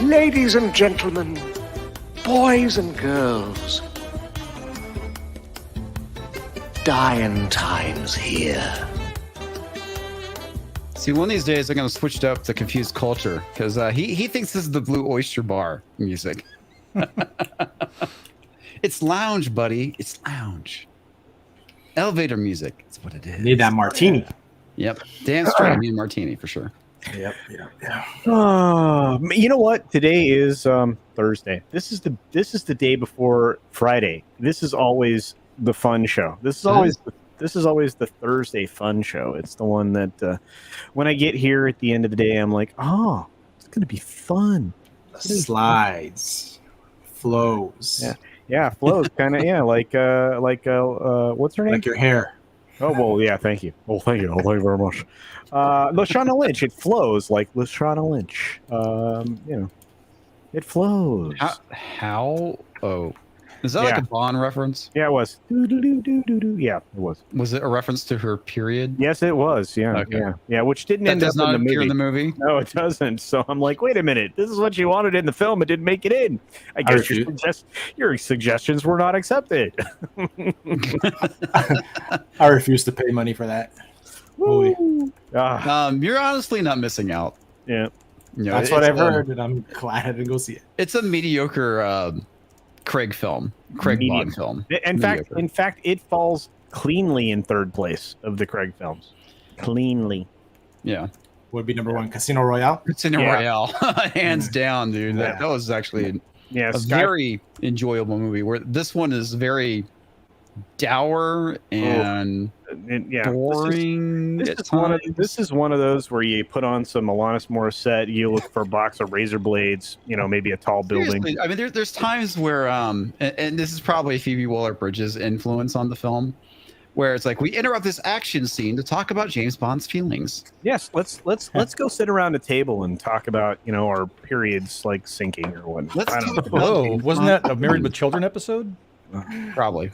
Ladies and gentlemen, boys and girls, dying times here. See, one of these days I'm going to switch it up to Confused Culture because he thinks this is the Blue Oyster Bar music. It's lounge, buddy. It's lounge. Elevator music. That's what it is. Need that martini. Yep. Damn straight. Need a martini for sure. Yep. You know what? Today is Thursday. This is the day before Friday. This is always the fun show. This is always the Thursday fun show. It's the one that when I get here at the end of the day, I'm like, oh, it's gonna be fun. Slides, flows. Yeah, flows kind of. Yeah, like what's her name? Like your hair. Oh well, yeah. Thank you. Oh, thank you. Oh, thank you very much. Lashana Lynch. It flows like Lashana Lynch. It flows. How? Oh, is that like a Bond reference? Yeah, it was. Yeah, it was. Was it a reference to her period? Yes, it was. Yeah, Okay. yeah. Which didn't That end does up not in the appear movie. in the movie. No, it doesn't. So I'm like, wait a minute. This is what you wanted in the film. It didn't make it in. I guess your suggestions were not accepted. I refuse to pay money for that movie. You're honestly not missing out. Yeah. You know, That's what I've heard, and I'm glad I didn't go see it. It's a mediocre Craig Bond film. In fact, it falls cleanly in third place of the Craig films. Cleanly. Yeah. Would be number one, Casino Royale. Casino Royale, hands down, dude. That was actually a very enjoyable movie. Where this one is very dour and boring. This is one of those where you put on some Alanis Morissette, you look for a box of razor blades, maybe a tall building. Seriously, I mean, there's times where, and this is probably Phoebe Waller-Bridge's influence on the film, where it's like we interrupt this action scene to talk about James Bond's feelings. Yes, let's go sit around a table and talk about our periods like sinking or whatnot. Whoa, wasn't that a Married with Children episode? Probably.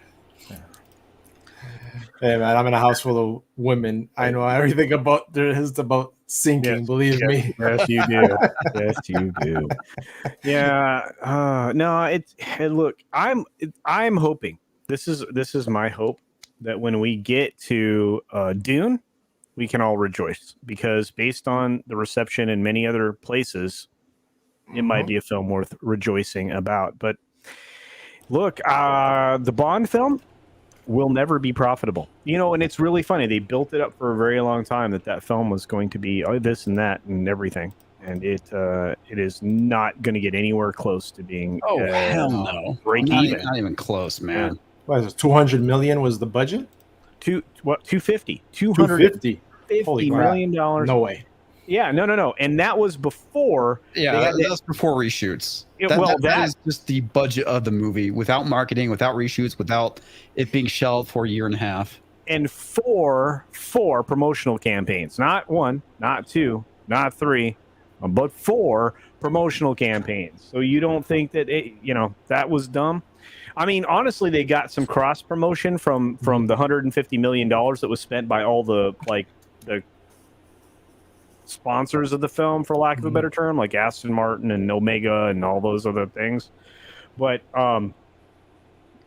Hey man, I'm in a house full of women. I know everything about sinking. Yes, believe me. Yes, you do. Yes, you do. Yeah. No. Look. I'm hoping. This is my hope that when we get to Dune, we can all rejoice because based on the reception in many other places, it might be a film worth rejoicing about. But look, the Bond film will never be profitable. And it's really funny. They built it up for a very long time that film was going to be this and that and everything. And it is not going to get anywhere close to being hell no. Break even. Not even close, man. Yeah. What is it? 200 million was the budget? 250. $250 $50 million. No way. Yeah, no. And that was before. Yeah, that was before reshoots. That is just the budget of the movie without marketing, without reshoots, without it being shelved for a year and a half. And four promotional campaigns. Not one, not two, not three, but 4 promotional campaigns. So you don't think that that was dumb? I mean, honestly, they got some cross promotion from the $150 million that was spent by all the sponsors of the film, for lack of a better term, like Aston Martin and Omega and all those other things. But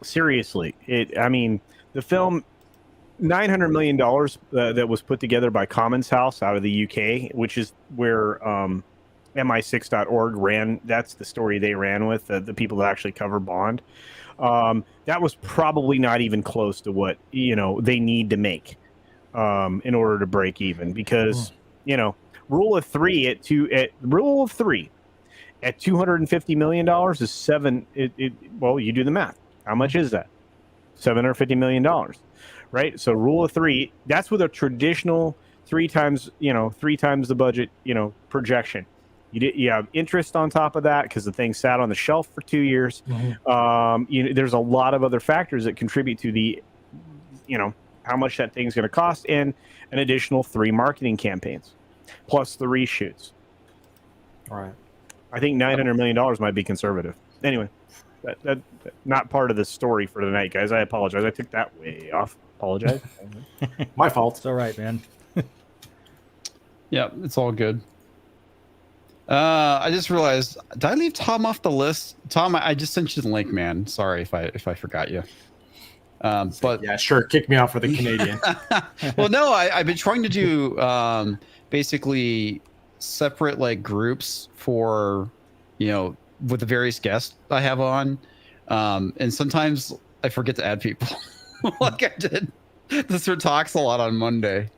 seriously, the film, $900 million that was put together by Commons House out of the UK, which is where mi6.org ran. That's the story they ran with, the people that actually cover Bond. That was probably not even close to what they need to make in order to break even, because rule of three at $250 million is seven. Well, you do the math. How much is that? $750 million, right? So rule of three. That's with a traditional three times the budget projection. You have interest on top of that because the thing sat on the shelf for 2 years. There's a lot of other factors that contribute to the how much that thing's going to cost, and an additional 3 marketing campaigns plus the reshoots. All right. I think $900 million might be conservative. Anyway, that not part of the story for tonight, guys. I apologize. I took that way off. Apologize. My fault. It's all right, man. Yeah, it's all good. I just realized, did I leave Tom off the list? Tom, I just sent you the link, man. Sorry if I forgot you. But yeah, sure, kick me out for the Canadian. Well, no, I've been trying to do basically separate like groups for, with the various guests I have on, and sometimes I forget to add people, like I did. This talks a lot on Monday,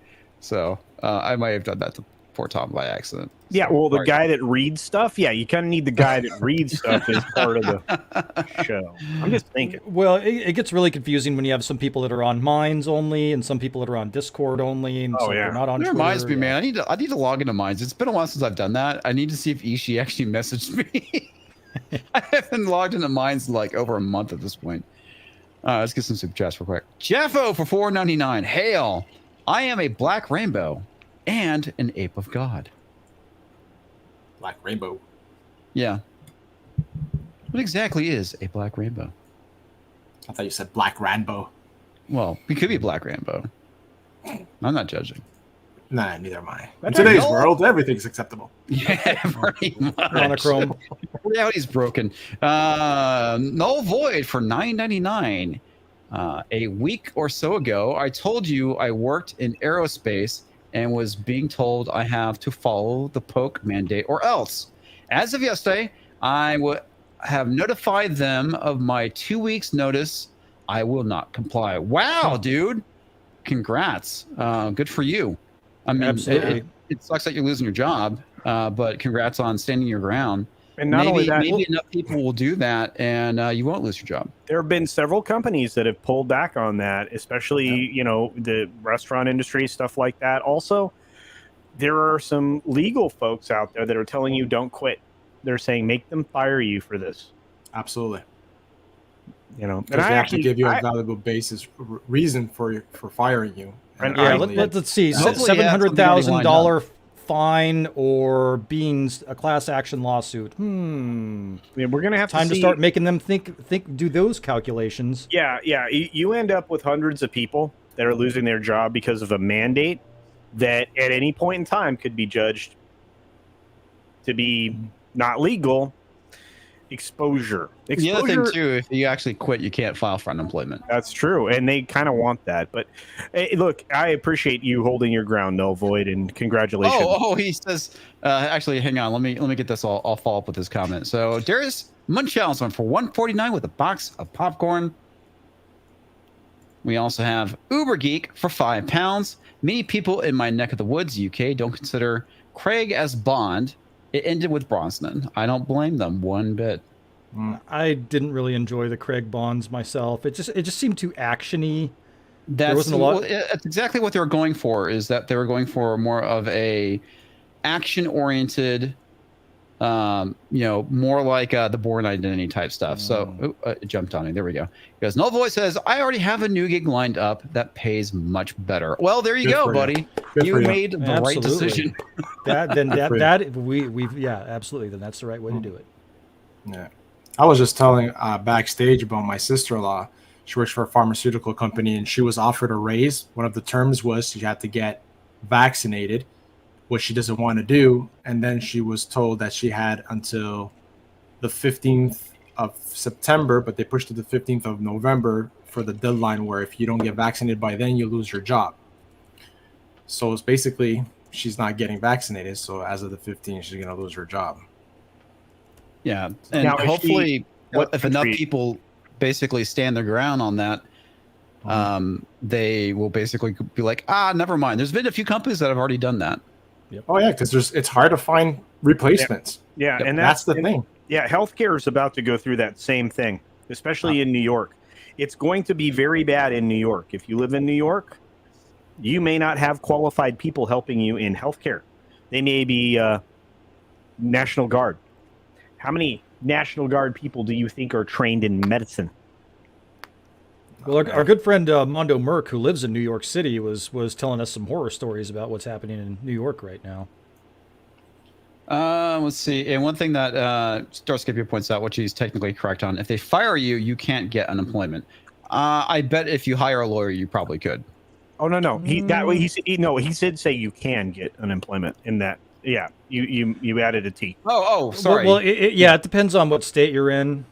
so I might have done that to poor Tom by accident. Yeah, So, well, the sorry. guy that reads stuff, yeah, you kind of need the guy that reads stuff as part of the show. I'm just thinking. Well, it gets really confusing when you have some people that are on Minds only and some people that are on Discord only, and so they're not on That Twitter. reminds me, man. I need to log into Minds. It's been a while since I've done that. I need to see if Ishii actually messaged me. I haven't logged into Minds in like over a month at this point. Let's get some super chats real quick. J.A.F.O for $4.99. Hail! I am a black rainbow and an ape of God. Black rainbow. Yeah. What exactly is a black rainbow? I thought you said black rainbow. Well, we could be black rainbow. I'm not judging. Nah, neither am I. In today's world, everything's acceptable. Yeah, pretty much. Monochrome. Reality's broken. Null Void for $9.99. A week or so ago, I told you I worked in aerospace and was being told I have to follow the poke mandate or else. As of yesterday, I would have notified them of my 2 weeks notice. I will not comply. Wow, dude. Congrats. Good for you. I mean, Absolutely. It sucks that you're losing your job, but congrats on standing your ground. And not only that, maybe enough people will do that, and you won't lose your job. there have been several companies that have pulled back on that, especially the restaurant industry, stuff like that. Also, there are some legal folks out there that are telling you don't quit. They're saying make them fire you for this. Absolutely. And Because they have to give you a valuable basis reason for firing you. And Yeah, ultimately, let's see. Hopefully you have something already lined $700,000 fine or being a class action lawsuit. we're gonna have Time to see. start making them think, do those calculations. Yeah. You end up with hundreds of people that are losing their job because of a mandate that at any point in time could be judged to be not legal. Exposure. The other thing too, if you actually quit, you can't file for unemployment. That's true, and they kind of want that. But hey, look, I appreciate you holding your ground, Null Void, and congratulations. Oh, he says. Actually, hang on. Let me get this. I'll follow up with this comment. So Darius Munchausen for $149 with a box of popcorn. We also have Uber Geek for £5. Many people in my neck of the woods, UK, don't consider Craig as Bond. It ended with Brosnan. I don't blame them one bit. I didn't really enjoy the Craig Bonds myself. It just seemed too actiony. That's exactly what they were going for. Is that they were going for more of a action-oriented, more like the Bourne Identity type stuff. So it jumped on me. There we go. Because Null Voice says, I already have a new gig lined up that pays much better. Well, there you go, buddy. You made the right decision. Absolutely. Then that's the right way to do it. Yeah. I was just telling backstage about my sister-in-law. She works for a pharmaceutical company, and she was offered a raise. One of the terms was she had to get vaccinated, which she doesn't want to do. And then she was told that she had until the 15th of September, but they pushed it to the 15th of November for the deadline where if you don't get vaccinated by then, you lose your job. So it's basically she's not getting vaccinated. So as of the 15th, she's going to lose her job. Yeah. And Now, hopefully, if enough people basically stand their ground on that, they will basically be like, never mind. There's been a few companies that have already done that. Yep. Oh, yeah, because it's hard to find replacements. Yeah, Yep. and That's the thing. Yeah, healthcare is about to go through that same thing, especially in New York. It's going to be very bad in New York. If you live in New York, you may not have qualified people helping you in healthcare. They may be National Guard. How many National Guard people do you think are trained in medicine? Well, our good friend Mondo Merck, who lives in New York City, was telling us some horror stories about what's happening in New York right now. Let's see. And one thing that Starscapia points out, which he's technically correct on, if they fire you, you can't get unemployment. I bet if you hire a lawyer, you probably could. Oh no, he did say you can get unemployment in that Yeah, you added a T. Oh, sorry. Well, it depends on what state you're in.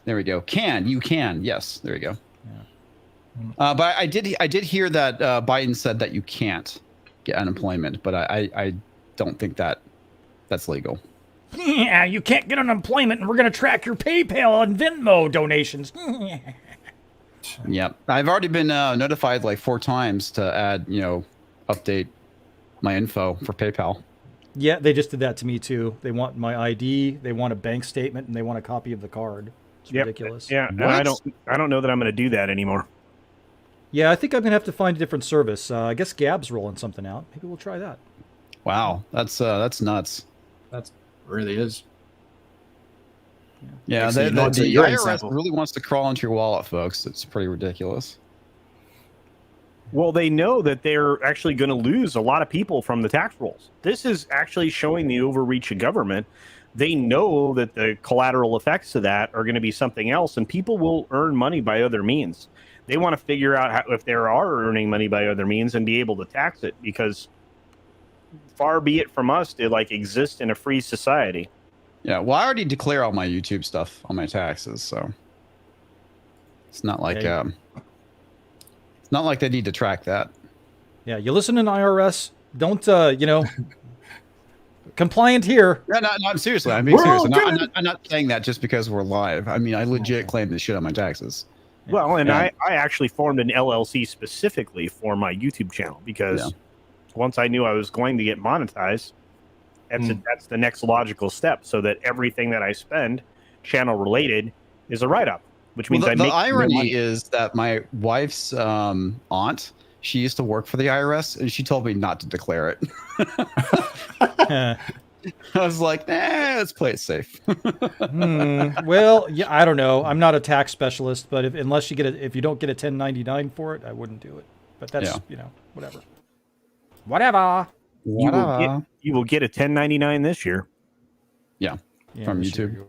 There we go. You can. Yes, there you go. Yeah. But I did hear that Biden said that you can't get unemployment, but I don't think that's legal. Yeah, you can't get unemployment, and we're going to track your PayPal and Venmo donations. Yep. I've already been notified like 4 times to add, update my info for PayPal. Yeah, they just did that to me too. They want my ID, they want a bank statement, and they want a copy of the card. It's ridiculous. Yeah, and I don't know that I'm going to do that anymore. Yeah, I think I'm going to have to find a different service. I guess Gab's rolling something out. Maybe we'll try that. Wow, that's nuts. That really is. Yeah, the IRS really wants to crawl into your wallet, folks. It's pretty ridiculous. Well, they know that they're actually going to lose a lot of people from the tax rolls. This is actually showing the overreach of government. They know that the collateral effects of that are going to be something else, and people will earn money by other means. They want to figure out if they are earning money by other means and be able to tax it, because far be it from us to exist in a free society. Yeah, well, I already declare all my YouTube stuff on my taxes, so it's not like it's not like they need to track that. Yeah, you listen to an IRS, don't compliant here. Yeah, no, I'm seriously. I'm being serious. I'm not saying that just because we're live. I mean, I legit claim this shit on my taxes. Well, and I actually formed an LLC specifically for my YouTube channel because once I knew I was going to get monetized, that's the next logical step, so that everything that I spend channel related is a write-up, which means the irony is that my wife's aunt, she used to work for the IRS, and she told me not to declare it. I was like, let's play it safe. Well, yeah, I don't know. I'm not a tax specialist, but if you don't get a 1099 for it, I wouldn't do it. But that's whatever. You will get a 1099 this year. Yeah, from YouTube.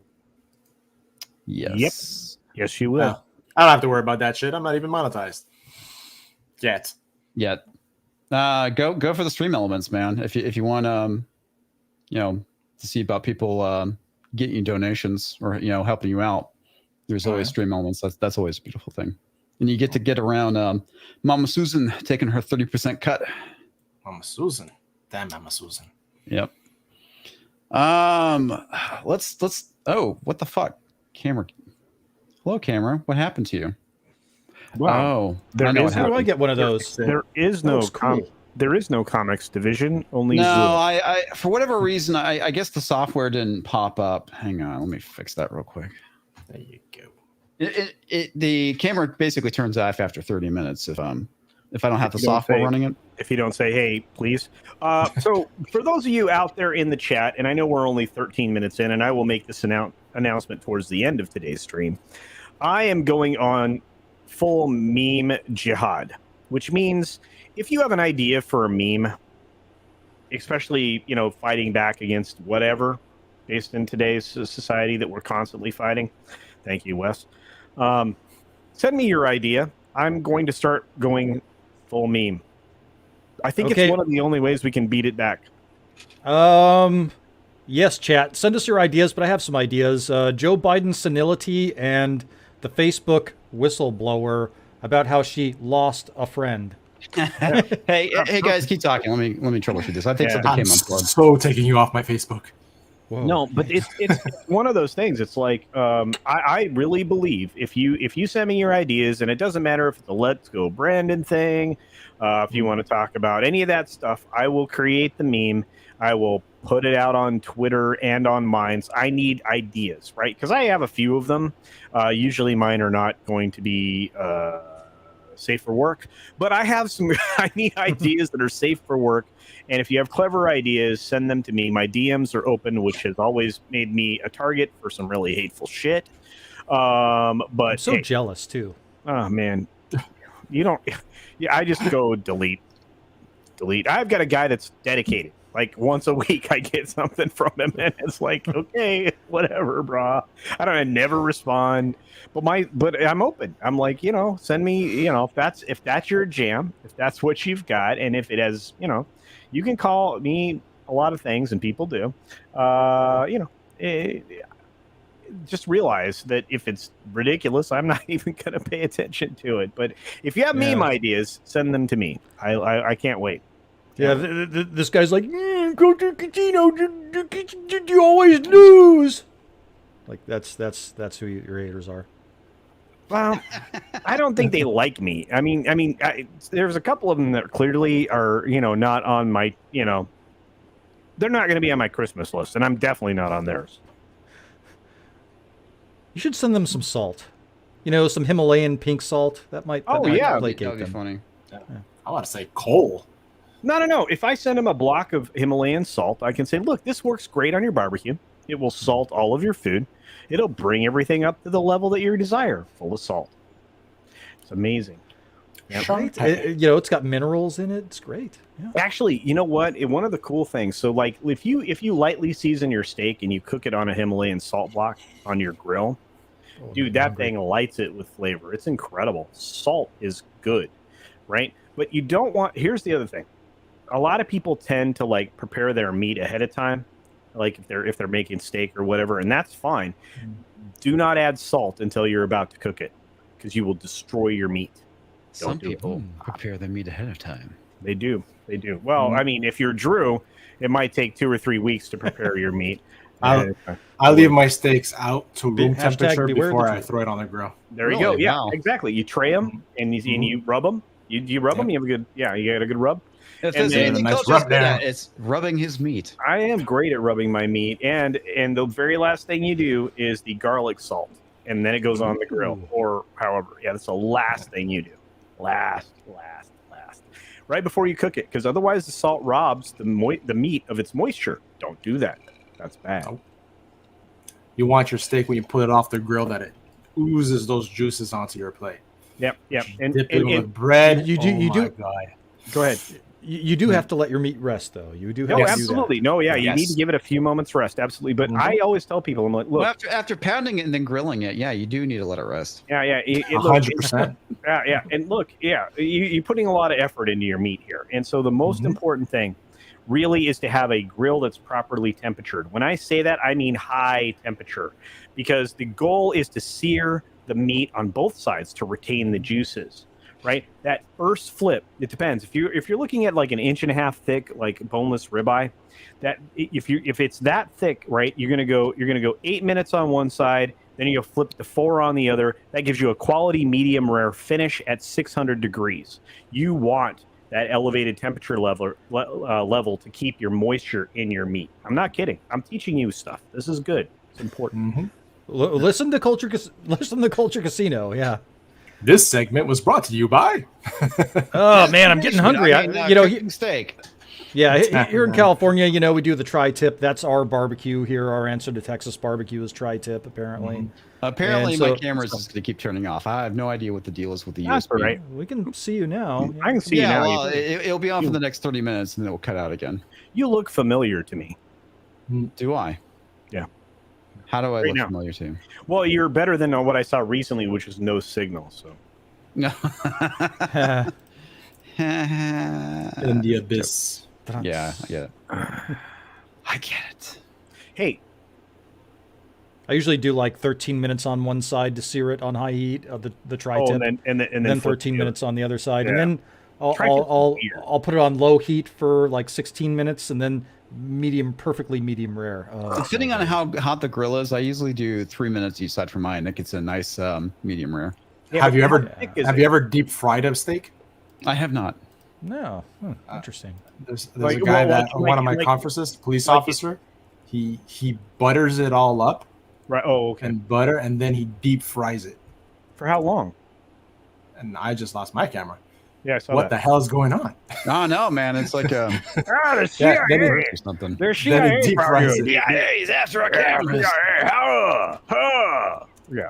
Yes. Yes, you will. No, I don't have to worry about that shit. I'm not even monetized yet. Go for the stream elements, man. If you want to see about people getting you donations or helping you out, there's always stream elements. That's always a beautiful thing. And you get to get around Mama Susan taking her 30% cut. Mama Susan. Damn Mama Susan. Yep. Let's what the fuck? Camera. Hello, camera. What happened to you? Wow. How do I get one of those? There is no comics division. Only no. I for whatever reason, I guess the software didn't pop up. Hang on, let me fix that real quick. There you go. The camera basically turns off after 30 minutes if I don't have the software running it. If you don't say, hey, please. So for those of you out there in the chat, and I know we're only 13 minutes in, and I will make this announcement towards the end of today's stream, I am going on full meme jihad, which means if you have an idea for a meme, especially, fighting back against whatever based in today's society that we're constantly fighting. Thank you, Wes. Send me your idea. I'm going to start going full meme. I think it's one of the only ways we can beat it back. Yes, chat. Send us your ideas, but I have some ideas. Joe Biden's senility and the Facebook whistleblower about how she lost a friend. hey guys, keep talking. Let me troubleshoot this. I think something came unplugged. So taking you off my Facebook. Whoa. No, but it's one of those things. It's like I really believe if you send me your ideas, and it doesn't matter if it's a Let's Go Brandon thing, if you want to talk about any of that stuff, I will create the meme. I will put it out on Twitter and on Minds. I need ideas, right? Because I have a few of them. Usually mine are not going to be safe for work, but I have some. I need ideas that are safe for work. And if you have clever ideas, send them to me. My DMs are open, which has always made me a target for some really hateful shit. But I'm so jealous too. Oh man, you don't. Yeah, I just go delete. I've got a guy that's dedicated. Like once a week, I get something from him, and it's like, okay, whatever, brah. I never respond, but I'm open. I'm like, send me, if that's your jam, if that's what you've got, and if it has, you can call me a lot of things, and people do. Just realize that if it's ridiculous, I'm not even going to pay attention to it. But if you have meme ideas, send them to me. I can't wait. Yeah, this guy's like, go to the casino, you always lose. Like that's who your haters are. Well, I don't think they like me. I mean, there's a couple of them that clearly are, not on my, they're not going to be on my Christmas list, and I'm definitely not on theirs. You should send them some salt. Some Himalayan pink salt. That might placate that would be them. funny. Yeah. I want to say coal. No. If I send them a block of Himalayan salt, I can say, look, this works great on your barbecue. It will salt all of your food. It'll bring everything up to the level that you desire, full of salt. It's amazing. Yep. Right? It's got minerals in it. It's great. Yeah. Actually, you know what? One of the cool things. So, like, if you lightly season your steak and you cook it on a Himalayan salt block on your grill, dude, that thing lights it with flavor. It's incredible. Salt is good, right? But you don't want. Here's the other thing. A lot of people tend to like prepare their meat ahead of time, like if they're making steak or whatever, and that's fine. Do not add salt until you're about to cook it, because you will destroy your meat. Some people prepare their meat ahead of time. They do. Well, I mean, if you're Drew, it might take 2 or 3 weeks to prepare your meat. I leave my steaks out to room temperature before I throw it on the grill. There you go. Yeah, exactly. You tray them and you rub them. You rub them. You have a good. Yeah, you got a good rub. If there's anything Coach is good at, it's rubbing his meat. I am great at rubbing my meat, and the very last thing you do is the garlic salt, and then it goes on the grill or however. Yeah, that's the last thing you do. Last. Right before you cook it, because otherwise the salt robs the meat of its moisture. Don't do that. That's bad. Nope. You want your steak when you put it off the grill that it oozes those juices onto your plate. Yep. And dip it with bread. You do. God. Go ahead. You do have to let your meat rest, though. You do have to absolutely. Do that. No, yeah, you need to give it a few moments rest. Absolutely. But I always tell people, I'm like, look. Well, after pounding it and then grilling it, yeah, you do need to let it rest. Yeah. 100%. Yeah. And look, you're putting a lot of effort into your meat here. And so the most important thing really is to have a grill that's properly temperatured. When I say that, I mean high temperature, because the goal is to sear the meat on both sides to retain the juices. Right, that first flip, it depends. If you're looking at like an 1.5 inch thick, like boneless ribeye, that if it's that thick, right, you're gonna go 8 minutes on one side, then you flip to 4 on the other. That gives you a quality medium rare finish at 600 degrees. You want that elevated temperature level to keep your moisture in your meat. I'm not kidding. I'm teaching you stuff. This is good. It's important. Listen to Culture Casino. Yeah. This segment was brought to you by. Oh man, I'm getting hungry. Steak. Yeah, here in California, we do the tri-tip. That's our barbecue here. Our answer to Texas barbecue is tri-tip, apparently. Apparently, my camera is just going to keep turning off. I have no idea what the deal is with the USB. Right. We can see you now. I can see you now. Well, it'll be on for the next 30 minutes, and then it will cut out again. You look familiar to me. Do I? Yeah. How do I look familiar to you? Well, you're better than what I saw recently, which was no signal. So. No. In the abyss. Yeah, I get it. I get it. Hey. I usually do like 13 minutes on one side to sear it on high heat of the tri-tip, and then 13 minutes on the other side, and then I'll put it on low heat for like 16 minutes, and then perfectly medium rare. Depending on how hot the grill is, I usually do 3 minutes each side for mine. It gets a nice medium rare. Yeah, have you ever deep fried a steak? I have not. No. Interesting. There's a guy that one of my conferences, police officer, he butters it all up. Right. Oh, okay. And butter, and then he deep fries it. For how long? And I just lost my camera. Yeah, I saw what the hell is going on? Oh no, man! It's like the CIA or something. There's CIA. He's after our cameras. Yeah.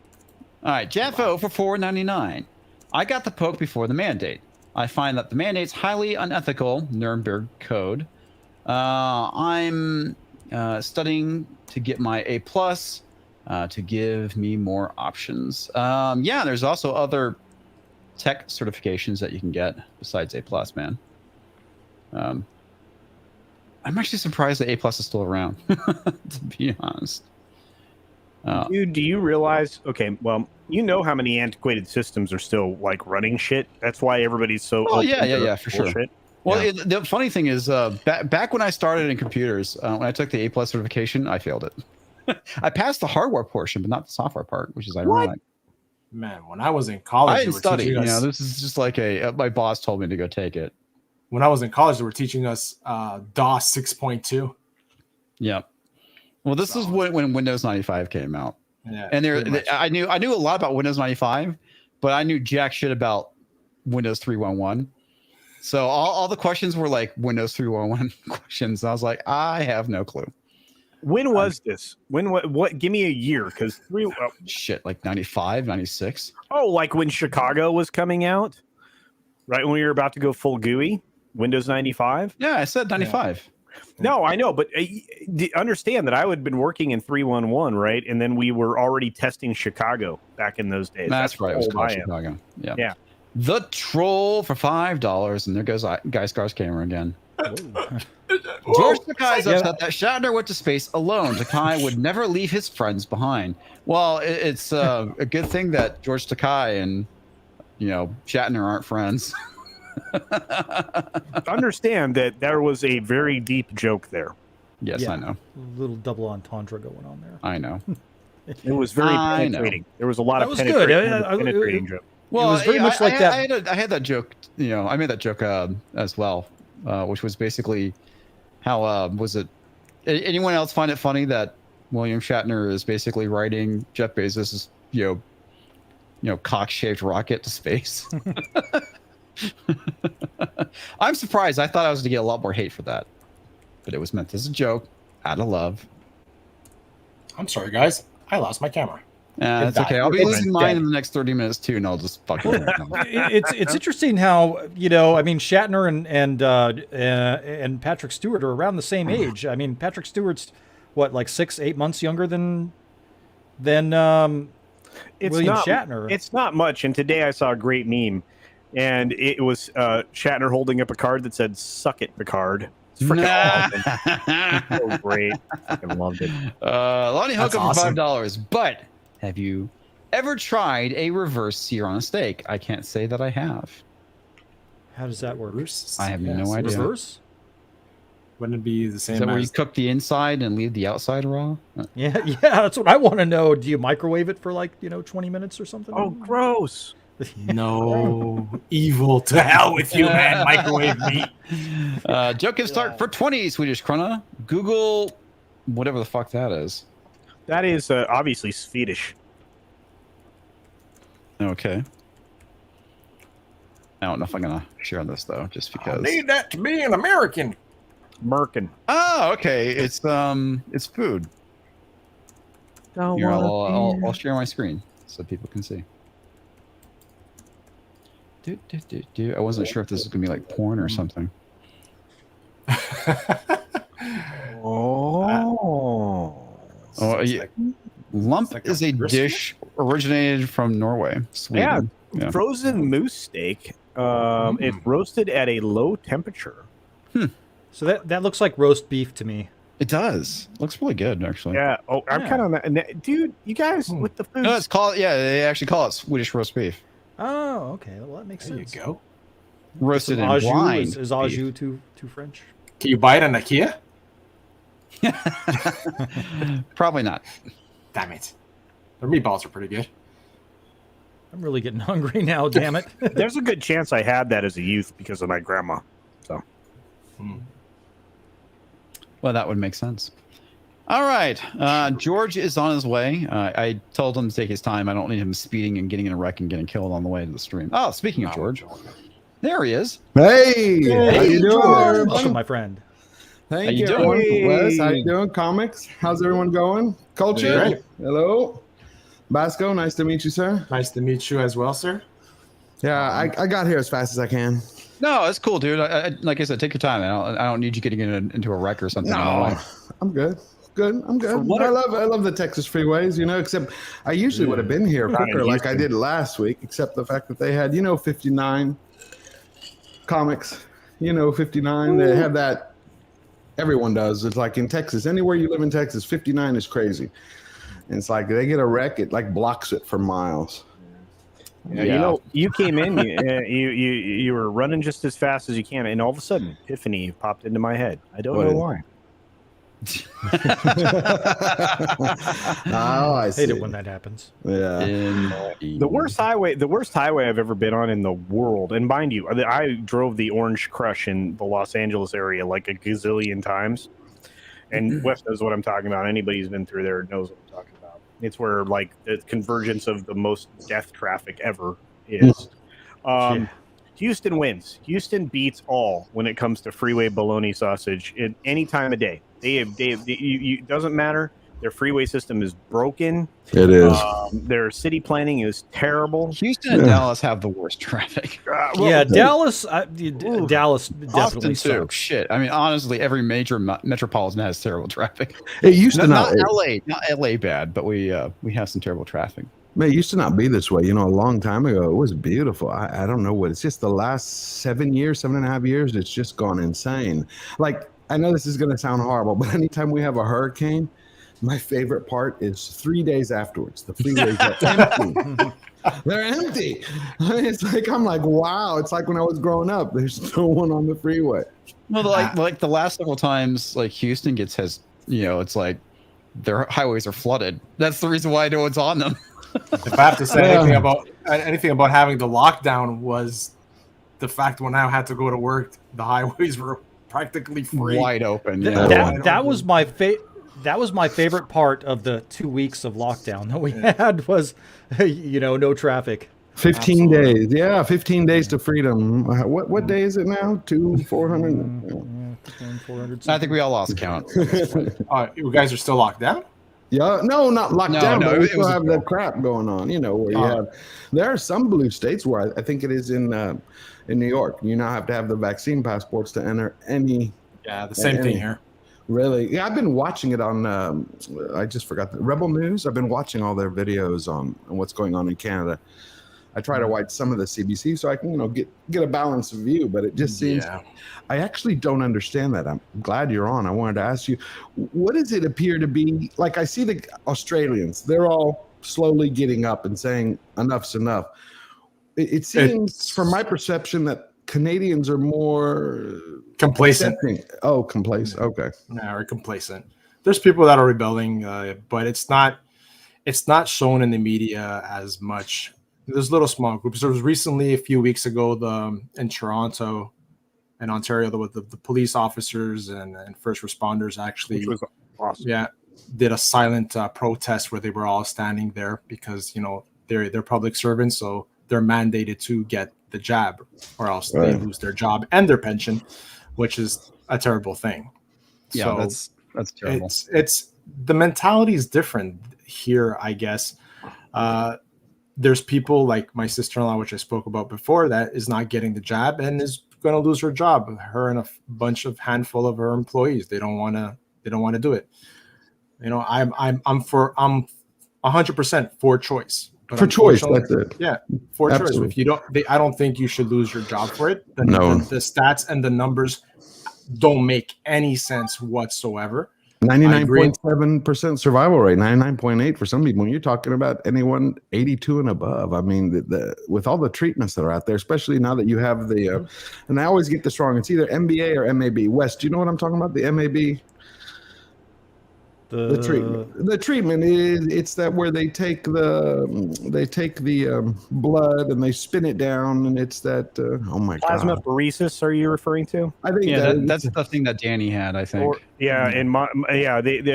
All right, J.A.F.O for $4.99. I got the poke before the mandate. I find that the mandate's highly unethical. Nuremberg Code. I'm studying to get my A+, to give me more options. There's also other tech certifications that you can get besides A+, man. I'm actually surprised that A+ is still around, to be honest. Dude, do you realize? Okay, well, you know how many antiquated systems are still like running shit. That's why everybody's so. Oh open yeah, to for bullshit. sure. Well, the funny thing is, back when I started in computers, when I took the A+ certification, I failed it. I passed the hardware portion, but not the software part, which is ironic. Man, when I was in college, I didn't study. You know, this is just like my boss told me to go take it. When I was in college, they were teaching us DOS 6.2. Yeah. Well, this is when Windows 95 came out. Yeah, and I knew a lot about Windows 95, but I knew jack shit about Windows 3.11. So all the questions were like Windows 3.11 questions. I was like, I have no clue. When was this? What? Give me a year, because shit, like 95, 96. Oh, like when Chicago was coming out, right when we were about to go full GUI, Windows 95. Yeah, I said 95. Yeah. No, I know, but understand that I had been working in 3.11, right? And then we were already testing Chicago back in those days. That's right. It was called Chicago. Yeah. Yeah. The Troll for $5, and there goes Guy Scar's camera again. George Takai's upset that Shatner went to space alone. Takai would never leave his friends behind. Well, it's a good thing that George Takai and Shatner aren't friends. Understand that there was a very deep joke there. Yes, yeah, I know. A little double entendre going on there. I know. It was very penetrating. There was a lot of penetrating joke. Well, it was very much like that. I had that joke. I made that joke as well, which was basically how was it? Anyone else find it funny that William Shatner is basically writing Jeff Bezos' cock-shaped rocket to space? I'm surprised. I thought I was going to get a lot more hate for that, but it was meant as a joke, out of love. I'm sorry, guys. I lost my camera. That's okay. I'll be losing mine in the next 30 minutes too, and I'll just fucking. It's interesting how I mean, Shatner and Patrick Stewart are around the same age. I mean, Patrick Stewart's what, like 6-8 months younger than William Shatner. It's not much. And today I saw a great meme, and it was Shatner holding up a card that said "Suck it, Picard." It's freaking awesome. So great. I fucking loved it. Lonnie Hookup for $5, but. Have you ever tried a reverse sear on a steak? I can't say that I have. How does that work? I have no idea. Reverse? Wouldn't it be the same? Is that where you cook the inside and leave the outside raw? Yeah, that's what I want to know. Do you microwave it for 20 minutes or something? Oh, gross. No, evil to hell with you, man. Microwave meat. Joke can start for 20 Swedish krona. Google whatever the fuck that is. That is obviously Swedish. Okay. I don't know if I'm gonna share this though, just because. I need that to be an American. Merkin. Oh, okay. It's food. Here, I'll share my screen so people can see. I wasn't sure if this is gonna be like porn or something. Lump is a dish originated from Norway, Sweden. Yeah. Frozen moose steak. It's roasted at a low temperature. So that looks like roast beef to me. It does. Looks really good, actually. Yeah. Oh, I'm kind of dude. You guys with the food. No, it's called. Yeah, they actually call it Swedish roast beef. Oh, okay. Well, that makes sense. There you go. Roasted in wine. Is au jus too French? Can you buy it on IKEA? Probably not. Damn it. Their meatballs are pretty good. I'm really getting hungry now, damn it. There's a good chance I had that as a youth because of my grandma. So. Well, that would make sense. All right. George is on his way. I told him to take his time. I don't need him speeding and getting in a wreck and getting killed on the way to the stream. Oh, speaking of George. There he is. Hey, how you doing? Welcome, my friend. Thank you. Doing? Wes, how you doing? Comics, how's everyone going? Culture, great. Hello. Basco, nice to meet you, sir. Nice to meet you as well, sir. Yeah, I got here as fast as I can. No, it's cool, dude. Like I said, take your time. I don't need you getting into a wreck or something. No, I'm good. I'm good. I love the Texas freeways, except I usually would have been here quicker like I did last week, except the fact that they had, 59 comics, 59. They have that Everyone does. It's like in Texas, anywhere you live in Texas, 59 is crazy. And it's like they get a wreck, it like blocks it for miles. Yeah. You know, you came in, you were running just as fast as you can, and all of a sudden, epiphany popped into my head. I don't know why. I hate it when that happens. Yeah. The worst highway I've ever been on in the world, and mind you, I drove the Orange Crush in the Los Angeles area like a gazillion times, and Wes knows what I'm talking about. Anybody who's been through there knows what I'm talking about. It's where like the convergence of the most death traffic ever is. Houston wins. Houston beats all when it comes to freeway bologna sausage at any time of day. It doesn't matter. Their freeway system is broken. It is. Their city planning is terrible. Houston and Dallas have the worst traffic. Dallas definitely sucks. Shit. I mean, honestly, every major metropolitan has terrible traffic. It used to not LA bad, but we have some terrible traffic. Man, it used to not be this way. You know, a long time ago, it was beautiful. I don't know what. It's just the last 7.5 years, it's just gone insane. Like, I know this is going to sound horrible, but anytime we have a hurricane, my favorite part is 3 days afterwards. The freeways are empty. They're empty. I mean, it's like, I'm like, wow. It's like when I was growing up, there's no one on the freeway. Well, like the last several times, like Houston it's like their highways are flooded. That's the reason why no one's on them. If I have to say anything about having the lockdown, was the fact when I had to go to work, the highways were practically free, wide open. That was my favorite part of the 2 weeks of lockdown that we had was, no traffic. 15 days. Yeah, 15 days to freedom. What day is it now? 400? I think we all lost count. You guys are still locked down? Yeah, no, not locked down. No, but we still have that crap going on. Where there are some blue states where I think it is in New York. You now have to have the vaccine passports to enter any. Yeah, the same thing here. Really? Yeah, I've been watching it on. I just forgot the Rebel News. I've been watching all their videos on what's going on in Canada. I try to watch some of the CBC so I can, get a balanced view. But it just seems. Yeah. I actually don't understand that. I'm glad you're on. I wanted to ask you, what does it appear to be? Like, I see the Australians, they're all slowly getting up and saying enough's enough. It seems, from my perception, that Canadians are more complacent. Complacent. Okay. No, we're complacent. There's people that are rebelling, but it's not shown in the media as much. There's little small groups. There was recently, a few weeks ago, in Toronto and Ontario, the police officers and first responders actually, which was awesome. Did a silent protest where they were all standing there because they're public servants, so they're mandated to get the jab, or else they lose their job and their pension, which is a terrible thing. Yeah, so that's terrible. It's the mentality is different here, I guess. There's people like my sister-in-law, which I spoke about before, that is not getting the jab and is going to lose her job. Her and a handful of her employees, they don't want to do it. I'm 100% for choice. But for choice, that's it. Yeah, for Absolutely. Choice. If you don't, I don't think you should lose your job for it. The stats and the numbers don't make any sense whatsoever. 99.7% survival rate, 99.8 for some people. When you're talking about anyone 82 and above, I mean, with all the treatments that are out there, especially now that you have the, and I always get this wrong. It's either MBA or MAB. Wes, do you know what I'm talking about? The MAB. The treatment is it's that where they take the blood and they spin it down, and it's that plasmapheresis. Are you referring to? I think that's the thing that Danny had. I think. The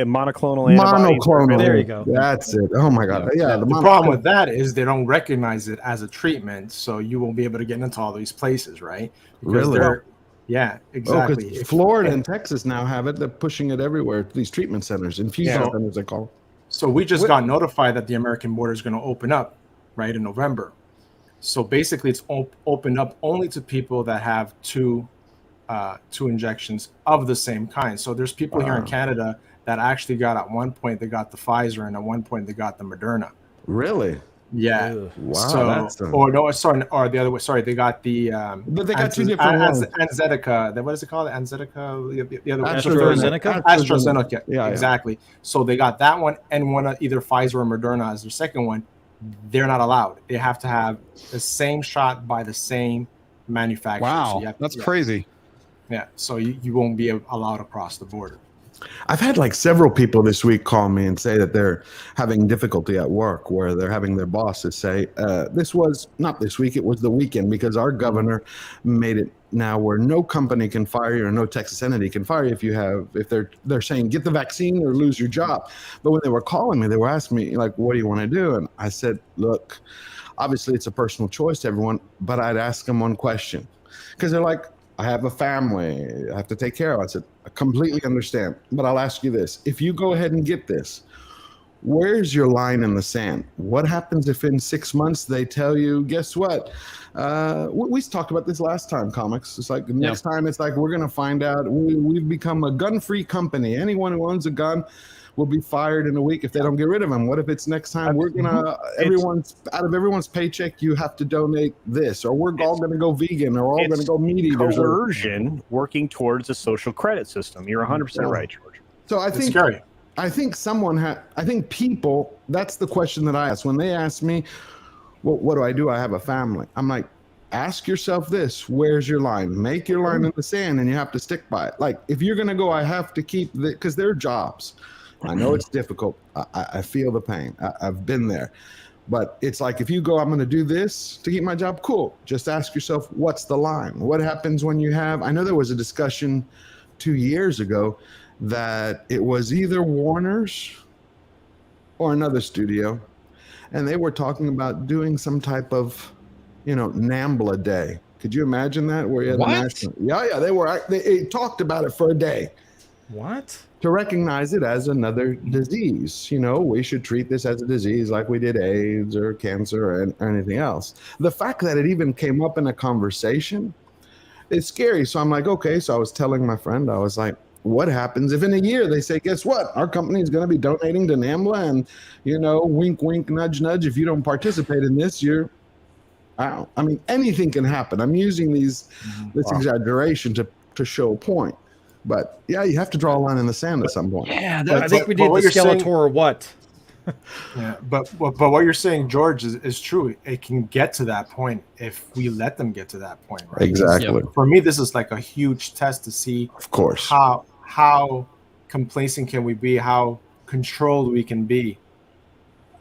monoclonal antibodies. There you go. That's it. Oh my god. Yeah. The problem with that is they don't recognize it as a treatment, so you won't be able to get into all these places, right? Because really? Yeah, exactly. Florida and Texas now have it. They're pushing it everywhere. These treatment centers, infusion centers, they call them. So we just got notified that the American border is going to open up, right, in November. So basically, it's opened up only to people that have two injections of the same kind. So there's people here in Canada that actually got, at one point, they got the Pfizer, and at one point they got the Moderna. Really? Yeah. Wow. Or the other way. Sorry, they got the. But they got two different ones. AstraZeneca. What is it called? AstraZeneca. The other AstraZeneca. AstraZeneca. Yeah, exactly. So they got that one and one either Pfizer or Moderna as their second one. They're not allowed. They have to have the same shot by the same manufacturer. Wow, So that's crazy. Yeah, so you won't be allowed across the border. I've had like several people this week call me and say that they're having difficulty at work, where they're having their bosses say, this was not this week, it was the weekend, because our governor made it now where no company can fire you or no Texas entity can fire you if they're saying get the vaccine or lose your job. But when they were calling me, they were asking me like, what do you want to do? And I said, look, obviously it's a personal choice to everyone, but I'd ask them one question, because they're like, I have a family I have to take care of. I said, I completely understand, but I'll ask you this. If you go ahead and get this, where's your line in the sand? What happens if in 6 months they tell you, guess what? We talked about this last time, comics. It's like next time it's like, we're going to find out we've become a gun-free company. Anyone who owns a gun will be fired in a week if they don't get rid of them. What if it's next time we're gonna out of everyone's paycheck you have to donate this, or we're all gonna go vegan, or all gonna go meat eaters? Coercion working towards a social credit system. You're 100% right, George. So I think I think people. That's the question that I ask when they ask me, well, what do I do? I have a family. I'm like, ask yourself this: where's your line? Make your line in the sand, and you have to stick by it. Like if you're gonna go, I have to keep because they're jobs. I know it's difficult. I feel the pain. I've been there. But it's like, if you go, I'm going to do this to keep my job, cool. Just ask yourself, what's the line? What happens when you have, I know there was a discussion 2 years ago that it was either Warner's or another studio, and they were talking about doing some type of, NAMBLA day. Could you imagine that? Where you had the national? Yeah, they talked about it for a day. What? To recognize it as another disease. We should treat this as a disease like we did AIDS or cancer or anything else. The fact that it even came up in a conversation, it's scary. So I'm like, okay. So I was telling my friend, I was like, what happens if in a year they say, guess what? Our company is going to be donating to NAMBLA, and, wink, wink, nudge, nudge. If you don't participate in this, you're out. I mean, anything can happen. I'm using this exaggeration to show a point. But yeah, you have to draw a line in the sand at some point. Yeah, I think we need the Skeletor or what? Yeah, but what you're saying, George, is true. It can get to that point if we let them get to that point, right? Exactly. For me, this is like a huge test to see, of course, how complacent can we be, how controlled we can be.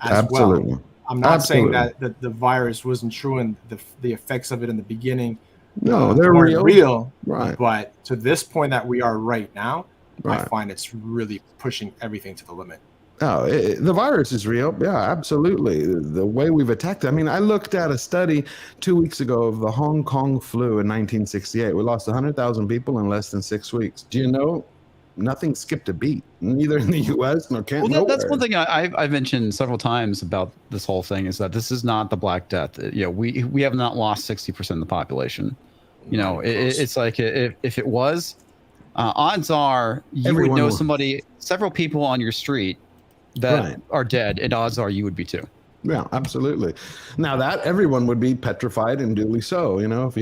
Absolutely. Well. I'm not saying that the virus wasn't true and the effects of it in the beginning. No, they're real. Right. But to this point that we are right now, I find it's really pushing everything to the limit. Oh, the virus is real. Yeah, absolutely. The way we've attacked it. I mean, I looked at a study 2 weeks ago of the Hong Kong flu in 1968. We lost 100,000 people in less than 6 weeks. Do you know? Nothing skipped a beat, neither in the U.S. nor Canada. Well, that's one thing I've mentioned several times about this whole thing, is that this is not the Black Death. We have not lost 60% of the population. It's like if it was, odds are you would know several people on your street that are dead, and odds are you would be too. Yeah, absolutely. Now that everyone would be petrified, and duly so, if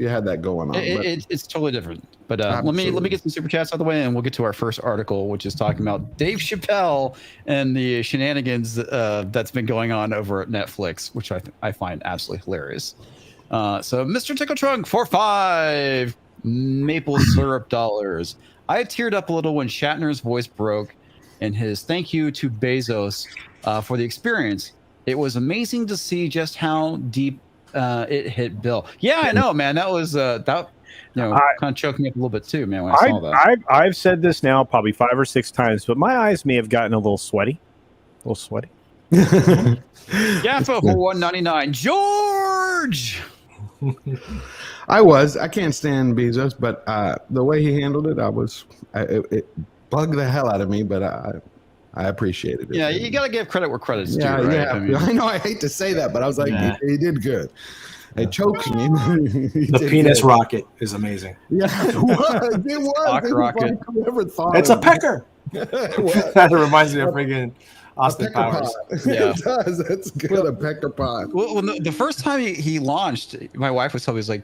you had that going on. It's totally different. But let me get some super chats out of the way, and we'll get to our first article, which is talking about Dave Chappelle and the shenanigans that's been going on over at Netflix, which I find absolutely hilarious. So Mr. Tickle Trunk for 5 maple syrup dollars. I teared up a little when Shatner's voice broke, and his thank you to Bezos for the experience. It was amazing to see just how deep it hit Bill. Yeah, I know, man. That was kind of choking me up a little bit too, man, when I saw that. I've said this now probably 5 or 6 times, but my eyes may have gotten a little sweaty. J.A.F.O for $1.99. George! I can't stand Bezos, but the way he handled it, it bugged the hell out of me, but I appreciated it. Yeah, you got to give credit where credit's due, right? Yeah, I know I hate to say that, but I was like, he did good. It choked me. The penis rocket is amazing. Yeah, it was. Rocket. Whoever thought it's a pecker. That reminds me of friggin' Austin Powers. Yeah. It does. That's good. A pecker pot. Well, the first time he launched, my wife was telling me, like,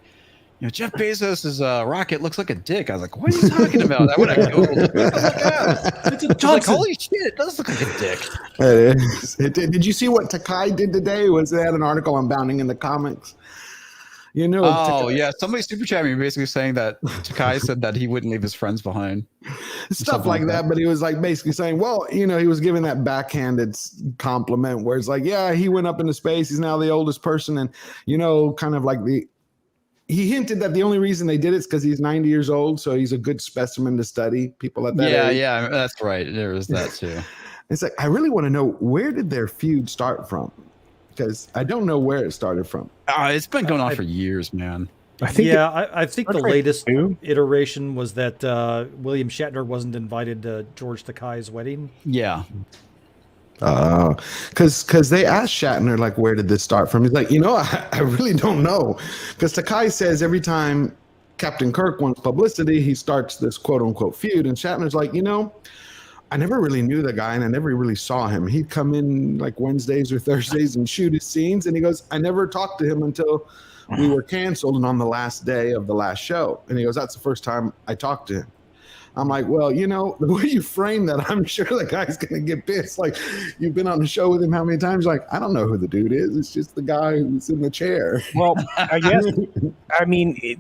Jeff Bezos' rocket looks like a dick. I was like, what are you talking about? I went to Google it. It's a like, holy shit, it does look like a dick. It is. Did you see what Takai did today? They had an article on Bounding in the Comics. Yeah. Somebody super chatted me basically saying that Takai said that he wouldn't leave his friends behind. Stuff like that. But he was like basically saying, well, he was giving that backhanded compliment where it's like, yeah, he went up into space. He's now the oldest person. And, kind of like he hinted that the only reason they did it is because he's 90 years old. So he's a good specimen to study people at that age. Yeah, that's right. There is that too. It's like, I really want to know, where did their feud start from? Because I don't know where it started from. It's been going on for years, man. I think the latest iteration was that William Shatner wasn't invited to George Takei's wedding. Yeah. Because they asked Shatner, like, where did this start from? He's like, I really don't know. Because Takai says every time Captain Kirk wants publicity, he starts this quote unquote feud. And Shatner's like, I never really knew the guy and I never really saw him. He'd come in like Wednesdays or Thursdays and shoot his scenes. And he goes, I never talked to him until we were canceled and on the last day of the last show. And he goes, that's the first time I talked to him. I'm like, well, the way you frame that, I'm sure the guy's going to get pissed. Like, you've been on the show with him how many times? Like, I don't know who the dude is. It's just the guy who's in the chair. Well, I guess,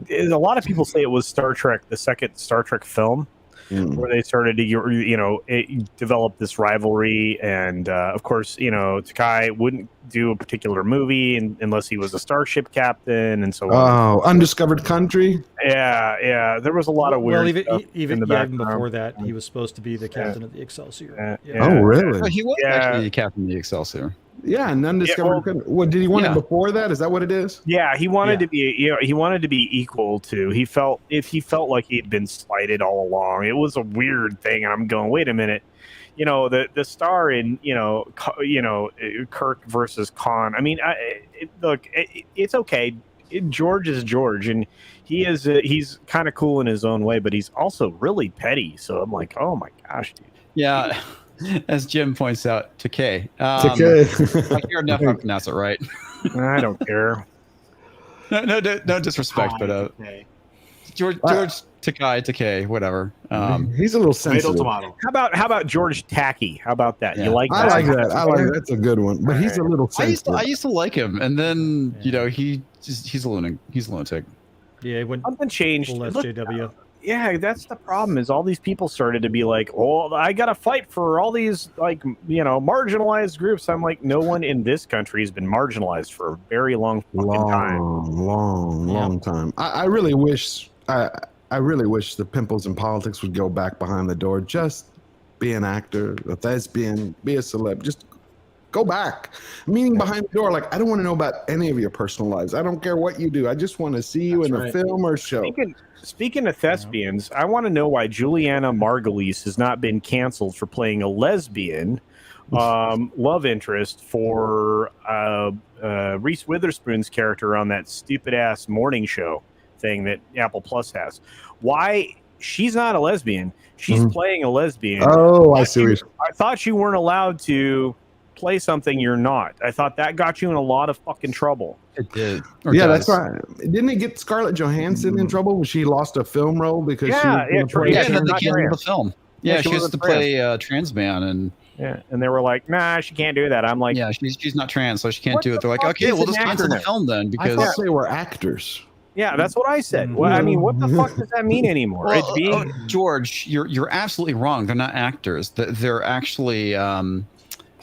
a lot of people say it was Star Trek, the second Star Trek film. Where they started to, develop this rivalry. And, of course, Takai wouldn't do a particular movie unless he was a starship captain and so on. Oh, Undiscovered Country? Yeah. There was a lot of weird stuff even in the background. before that, he was supposed to be the captain of the Excelsior. Oh, really? Well, he was actually the captain of the Excelsior. Yeah, and Undiscovered Country. What, did he want it before that? Is that what it is? Yeah, he wanted to be. He wanted to be equal to. He felt like he'd been slighted all along. It was a weird thing, and I'm going, wait a minute. The star in Kirk versus Khan. I mean, look, it's okay. George is George, and he's kind of cool in his own way, but he's also really petty. So I'm like, oh my gosh, dude. Yeah. As Jim points out, Takai. Takai. I hear enough if I pronounce it right. I don't care. No disrespect, but George Takai, whatever. He's a little sensitive. Tomato. How about George Tacky? How about that? You like that? I like that. I like that. That's a good one. But he's a little sensitive. I used to like him, and then he's a lunatic. Yeah, he went something changed. SJW. Yeah, that's the problem. Is all these people started to be like, "Oh, I got to fight for all these marginalized groups." I'm like, no one in this country has been marginalized for a very long time. I really wish the pimples in politics would go back behind the door. Just be an actor, a thespian, be a celeb. Just go back. Meaning behind the door. Like, I don't want to know about any of your personal lives. I don't care what you do. I just want to see you in a film or show. Speaking of thespians, I want to know why Juliana Margulies has not been canceled for playing a lesbian love interest for Reese Witherspoon's character on that stupid ass morning show thing that Apple Plus has. Why she's not a lesbian? She's playing a lesbian. Oh, I see. I thought you weren't allowed to play something you're not. I thought that got you in a lot of fucking trouble. It did. Yeah, that's right. Didn't it get Scarlett Johansson in trouble when she lost a film role because and then they canceled the film. Yeah, she was to play a trans man, and they were like, nah, she can't do that. I'm like, yeah, she's not trans, so she can't do it. They're like, okay, we'll just cancel the film then, because I thought they were actors. Yeah, that's what I said. Well, I mean, what the fuck does that mean anymore? Well, George, you're absolutely wrong. They're not actors. They're actually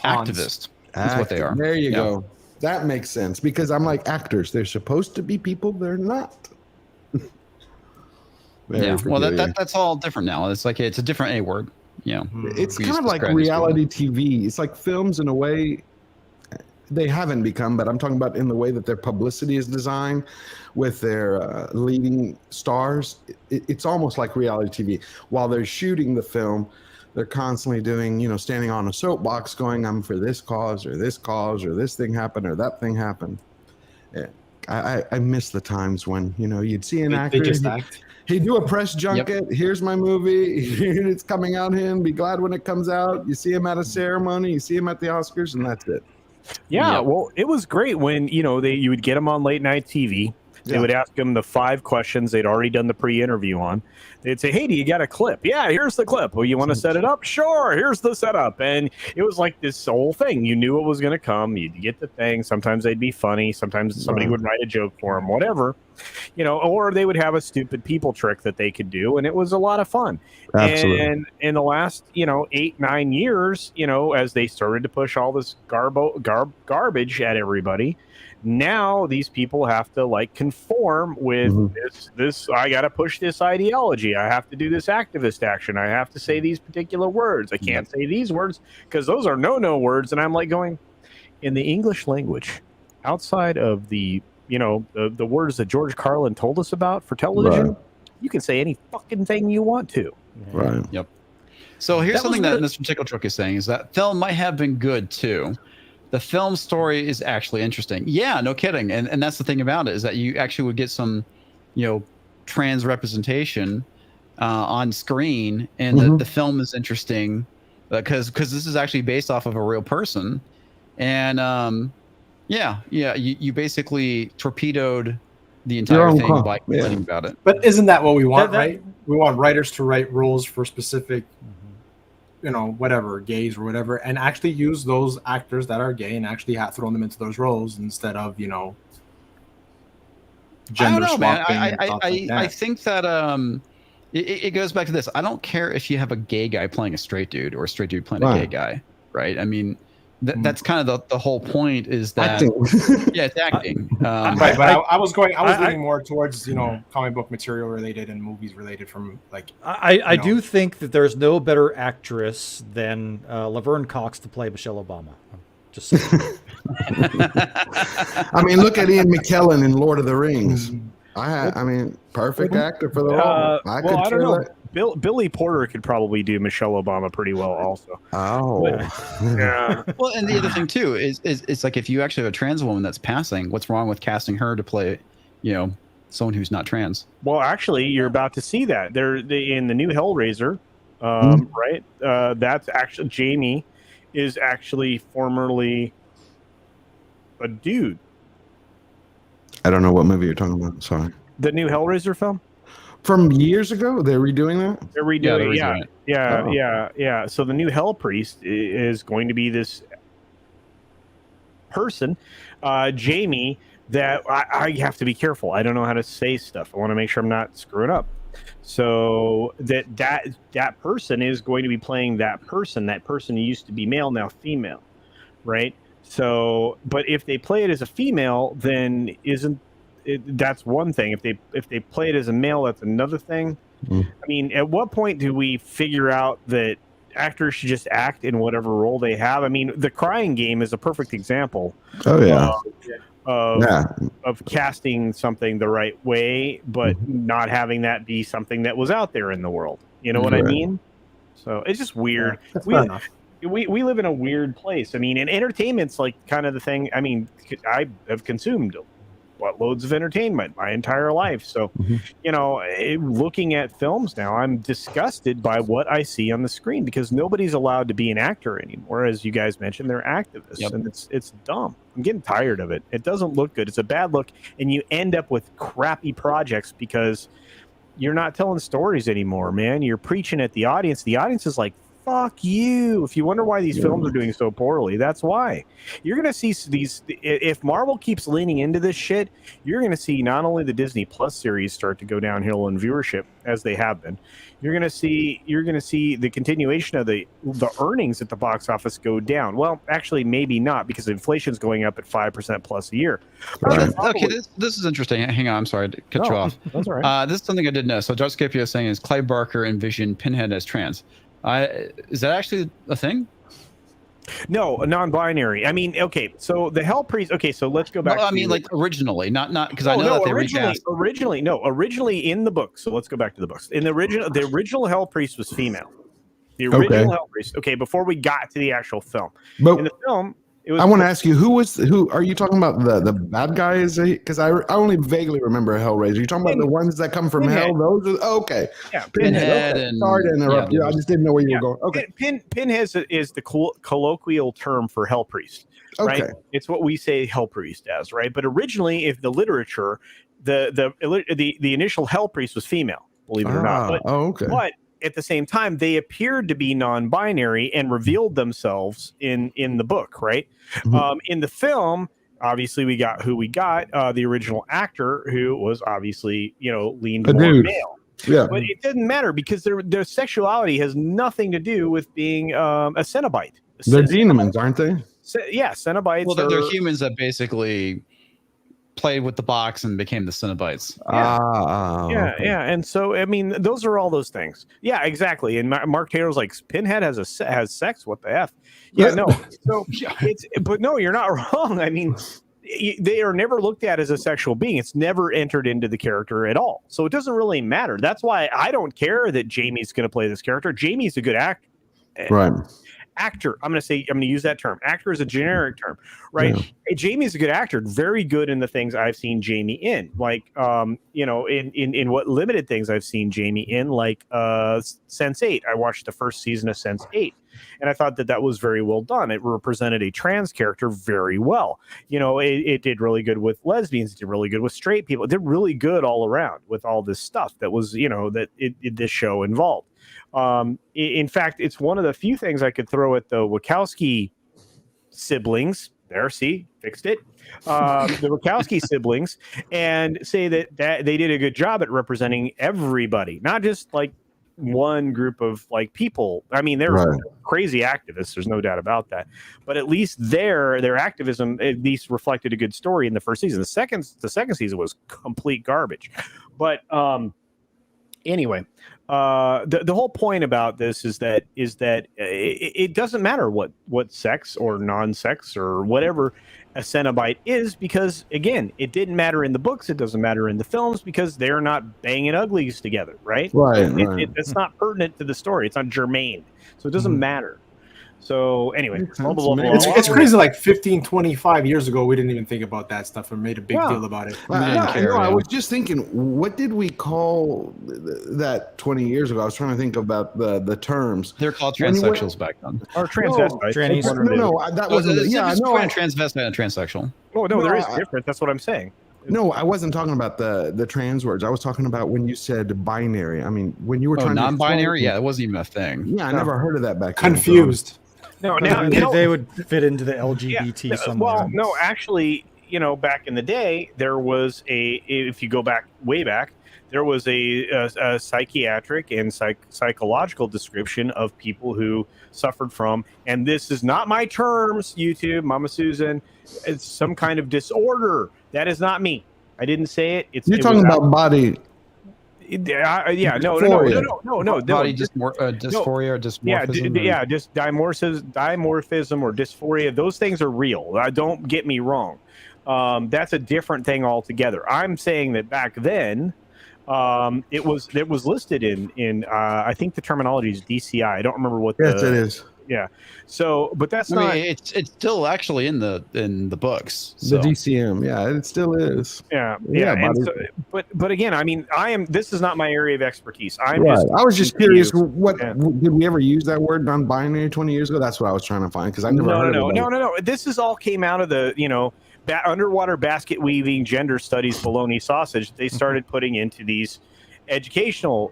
activists. That's what they are. There you go. That makes sense, because I'm like, actors, they're supposed to be people, they're not. Well, that's all different now. It's like it's a different A word. It's kind of like reality TV. It's like films in a way they haven't become, but I'm talking about in the way that their publicity is designed with their leading stars. It's almost like reality TV. While they're shooting the film, they're constantly doing, standing on a soapbox going, I'm for this cause or this thing happened or that thing happened. Yeah. I miss the times when you'd see an actor. They just act. He'd do a press junket. Yep. Here's my movie. It's coming out. Be glad when it comes out. You see him at a ceremony. You see him at the Oscars, and that's it. Yeah, well, it was great when you would get him on late night TV. They would ask him the 5 questions they'd already done the pre-interview on. They'd say, "Hey, do you got a clip?" "Yeah, here's the clip." "Well, you want to set it up?" "Sure, here's the setup." And it was like this whole thing. You knew it was going to come. You'd get the thing. Sometimes they'd be funny. Sometimes somebody would write a joke for him, whatever. Or they would have a stupid people trick that they could do, and it was a lot of fun. Absolutely. And in the last, 8-9 years, as they started to push all this garbage at everybody, now these people have to conform with this. I got to push this ideology. I have to do this activist action. I have to say these particular words. I can't say these words because those are no words. And I'm going, in the English language, outside of the the words that George Carlin told us about for television, you can say any fucking thing you want to. Right. Yep. So here's something that Mr. Tickle Truck is saying is that film might have been good too. The film story is actually interesting. Yeah, no kidding. And that's the thing about it is that you actually would get some, trans representation on screen, and the film is interesting because this is actually based off of a real person, and you basically torpedoed the entire thing by complaining about it. But isn't that what we want, right? We want writers to write rules for specific whatever, gays or whatever, and actually use those actors that are gay and actually throw them into those roles instead of, gender I don't know, man. swapping. I think that it goes back to this. I don't care if you have a gay guy playing a straight dude or a straight dude playing a gay guy, right? I mean, that's kind of the whole point is that it's acting. Right, but I was leaning more towards comic book material related and movies related from I do think that there's no better actress than Laverne Cox to play Michelle Obama. Just saying. I mean, look at Ian McKellen in Lord of the Rings. I mean, perfect actor for the role. I don't know. Billy Porter could probably do Michelle Obama pretty well also. Oh. Yeah. Well, and the other thing too is it's like if you actually have a trans woman that's passing, what's wrong with casting her to play, someone who's not trans? Well, actually, you're about to see that. In the new Hellraiser, right? That's actually Jamie is actually formerly a dude. I don't know what movie you're talking about. Sorry. The new Hellraiser film? From years ago? They're redoing that? They're redoing it. Yeah. So the new Hell Priest is going to be this person, Jamie, that I have to be careful. I don't know how to say stuff. I want to make sure I'm not screwing up. So that person is going to be playing that person. That person used to be male, now female, right? So, but if they play it as a female, then that's one thing. If they play it as a male, that's another thing. I mean, at what point do we figure out that actors should just act in whatever role they have? I mean, The Crying Game is a perfect example. Oh yeah. Of casting something the right way, but not having that be something that was out there in the world. You know what I mean? So it's just weird. Yeah, we live in a weird place. I mean, and entertainment's like kind of the thing. I mean, I have consumed loads of entertainment my entire life. So, looking at films now, I'm disgusted by what I see on the screen because nobody's allowed to be an actor anymore. As you guys mentioned, they're activists, and it's dumb. I'm getting tired of it. It doesn't look good. It's a bad look, and you end up with crappy projects because you're not telling stories anymore, man. You're preaching at the audience. The audience is like, fuck you. If you wonder why these films are doing so poorly, that's why. You're going to see these. If Marvel keeps leaning into this shit, you're going to see not only the Disney Plus series start to go downhill in viewership as they have been. You're going to see the continuation of the earnings at the box office go down. Well, actually, maybe not because inflation's going up at 5% plus a year. Right. Okay, this is interesting. Hang on, I'm sorry to cut you off. That's all right. This is something I didn't know. So Josh Scipio is saying is Clive Barker envisioned Pinhead as trans. Is that actually a thing? No, non-binary. I mean, okay, so the Hell Priest. Okay, so let's go back. No, I mean, like originally, not because I know that they recast. Originally in the book. So let's go back to the books. In the original Hell Priest was female. The original Hell Priest. Okay, before we got to the actual film. But in the film, I want to ask you, who are you talking about? The bad guys? Because I only vaguely remember Hellraiser. You're talking about the ones that come from hell. Those are okay. Yeah, Pinhead. Okay. And sorry to interrupt you. I just didn't know where you were going. Okay. Pinhead is the colloquial term for hell priest. Right? Okay. It's what we say hell priest as, right? But originally, if the literature, the initial hell priest was female, believe it or not. But, okay. But at the same time, they appeared to be non-binary and revealed themselves in the book, right? Mm-hmm. In the film, obviously, we got the original actor who was obviously, leaned more male. Yeah. But it didn't matter because their sexuality has nothing to do with being a Cenobite. They're demons, aren't they? Yeah, Cenobites. Well, they're humans that basically played with the box and became the Cenobites. Okay. Yeah. And so, I mean, those are all those things. Yeah, exactly. And Mark Taylor's like, Pinhead has sex. What the F? Yeah, no. So but no, you're not wrong. I mean, they are never looked at as a sexual being. It's never entered into the character at all. So it doesn't really matter. That's why I don't care that Jamie's going to play this character. Jamie's a good actor. Right. Actor. I'm going to use that term. Actor is a generic term, right? Yeah. Hey, Jamie's a good actor, very good in the things I've seen Jamie in, like in what limited things I've seen Jamie in, like Sense8. I watched the first season of Sense8, and I thought that was very well done. It represented a trans character very well. It did really good with lesbians. It did really good with straight people. It did really good all around with all this stuff that was, this show involved. In fact, it's one of the few things I could throw at the Wachowski siblings. There, see, fixed it. The Wachowski siblings, and say that they did a good job at representing everybody, not just like one group of like people. I mean, they're crazy activists. There's no doubt about that. But at least their activism at least reflected a good story in the first season. The second season was complete garbage. But anyway. The whole point about this is that it doesn't matter what sex or non-sex or whatever a Cenobite is, because again, it didn't matter in the books, it doesn't matter in the films, because they're not banging uglies together, right? It's not pertinent to the story. It's not germane, so it doesn't matter. So anyway, it's crazy. Like 15, 25 years ago, we didn't even think about that stuff and made a big deal about it. I was just thinking, what did we call that 20 years ago? I was trying to think about the terms. They're called transsexuals back then. Or transvestites. That wasn't. Transvestite and transsexual. Oh no, there is different. That's what I'm saying. No, I wasn't talking about the trans words. I was talking about when you said binary. I mean, when you were trying non-binary, it wasn't even a thing. Yeah, I never heard of that back then. Confused. No, now they would fit into the LGBT somewhere. Well, no, actually, back in the day, there was if you go way back, there was a psychiatric and psychological description of people who suffered from, and this is not my terms, YouTube, Mama Susan, it's some kind of disorder. That is not me. I didn't say it. You're talking about body. No. Body dysphoria or dysmorphism. Just dimorphism or dysphoria. Those things are real. Don't get me wrong. That's a different thing altogether. I'm saying that back then, it was listed in I think the terminology is DCI. I don't remember what. Yes, it is. Yeah. So, but that's not. It's still actually in the books. So. The DCM, yeah, it still is. Yeah. But again, I mean, this is not my area of expertise. I was just curious. Did we ever use that word non-binary 20 years ago? That's what I was trying to find, because I never heard of it. No. This is all came out of the underwater basket weaving gender studies baloney sausage. They started putting into these educational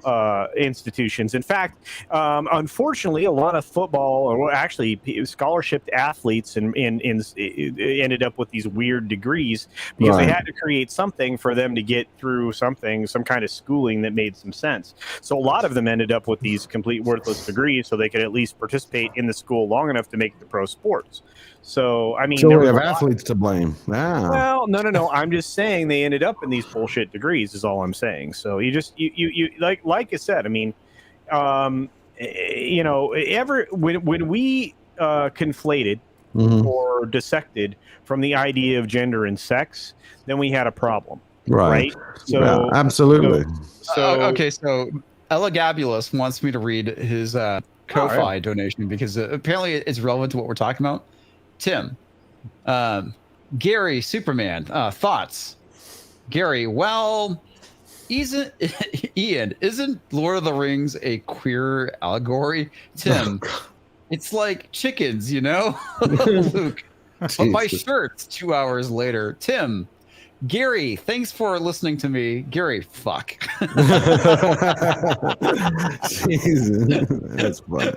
institutions. In fact, unfortunately, a lot of football, or actually scholarship athletes, and ended up with these weird degrees because they had to create something for them to get through some kind of schooling that made some sense. So a lot of them ended up with these complete worthless degrees so they could at least participate in the school long enough to make it to pro sports. So, I mean, so we have athletes to blame. Well, no. I'm just saying they ended up in these bullshit degrees is all I'm saying. So you like I said, I mean, when we conflated or dissected from the idea of gender and sex, then we had a problem. Right? So yeah, absolutely. So Elagabulus wants me to read his Ko-Fi donation because apparently it's relevant to what we're talking about. Tim, Gary Superman, thoughts. Gary, well, isn't Lord of the Rings a queer allegory? Tim, it's like chickens, you know? Luke, but my shirt's 2 hours later. Tim, Gary, thanks for listening to me. Gary, fuck. Jesus, that's funny.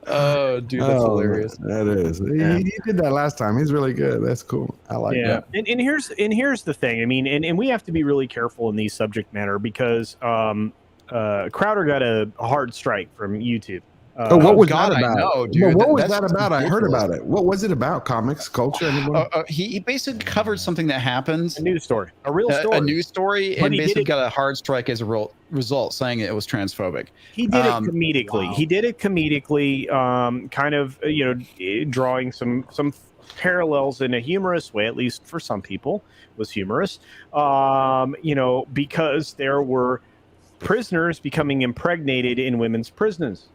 Oh, dude, that's hilarious. That is. He did that last time. He's really good. That's cool. I like that. And here's the thing. I mean, and we have to be really careful in these subject matter because Crowder got a hard strike from YouTube. What was that about? I know, dude. What was that about? I heard about it. What was it about? Comics, culture? He basically covered something that happens. A news story. A real story. A news story, and basically got a hard strike as a result, saying it was transphobic. He did it comedically. Wow. He did it comedically, kind of, drawing some parallels in a humorous way, at least for some people, was humorous. Because there were prisoners becoming impregnated in women's prisons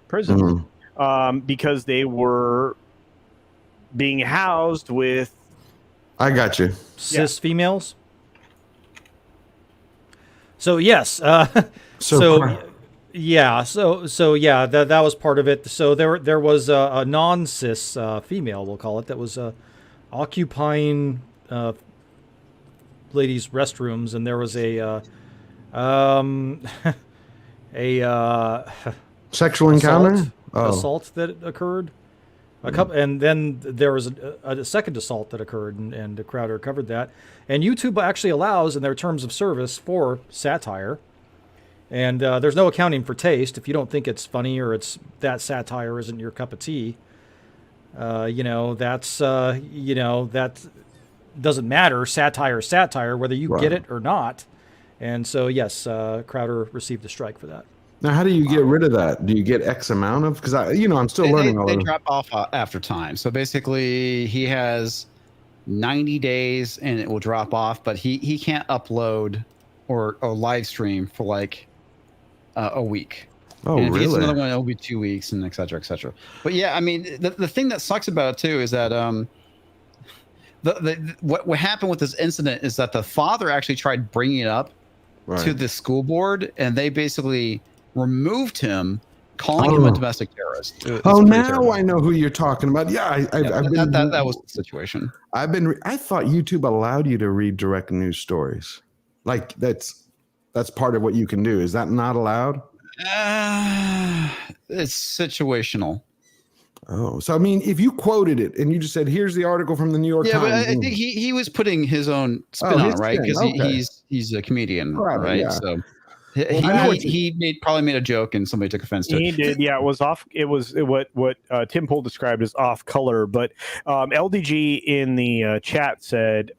because they were being housed with I got you cis females. So yes, that was part of it. So there was a non-cis female, we'll call it, that was occupying ladies' restrooms, and there was a sexual encounter assault that occurred. And then there was a second assault that occurred, and Crowder covered that. And YouTube actually allows, in their terms of service, for satire. And there's no accounting for taste. If you don't think it's funny or it's that satire isn't your cup of tea, that doesn't matter. Satire is satire, whether you get it or not. And so, yes, Crowder received a strike for that. Now, how do you get rid of that? Do you get X amount of? Because I'm still learning all of it. They drop off after time. So basically, he has 90 days, and it will drop off. But he can't upload or live stream for like a week. Oh, and if really? he gets another one, it'll be 2 weeks, and et cetera, et cetera. But yeah, I mean, the thing that sucks about it too is that what happened with this incident is that the father actually tried bringing it up to the school board, and they basically removed him, calling him a domestic terrorist. Now I know who you're talking about. Yeah, that was the situation. I thought YouTube allowed you to read direct news stories. Like that's part of what you can do. Is that not allowed? It's situational. Oh, so I mean, if you quoted it and you just said, "Here's the article from the New York Times," but I think he was putting his own spin on it, right? Because he's a comedian, right? Yeah. So he probably made a joke and somebody took offense to it. He did, yeah. It was off. It was what Tim Pool described as off color. But LDG in the chat said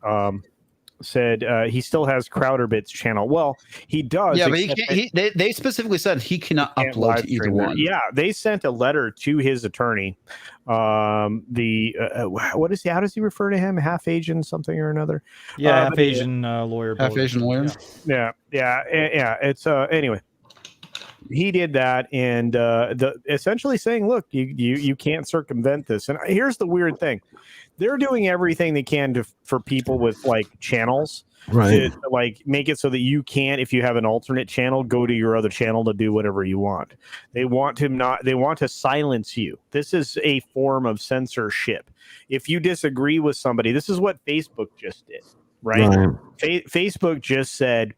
he still has Crowderbit's channel. Well, he does. Yeah, but he can't. They specifically said he cannot upload to either one. Yeah, they sent a letter to his attorney. What is he? How does he refer to him? Half Asian something or another? Yeah, half Asian lawyer. Half Asian lawyer. Yeah. It's anyway. He did that, and essentially saying, "Look, you can't circumvent this." And here's the weird thing: they're doing everything they can for people with like channels, to like make it so that you can't, if you have an alternate channel, go to your other channel to do whatever you want. They want to silence you. This is a form of censorship. If you disagree with somebody, this is what Facebook just did, right? Facebook just said,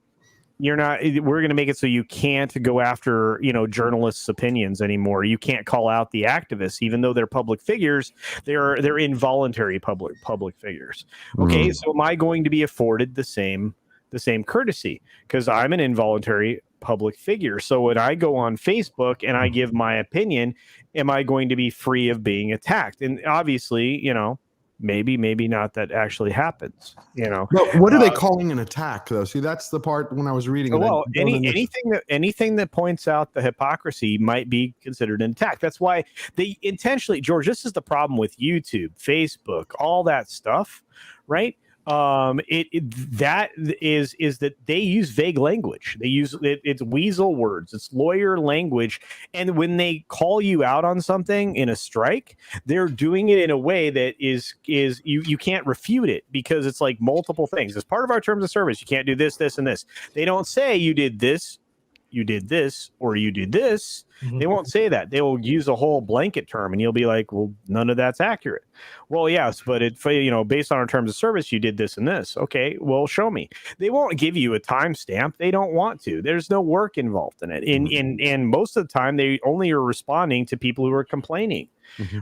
we're going to make it so you can't go after, journalists' opinions anymore. You can't call out the activists, even though they're public figures. They're involuntary public figures. Okay, so am I going to be afforded the same courtesy? Because I'm an involuntary public figure. So when I go on Facebook and I give my opinion, am I going to be free of being attacked? And obviously, maybe not that actually happens, But what are they calling an attack, though? See, that's the part when I was reading. Well, anything that points out the hypocrisy might be considered an attack. That's why they intentionally, George, this is the problem with YouTube, Facebook, all that stuff, right? That is that they use vague language. They use it's weasel words. It's lawyer language. And when they call you out on something in a strike, they're doing it in a way that is you can't refute it, because it's like multiple things. As part of our terms of service, you can't do this, this, and this. They don't say you did this, or you did this. They won't say that. They will use a whole blanket term, and you'll be like, well, none of that's accurate. Well, yes, but based on our terms of service, you did this and this. Okay, well, show me. They won't give you a timestamp. They don't want to. There's no work involved in it. And most of the time, they only are responding to people who are complaining,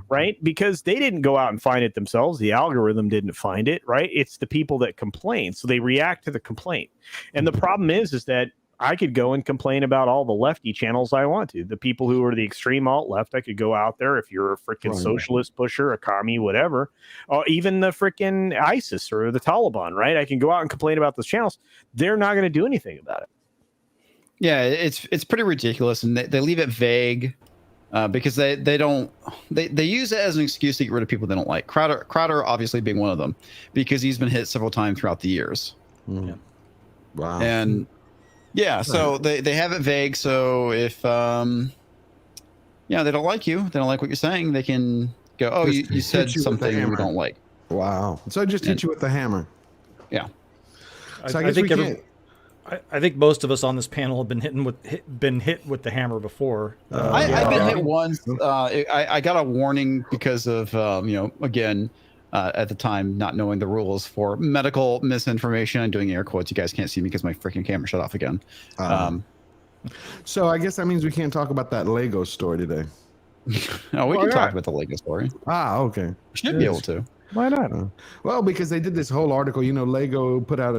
right? Because they didn't go out and find it themselves. The algorithm didn't find it, right? It's the people that complain. So they react to the complaint. And the problem is that I could go and complain about all the lefty channels I want to. The people who are the extreme alt left, I could go out there. If you're a freaking socialist pusher, a commie, whatever, or even the freaking ISIS or the Taliban, right? I can go out and complain about those channels. They're not going to do anything about it. Yeah, it's pretty ridiculous, and they leave it vague because they use it as an excuse to get rid of people they don't like. Crowder obviously being one of them, because he's been hit several times throughout the years. Yeah. Wow. And yeah, so they have it vague. So if they don't like you, they don't like what you're saying, they can go, oh, you said something we don't like. Wow. So I just hit you with the hammer. Yeah. So I guess I think most of us on this panel have been hit with the hammer before. I've been hit once. I got a warning because of again, at the time, not knowing the rules for medical misinformation. I'm doing air quotes. You guys can't see me because my freaking camera shut off again. So I guess that means we can't talk about that Lego story today. No, we can talk about the Lego story. Okay. We should be able to. Why not? Well, because they did this whole article. Lego put out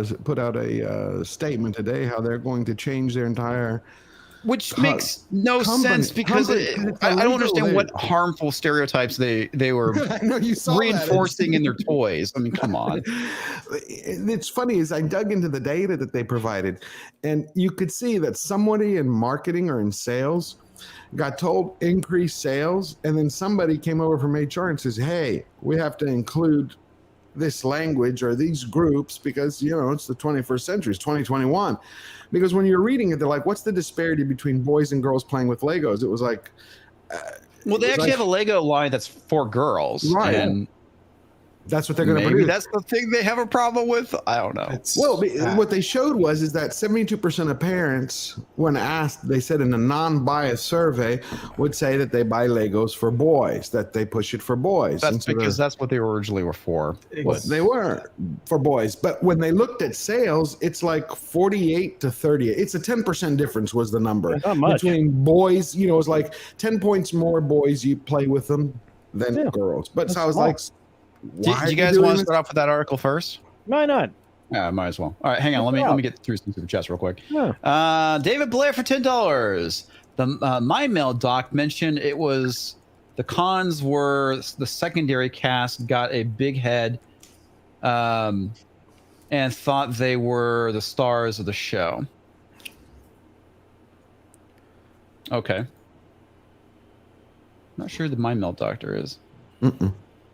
a statement today how they're going to change their entire. Which makes no sense, because I don't understand what harmful stereotypes they were reinforcing in their toys. I mean, come on. It's funny, is I dug into the data that they provided, and you could see that somebody in marketing or in sales got told increase sales, and then somebody came over from HR and says, hey, we have to include this language or these groups because, it's the 21st century, it's 2021. Because when you're reading it, they're like, what's the disparity between boys and girls playing with Legos? It was like... well, they actually have a Lego line that's for girls. Right. And that's what they're going to produce. Maybe that's the thing they have a problem with. I don't know. What they showed is that 72% of parents, when asked, they said in a non-biased survey, would say that they buy Legos for boys, that they push it for boys. That's because that's what they originally were for. They were for boys. But when they looked at sales, it's like 48 to 38. It's a 10% difference was the number. Not much. Between boys, it's like 10 points more boys you play with them than girls. But so I was like... Do you guys want to start off with that article first? Why not? Yeah, might as well. All right, hang on. Let me get through some super chats real quick. Yeah. David Blair for $10. The My Mail doc mentioned it was the cons were the secondary cast got a big head, and thought they were the stars of the show. Okay. Not sure who the My Mail doctor is.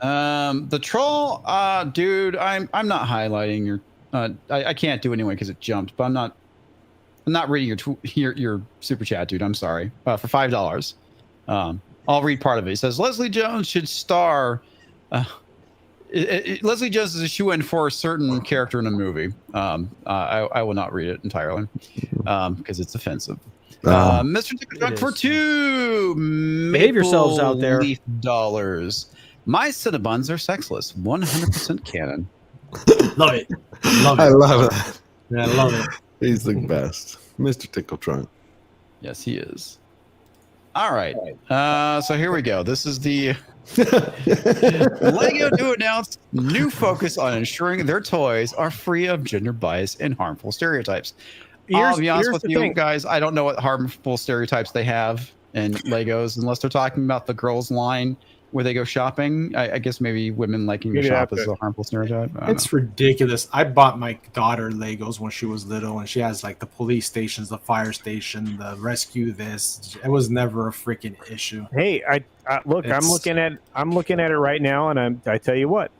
The troll, dude, I'm not highlighting your, I can't do it anyway because it jumped, but I'm not reading your super chat, dude. I'm sorry. For $5. I'll read part of it. It says Leslie Jones should star. Leslie Jones is a shoe-in for a certain character in a movie. I will not read it entirely because it's offensive. Mr. Ticket for $2. Behave yourselves out there. $. My Cinnabons are sexless. 100% canon. Love it. I love that. Yeah, I love it. He's the best. Mr. Tickle Trunk. Yes, he is. All right. So here we go. This is the Lego to announce new focus on ensuring their toys are free of gender bias and harmful stereotypes. I'll be honest with you guys. I don't know what harmful stereotypes they have in Legos unless they're talking about the girls line where they go shopping. I guess maybe women liking to shop is a harmful stereotype. It's ridiculous. I bought my daughter Legos when she was little, and she has like the police stations, the fire station, the rescue. It was never a freaking issue. Hey, look. I'm looking at it right now, and I tell you what,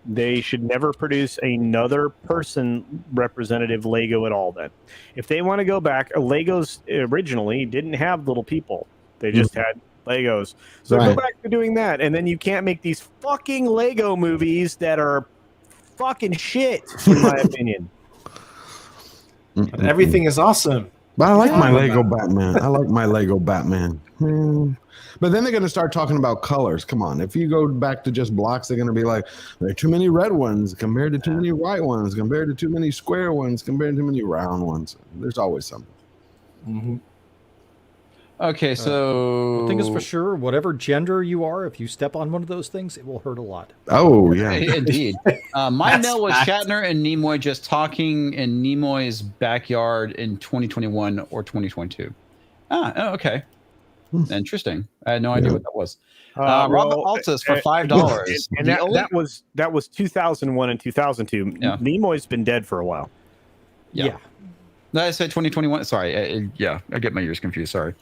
They should never produce another person representative Lego at all. Then, if they want to go back, Legos originally didn't have little people; they just had Legos. So go back to doing that, and then you can't make these fucking Lego movies that are fucking shit, in my opinion. Everything is awesome. But I like my Lego Batman. I like my Lego Batman. But then they're going to start talking about colors. Come on. If you go back to just blocks, they're going to be like, there are too many red ones compared to too many white ones, compared to too many square ones, compared to too many round ones. There's always something. Mm-hmm. Okay, so the thing is for sure, whatever gender you are, if you step on one of those things, it will hurt a lot. Oh, yeah. Indeed. My mail was Shatner and Nimoy just talking in Nimoy's backyard in 2021 or 2022. Okay. Interesting. I had no idea what that was. Robert Altus for $5. And that was 2001 and 2002. Yeah. Nimoy's been dead for a while. Yeah. No, I said 2021. Sorry. I get my years confused. Sorry.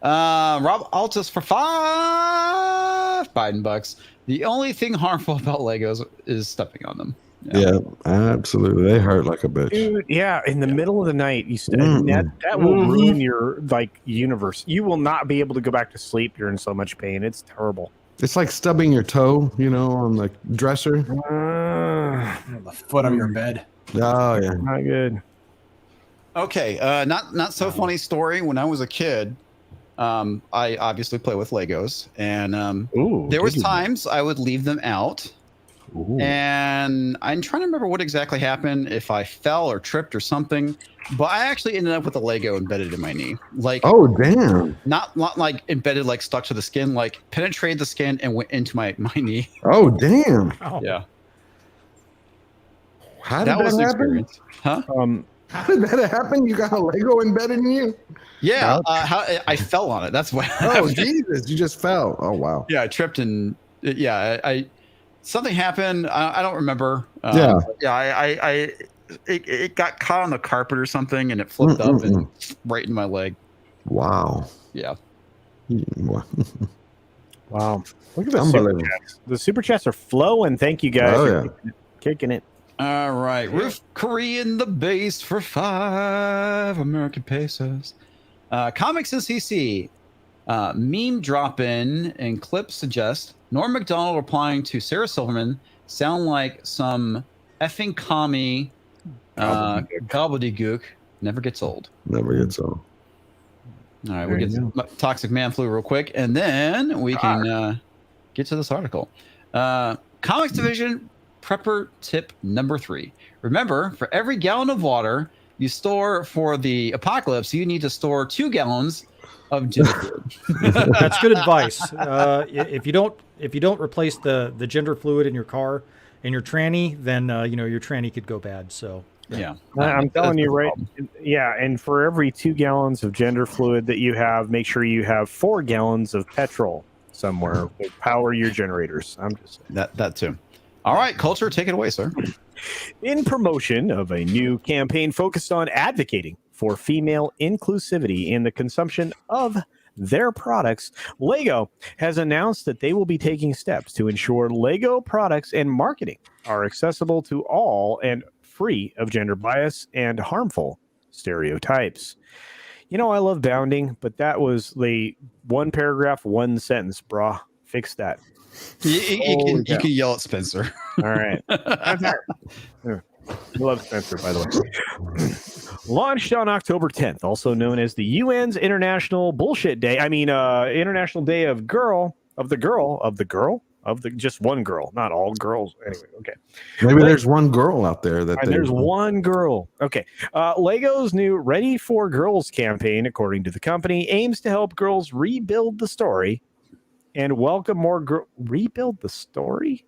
Rob Altus for $5 Biden. The only thing harmful about Legos is stepping on them. Yeah, absolutely. They hurt like a bitch. Dude, yeah, in the middle of the night, you that will ruin your universe. You will not be able to go back to sleep. You're in so much pain. It's terrible. It's like stubbing your toe, on the dresser. The foot of your bed. Oh, yeah. Not good. Okay, not so funny story. When I was a kid, I obviously play with Legos, and there was times I would leave them out. Ooh. And I'm trying to remember what exactly happened, if I fell or tripped or something, but I actually ended up with a Lego embedded in my knee. Like, oh damn! Not like embedded, like stuck to the skin, like penetrated the skin and went into my knee. Oh damn! Oh. Yeah. How did that was happen? Huh? How did that happen? You got a Lego embedded in you? Yeah. I fell on it. That's why. Oh Jesus! You just fell. Oh wow. Yeah, I tripped and I something happened. I don't remember. It got caught on the carpet or something, and it flipped up and right in my leg. Wow. Yeah. Wow. Look at the super chats. The super chats are flowing. Thank you guys. Oh, yeah. Kicking it. All right. Roof Korean the base for $5 American pesos. Comics and CC. Meme drop in and clip suggest Norm Macdonald replying to Sarah Silverman sound like some effing commie gobbledygook. Never gets old. Never gets old. All right, we'll get to Toxic Man Flu real quick, and then we can get to this article. Comics Division Prepper tip number 3. Remember, for every gallon of water you store for the apocalypse, you need to store 2 gallons of gender fluid. That's good advice. If you don't replace the gender fluid in your car in your tranny, then your tranny could go bad. So yeah, I'm telling you, right? Yeah, and for every 2 gallons of gender fluid that you have, make sure you have 4 gallons of petrol somewhere to power your generators. I'm just saying. That too. All right, Culture, take it away, sir. In promotion of a new campaign focused on advocating for female inclusivity in the consumption of their products, Lego has announced that they will be taking steps to ensure Lego products and marketing are accessible to all and free of gender bias and harmful stereotypes. I love bounding, but that was the 1 paragraph, 1 sentence, brah. Fix that. You can yell at Spencer. All right. I love Spencer, by the way. Launched on October 10th, also known as the UN's International Bullshit Day. International Day of just one girl, not all girls. Anyway, okay. Maybe there's one girl out there there's one girl. Okay. Lego's new Ready for Girls campaign, according to the company, aims to help girls rebuild the story and welcome more rebuild the story?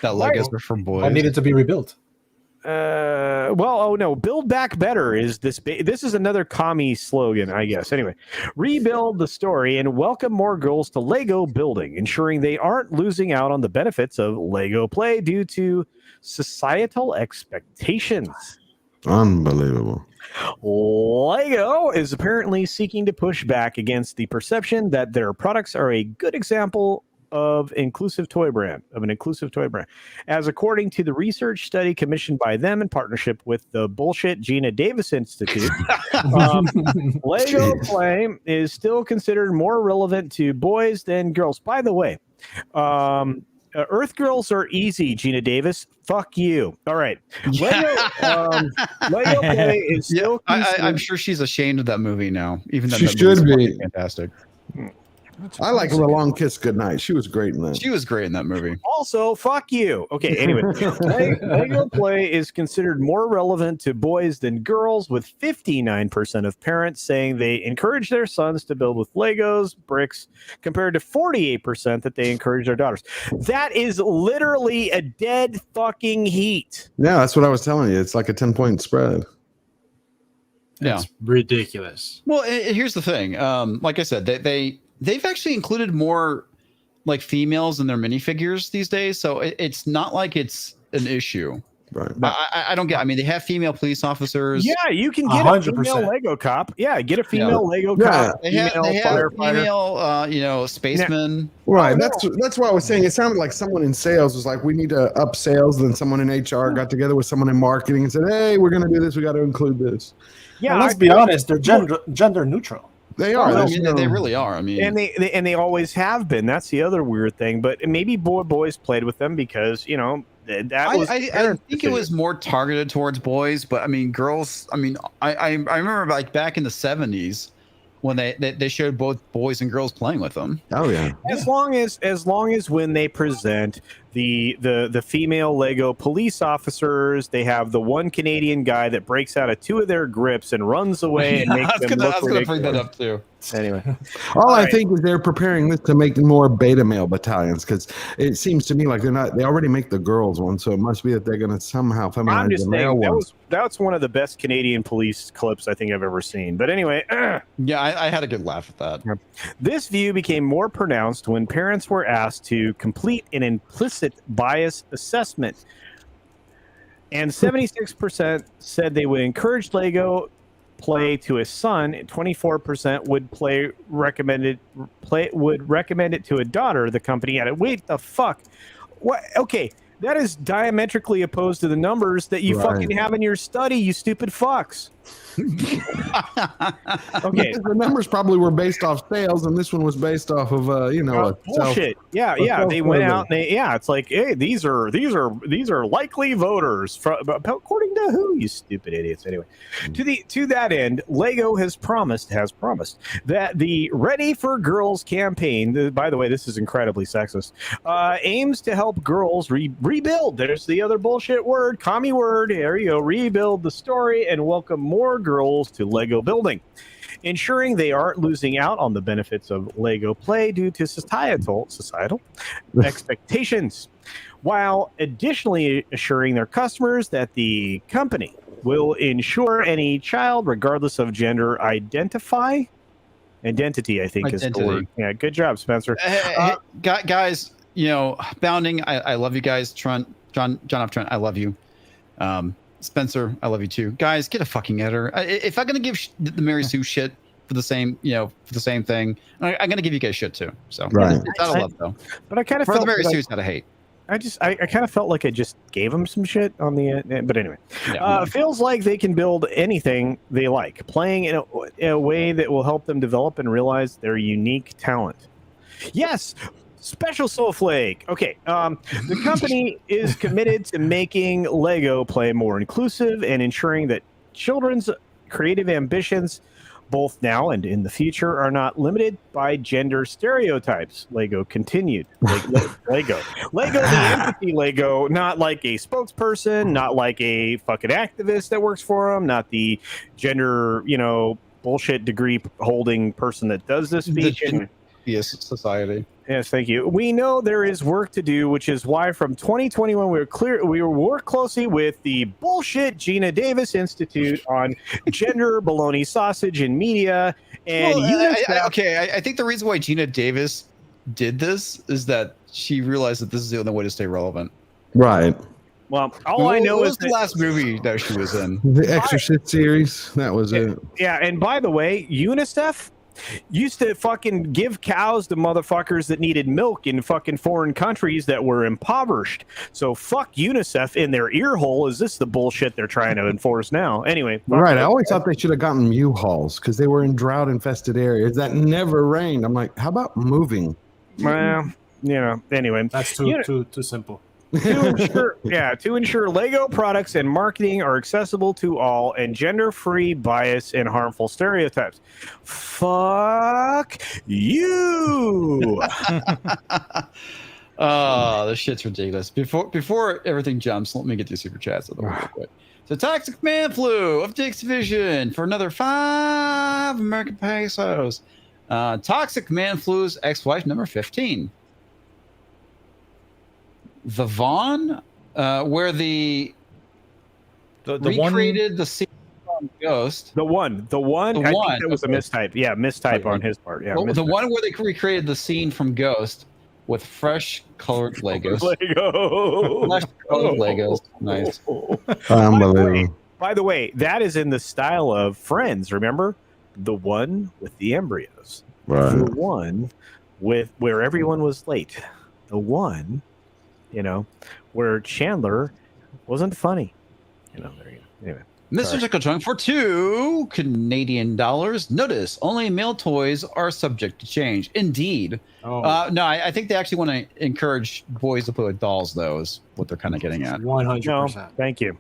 That Legos are for boys. I needed to be rebuilt. Build back better is this. This is another commie slogan, I guess. Anyway, rebuild the story and welcome more girls to Lego building, ensuring they aren't losing out on the benefits of Lego play due to societal expectations. Unbelievable. Lego is apparently seeking to push back against the perception that their products are a good example of inclusive toy brand, as according to the research study commissioned by them in partnership with the bullshit Gina Davis Institute. Lego play is still considered more relevant to boys than girls. By the way, Earth girls are easy, Gina Davis. Fuck you. All right. Lego play is still. I'm sure she's ashamed of that movie now. Even though she should be fantastic. I like The Long Kiss Goodnight. She was great in that. She was great in that movie. Also, fuck you. Okay, anyway. Lego play is considered more relevant to boys than girls, with 59% of parents saying they encourage their sons to build with Legos, bricks, compared to 48% that they encourage their daughters. That is literally a dead fucking heat. Yeah, that's what I was telling you. It's like a 10-point spread. It's ridiculous. Well, here's the thing. Like I said, they've actually included more like females in their minifigures these days, so it's not like it's an issue. Right. I don't get. I mean, they have female police officers. Yeah, you can get 100%. A female Lego cop. Yeah, get a female Lego cop. They have female, spacemen. Right. That's why I was saying. It sounded like someone in sales was like, "We need to up sales." Then someone in HR got together with someone in marketing and said, "Hey, we're going to do this. We got to include this." Yeah, well, let's be honest. They're gender neutral. They are. I mean, they really are. I mean, and they always have been. That's the other weird thing. But maybe boys played with them because that was. I think it was more targeted towards boys, but I mean, girls. I mean, I remember like back in the 70s when they showed both boys and girls playing with them. Oh yeah. As long as when they present the female Lego police officers, they have the one Canadian guy that breaks out of two of their grips and runs away and makes them look ridiculous. I was going to bring that up too. Anyway, I think is they're preparing this to make more beta male battalions, because it seems to me like they already make the girls one, so it must be that they're going to somehow feminize the male one. That's one of the best Canadian police clips I think I've ever seen. But anyway, yeah, I had a good laugh at that. This view became more pronounced when parents were asked to complete an implicit bias assessment, and 76% said they would encourage Lego play to a son. 24% would recommend it to a daughter. The company added, "Wait, the fuck? What? Okay, that is diametrically opposed to the numbers that you fucking have in your study, you stupid fucks." Okay, the numbers probably were based off sales, and this one was based off of bullshit. They went out and it's like, hey, these are likely voters according to who, you stupid idiots. Anyway, to that end, Lego has promised that the Ready for Girls campaign, by the way, this is incredibly sexist, aims to help girls rebuild. There's the other bullshit word, commie word. There you go. Rebuild the story and welcome more girls to Lego building, ensuring they aren't losing out on the benefits of Lego play due to societal expectations, while additionally assuring their customers that the company will ensure any child, regardless of gender identity, I think is the word. Yeah, good job, Spencer. Hey, guys, Bounding, I love you guys. John F. Trent, I love you. Spencer, I love you too. Guys, get a fucking editor. If I'm gonna give the Mary Sue shit for the same, for the same thing, I'm gonna give you guys shit too. So right, it's out of love though. But I kind of felt the Mary Sue's out of hate. I kind of felt like I just gave them some shit on the but anyway, feels like they can build anything they like, playing in a way that will help them develop and realize their unique talent. Yes. Special Soulflake. Okay, the company is committed to making Lego play more inclusive and ensuring that children's creative ambitions, both now and in the future, are not limited by gender stereotypes. Lego continued. Lego the entity Lego, not like a spokesperson, not like a fucking activist that works for them, not the gender, bullshit degree holding person that does this speech. Yes, society. Yes, thank you. We know there is work to do, which is why from 2021 we will work closely with the bullshit Gina Davis Institute on gender baloney sausage in media. And I think the reason why Gina Davis did this is that she realized that this is the only way to stay relevant. Right. Well, I know is the last movie that she was in. The Exorcist series. That was it. Yeah, and by the way, UNICEF Used to fucking give cows to motherfuckers that needed milk in fucking foreign countries that were impoverished. So fuck UNICEF in their ear hole. Is this the bullshit they're trying to enforce now? Anyway. Right. I always thought they should have gotten U-Hauls because they were in drought infested areas that never rained. I'm like, how about moving? Well, anyway. That's too simple. to ensure Lego products and marketing are accessible to all and gender-free bias and harmful stereotypes. Fuck you. Oh, this shit's ridiculous. Before everything jumps, let me get these super chats out of the way real quick. So Toxic Man Flu of Dick's Division for another 5 American pesos. Toxic Man Flu's ex-wife number 15. The Vaughn, where the recreated the scene from Ghost. The one. I think that was a mistype. Yeah, mistype on his part. Yeah, the one where they recreated the scene from Ghost with fresh colored Legos. Fresh colored Legos. Nice. Unbelievable. By the way, that is in the style of Friends. Remember, the one with the embryos. Right. The one with where everyone was late. The one. Where Chandler wasn't funny. There you go. Anyway. Mr. Tickle Trunk for 2 Canadian dollars. Notice only male toys are subject to change. Indeed. Oh. No, I think they actually want to encourage boys to play with dolls, though, is what they're kind of getting at. 100%. No, thank you.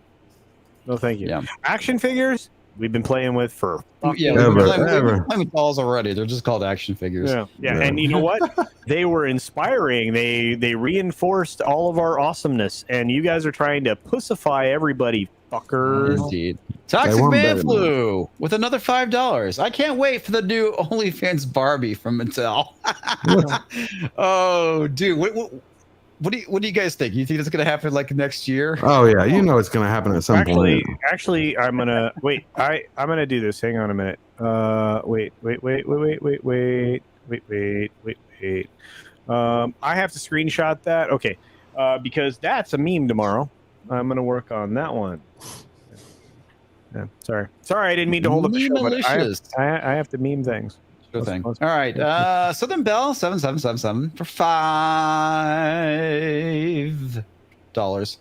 No, thank you. Yeah. Action figures we've been playing with for we've been playing with dolls already. They're just called action figures. Yeah. And you know what? They were inspiring. They reinforced all of our awesomeness, and you guys are trying to pussify everybody, fuckers. Indeed. Toxic Man Flu with another $5. I can't wait for the new OnlyFans Barbie from Mattel. Oh, dude, what do you guys think? You think it's gonna happen like next year? Oh yeah, it's gonna happen at some point. Actually, I'm gonna wait. I'm gonna do this. Hang on a minute. Wait. I have to screenshot that. Okay, because that's a meme tomorrow. I'm gonna work on that one. Yeah, sorry, I didn't mean to hold up the show, but I have to meme things. Sure thing. All right. Southern Bell 7777 for $5.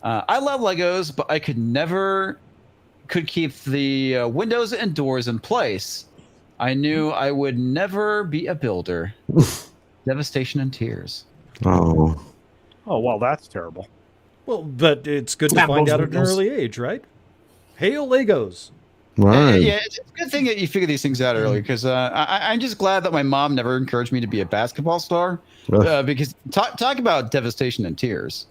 I love Legos, but I could keep the windows and doors in place. I knew I would never be a builder. Devastation and tears. Oh, well, that's terrible. Well, but it's good to find out at an early age, right? Hail Legos. Right. Yeah, it's a good thing that you figure these things out early because I'm just glad that my mom never encouraged me to be a basketball star because talk about devastation and tears.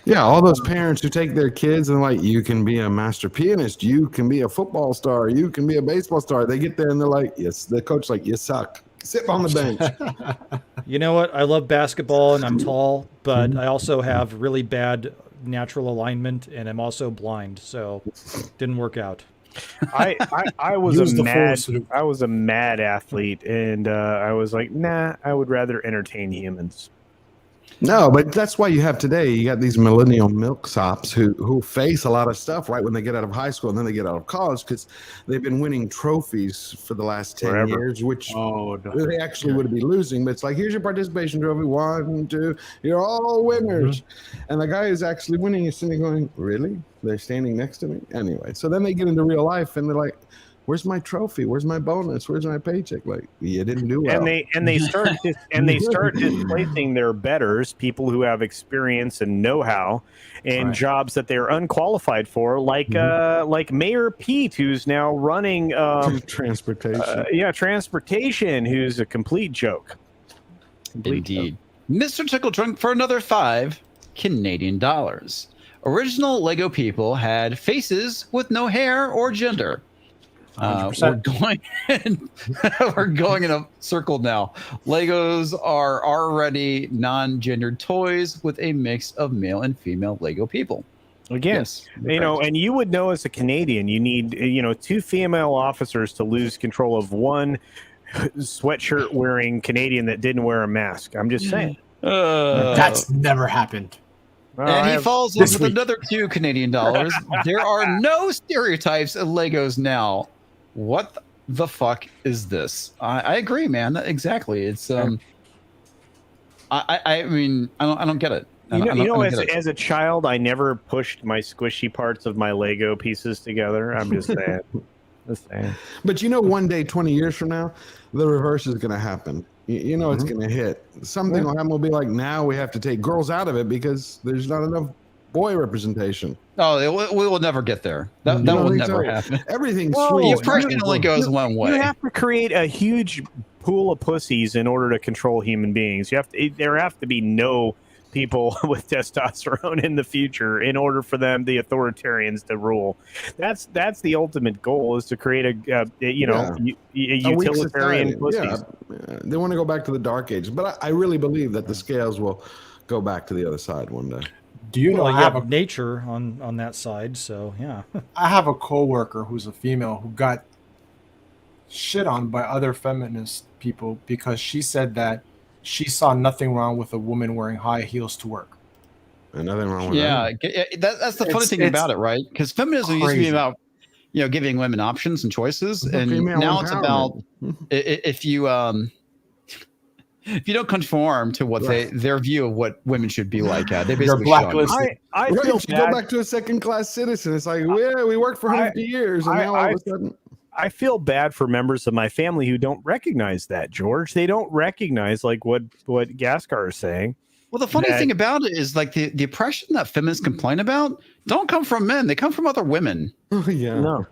Yeah, all those parents who take their kids and like, you can be a master pianist, you can be a football star, you can be a baseball star. They get there and they're like, yes, the coach like, you suck. Sit on the bench. You know what? I love basketball and I'm tall, but I also have really bad natural alignment and I'm also blind, so didn't work out. I was a mad athlete, and I was like, nah, I would rather entertain humans. No, but that's why you have today. You got these millennial milksops who face a lot of stuff right when they get out of high school and then they get out of college because they've been winning trophies for the last 10 years, which they actually would be losing. But it's like, here's your participation trophy. 1, 2, you're all winners. And the guy who's actually winning is sitting going, really? They're standing next to me? Anyway, so then they get into real life and they're like, where's my trophy? Where's my bonus? Where's my paycheck? Like, you didn't do well. And they start displacing their betters, people who have experience and know-how, and jobs that they're unqualified for, like Mayor Pete, who's now running transportation. Transportation, who's a complete joke. Indeed. Mr. Tickle Trunk for another 5 Canadian dollars. Original Lego people had faces with no hair or gender. We're going in a circle now. Legos are already non-gendered toys with a mix of male and female Lego people. Again, yes, and you would know as a Canadian, you need 2 female officers to lose control of one sweatshirt wearing Canadian that didn't wear a mask. I'm just saying. That's never happened. And he falls in with another 2 Canadian dollars. There are no stereotypes in Legos now. What? the fuck is this? I agree, man. Exactly. It's I mean, I don't get it. As a child, I never pushed my squishy parts of my Lego pieces together. I'm just saying. But one day, 20 years from now, the reverse is going to happen. It's going to hit. Something will happen. Will be like, now we have to take girls out of it because there's not enough boy representation. Oh, we will never get there. That will never happen. Everything's the oppression only goes one way. You have to create a huge pool of pussies in order to control human beings. There have to be no people with testosterone in the future in order for the authoritarians to rule. That's the ultimate goal, is to create a utilitarian pussies. Yeah. They want to go back to the dark ages, but I really believe that the scales will go back to the other side one day. Do you know I have nature on that side? So yeah. I have a coworker who's a female who got shit on by other feminist people because she said that she saw nothing wrong with a woman wearing high heels to work. And nothing wrong with that. Yeah, that's the funny thing about it, right? Because feminism used to be about giving women options and choices, and now it's about if you don't conform to what their view of what women should be like, they basically blacklisted. I feel if you go back to a second-class citizen, it's like, we worked for 50 years, and now all of a sudden. I feel bad for members of my family who don't recognize that, George. They don't recognize what Gaskar is saying. Well, the funny thing about it is like the oppression that feminists complain about don't come from men; they come from other women. Yeah, no,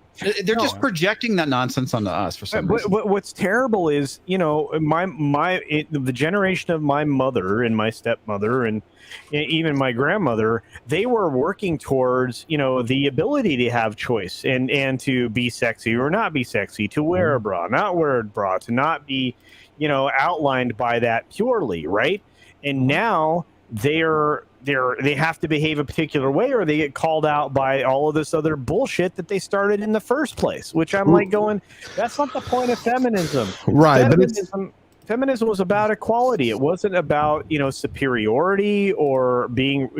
they're just projecting that nonsense onto us for some reason. What's terrible is the generation of my mother and my stepmother and even my grandmother, they were working towards the ability to have choice and to be sexy or not be sexy, to wear a bra, not wear a bra, to not be outlined by that purely, right? And now they have to behave a particular way, or they get called out by all of this other bullshit that they started in the first place, which I'm like going, that's not the point of feminism. Right. Feminism was about equality. It wasn't about, superiority or being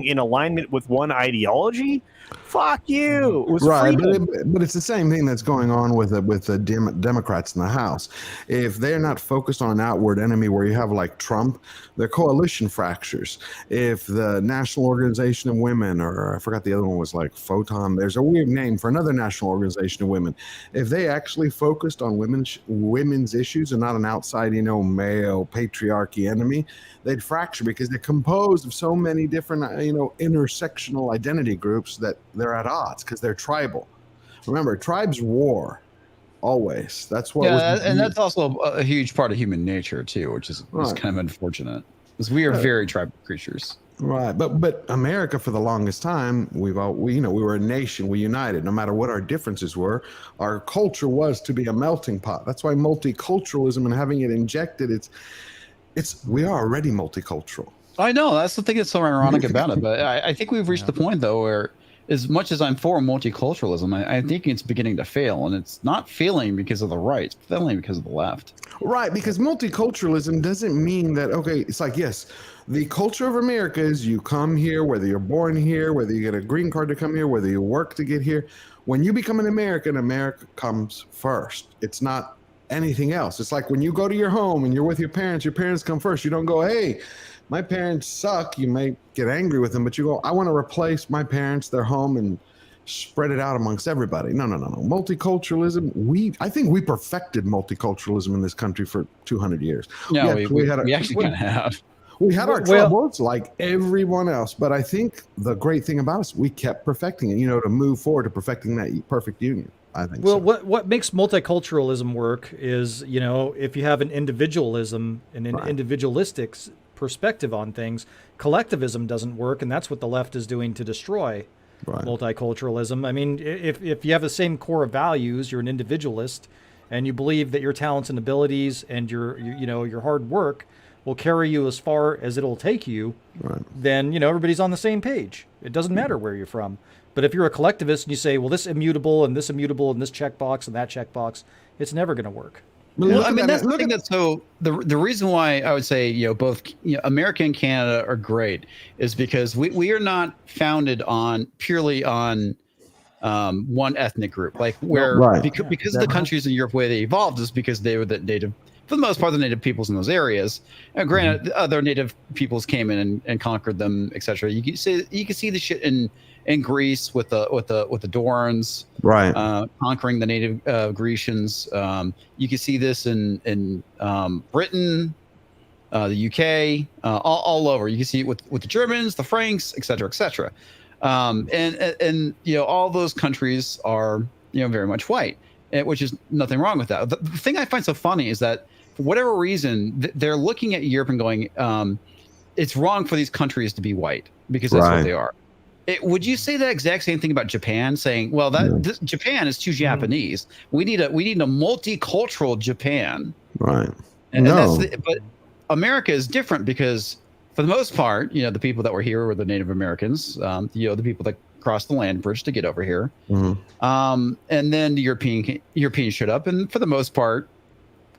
in alignment with one ideology. Fuck you. It was right, but it's the same thing that's going on with the Democrats in the House. If they're not focused on an outward enemy where you have like Trump, their coalition fractures. If the National Organization of Women, or I forgot the other one was like Photon, there's a weird name for another national organization of women. If they actually focused on women's issues and not an outside, male patriarchy enemy, they'd fracture because they're composed of so many different, intersectional identity groups that they're at odds because they're tribal. Remember, tribes war always. That's what. And that's also a huge part of human nature too, which is kind of unfortunate because we are very tribal creatures. Right, but America for the longest time, we were a nation. We united, no matter what our differences were. Our culture was to be a melting pot. That's why multiculturalism and having it injected, we are already multicultural. I know, that's the thing that's so ironic about it. But I think we've reached the point though where, as much as I'm for multiculturalism, I think it's beginning to fail, and it's not failing because of the right; it's failing because of the left. Right, because multiculturalism doesn't mean that it's like, yes, the culture of America is you come here, whether you're born here, whether you get a green card to come here, whether you work to get here. When you become an American, America comes first. It's not anything else. It's like when you go to your home and you're with your parents come first. You don't go, hey, my parents suck. You may get angry with them, but you go, I want to replace my parents, their home, and spread it out amongst everybody. No. Multiculturalism, I think we perfected multiculturalism in this country for 200 years. No, we actually kind of have. We had our troubles like everyone else, but I think the great thing about us, we kept perfecting it, to move forward to perfecting that perfect union. I think. Well, what makes multiculturalism work is, if you have an individualism and an individualistic perspective on things, collectivism doesn't work, and that's what the left is doing to destroy multiculturalism. I mean, if you have the same core of values, you're an individualist, and you believe that your talents and abilities and your hard work will carry you as far as it'll take you, then everybody's on the same page. It doesn't matter where you're from. But if you're a collectivist and you say, well, this immutable and this immutable and this checkbox and that checkbox, it's never going to work. Well, I mean, that's the thing that's so the reason why I would say both America and Canada are great is because we are not founded purely on one ethnic group, like where because the countries in Europe, the way they evolved is because they were the native, for the most part, the native peoples in those areas. And granted, other native peoples came in and conquered them, etc. You can see the shit in Greece with the Dorans, right, conquering the native Grecians. You can see this in Britain, the UK, all over. You can see it with the Germans, the Franks, etc., etc. And all those countries are very much white, which is nothing wrong with that. The thing I find so funny is that for whatever reason they're looking at Europe and going, it's wrong for these countries to be white because that's what they are. Would you say that exact same thing about Japan, saying, well, Japan is too Japanese. We need a multicultural Japan. Right. And but America is different because for the most part, the people that were here were the Native Americans, the people that crossed the land bridge to get over here. And then the Europeans showed up, and for the most part,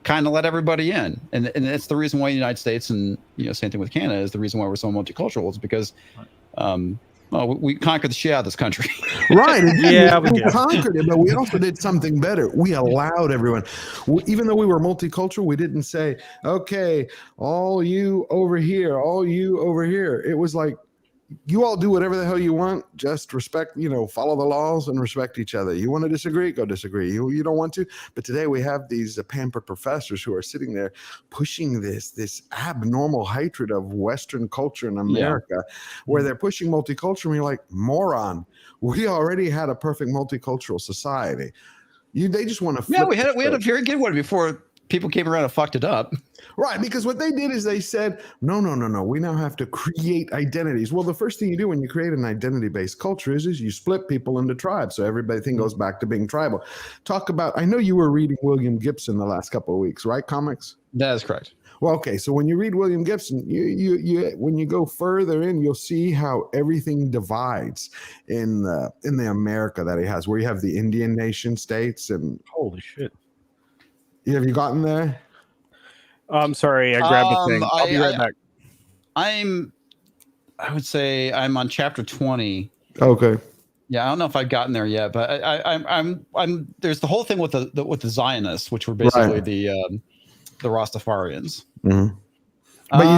kind of let everybody in. And that's the reason why the United States and same thing with Canada is the reason why we're so multicultural is because we conquered the shit out of this country. Right. Yeah, we conquered it, but we also did something better. We allowed everyone. Even though we were multicultural, we didn't say, okay, all you over here, all you over here. It was like, you all do whatever the hell you want. Just respect, follow the laws and respect each other. You want to disagree? Go disagree. You don't want to. But today we have these pampered professors who are sitting there pushing this abnormal hatred of Western culture in America, where they're pushing multicultural. And you're like, moron. We already had a perfect multicultural society. They just want to. Yeah, we had a very good one before people came around and fucked it up. Right, because what they did is they said, no, we now have to create identities. Well, the first thing you do when you create an identity-based culture is you split people into tribes, so everything goes back to being tribal. Talk about, I know you were reading William Gibson the last couple of weeks, right, comics? That is correct. Well, okay, so when you read William Gibson, you when you go further in, you'll see how everything divides in the America that he has, where you have the Indian nation states and... Holy shit. Have you gotten there? I'm sorry, I grabbed the thing. I'll be right back. I would say I'm on chapter 20. Okay. Yeah, I don't know if I've gotten there yet, but I'm there's the whole thing with the Zionists, which were basically the Rastafarians. Mm-hmm. But you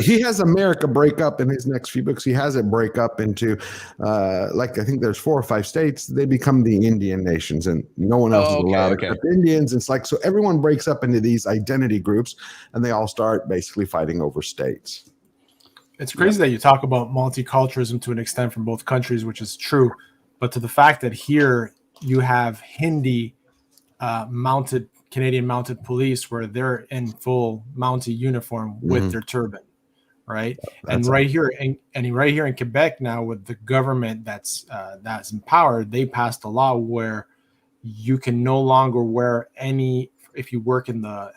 see, he has America break up in his next few books. He has it break up into, I think there's 4 or 5 states. They become the Indian nations, and no one else is allowed except Indians. It's like, so everyone breaks up into these identity groups, and they all start basically fighting over states. It's crazy that you talk about multiculturalism to an extent from both countries, which is true. But to the fact that here you have Hindi Canadian mounted police where they're in full mounted uniform with their turban, right? And right here in Quebec now, with the government that's empowered, they passed a law where you can no longer wear any, if you work in the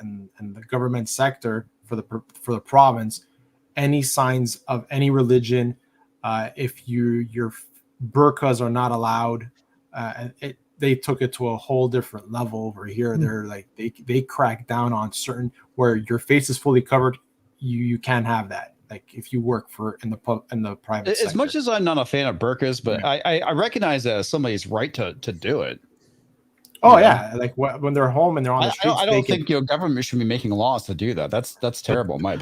government sector for the province, any signs of any religion. If your burqas are not allowed, they took it to a whole different level over here. They're like they crack down on certain where your face is fully covered. You can't have that. Like if you work in the private sector. As much as I'm not a fan of burqas, but I recognize that as somebody's right to do it. Oh yeah, like when they're home and they're on the streets. I don't think government should be making laws to do that. That's terrible. The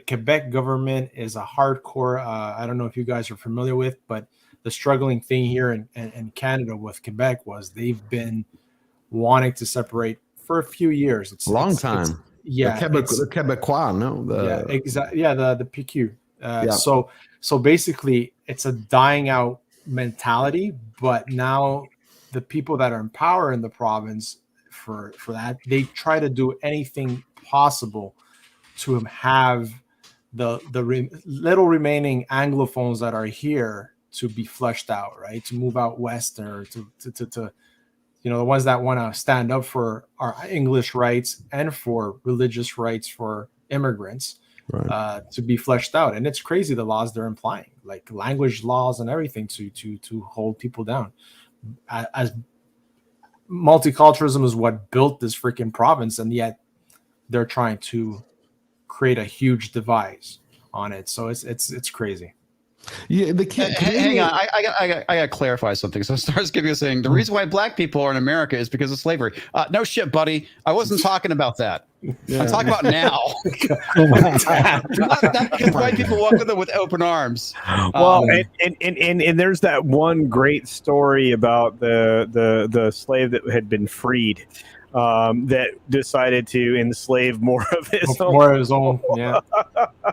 Quebec government is a hardcore. I don't know if you guys are familiar with, but the struggling thing here in Canada with Quebec was they've been wanting to separate for a few years. It's a long time. The Quebecois, no? The PQ. So basically, it's a dying out mentality. But now the people that are in power in the province for that, they try to do anything possible to have the little remaining Anglophones that are here to be flushed out, right? To move out west, or to the ones that want to stand up for our English rights and for religious rights for immigrants, right. To be fleshed out. And it's crazy the laws they're implying, like language laws and everything to hold people down. As multiculturalism is what built this freaking province, and yet they're trying to create a huge divide on it. So it's crazy. Yeah, Hang on, I got to clarify something. So Stars Giving us saying the reason why black people are in America is because of slavery. No shit, buddy. I wasn't talking about that. I'm talking about now. Not because white people welcome them with open arms. Well, and there's that one great story about the slave that had been freed. That decided to enslave more of his own. Yeah.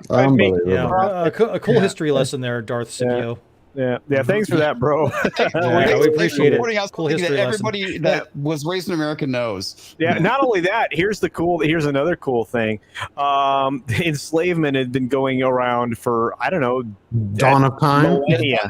A cool history lesson there, Darth Scipio. Yeah. Thanks for that, bro. We appreciate it. Cool history that everybody that was raised in America knows. Yeah. Not only that, here's another cool thing. Enslavement had been going around for dawn of time.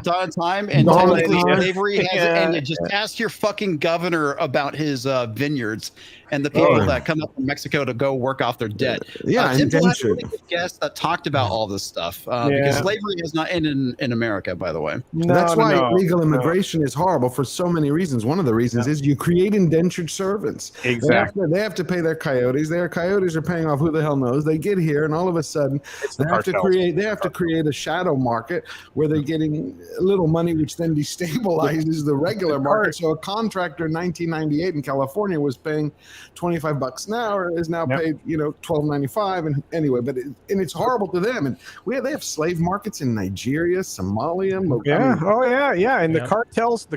Dawn of time, and technically slavery hasn't ended. Just ask your fucking governor about his vineyards and the people that come up from Mexico to go work off their debt. Indentured. Guest that talked about all this stuff because slavery has not ended in America, by the way. That's why illegal immigration is horrible for so many reasons. One of the reasons is you create indentured servants. Exactly. They have to pay their coyotes. Their coyotes are paying off who the hell knows. They get here, and all of a sudden they have to create a shadow market where they're getting a little money, which then destabilizes the regular market. So a contractor in 1998 in California was paying $25 an hour, is now paid $12.95. And anyway, it's horrible to them. And they have slave markets in Nigeria, Somalia. And the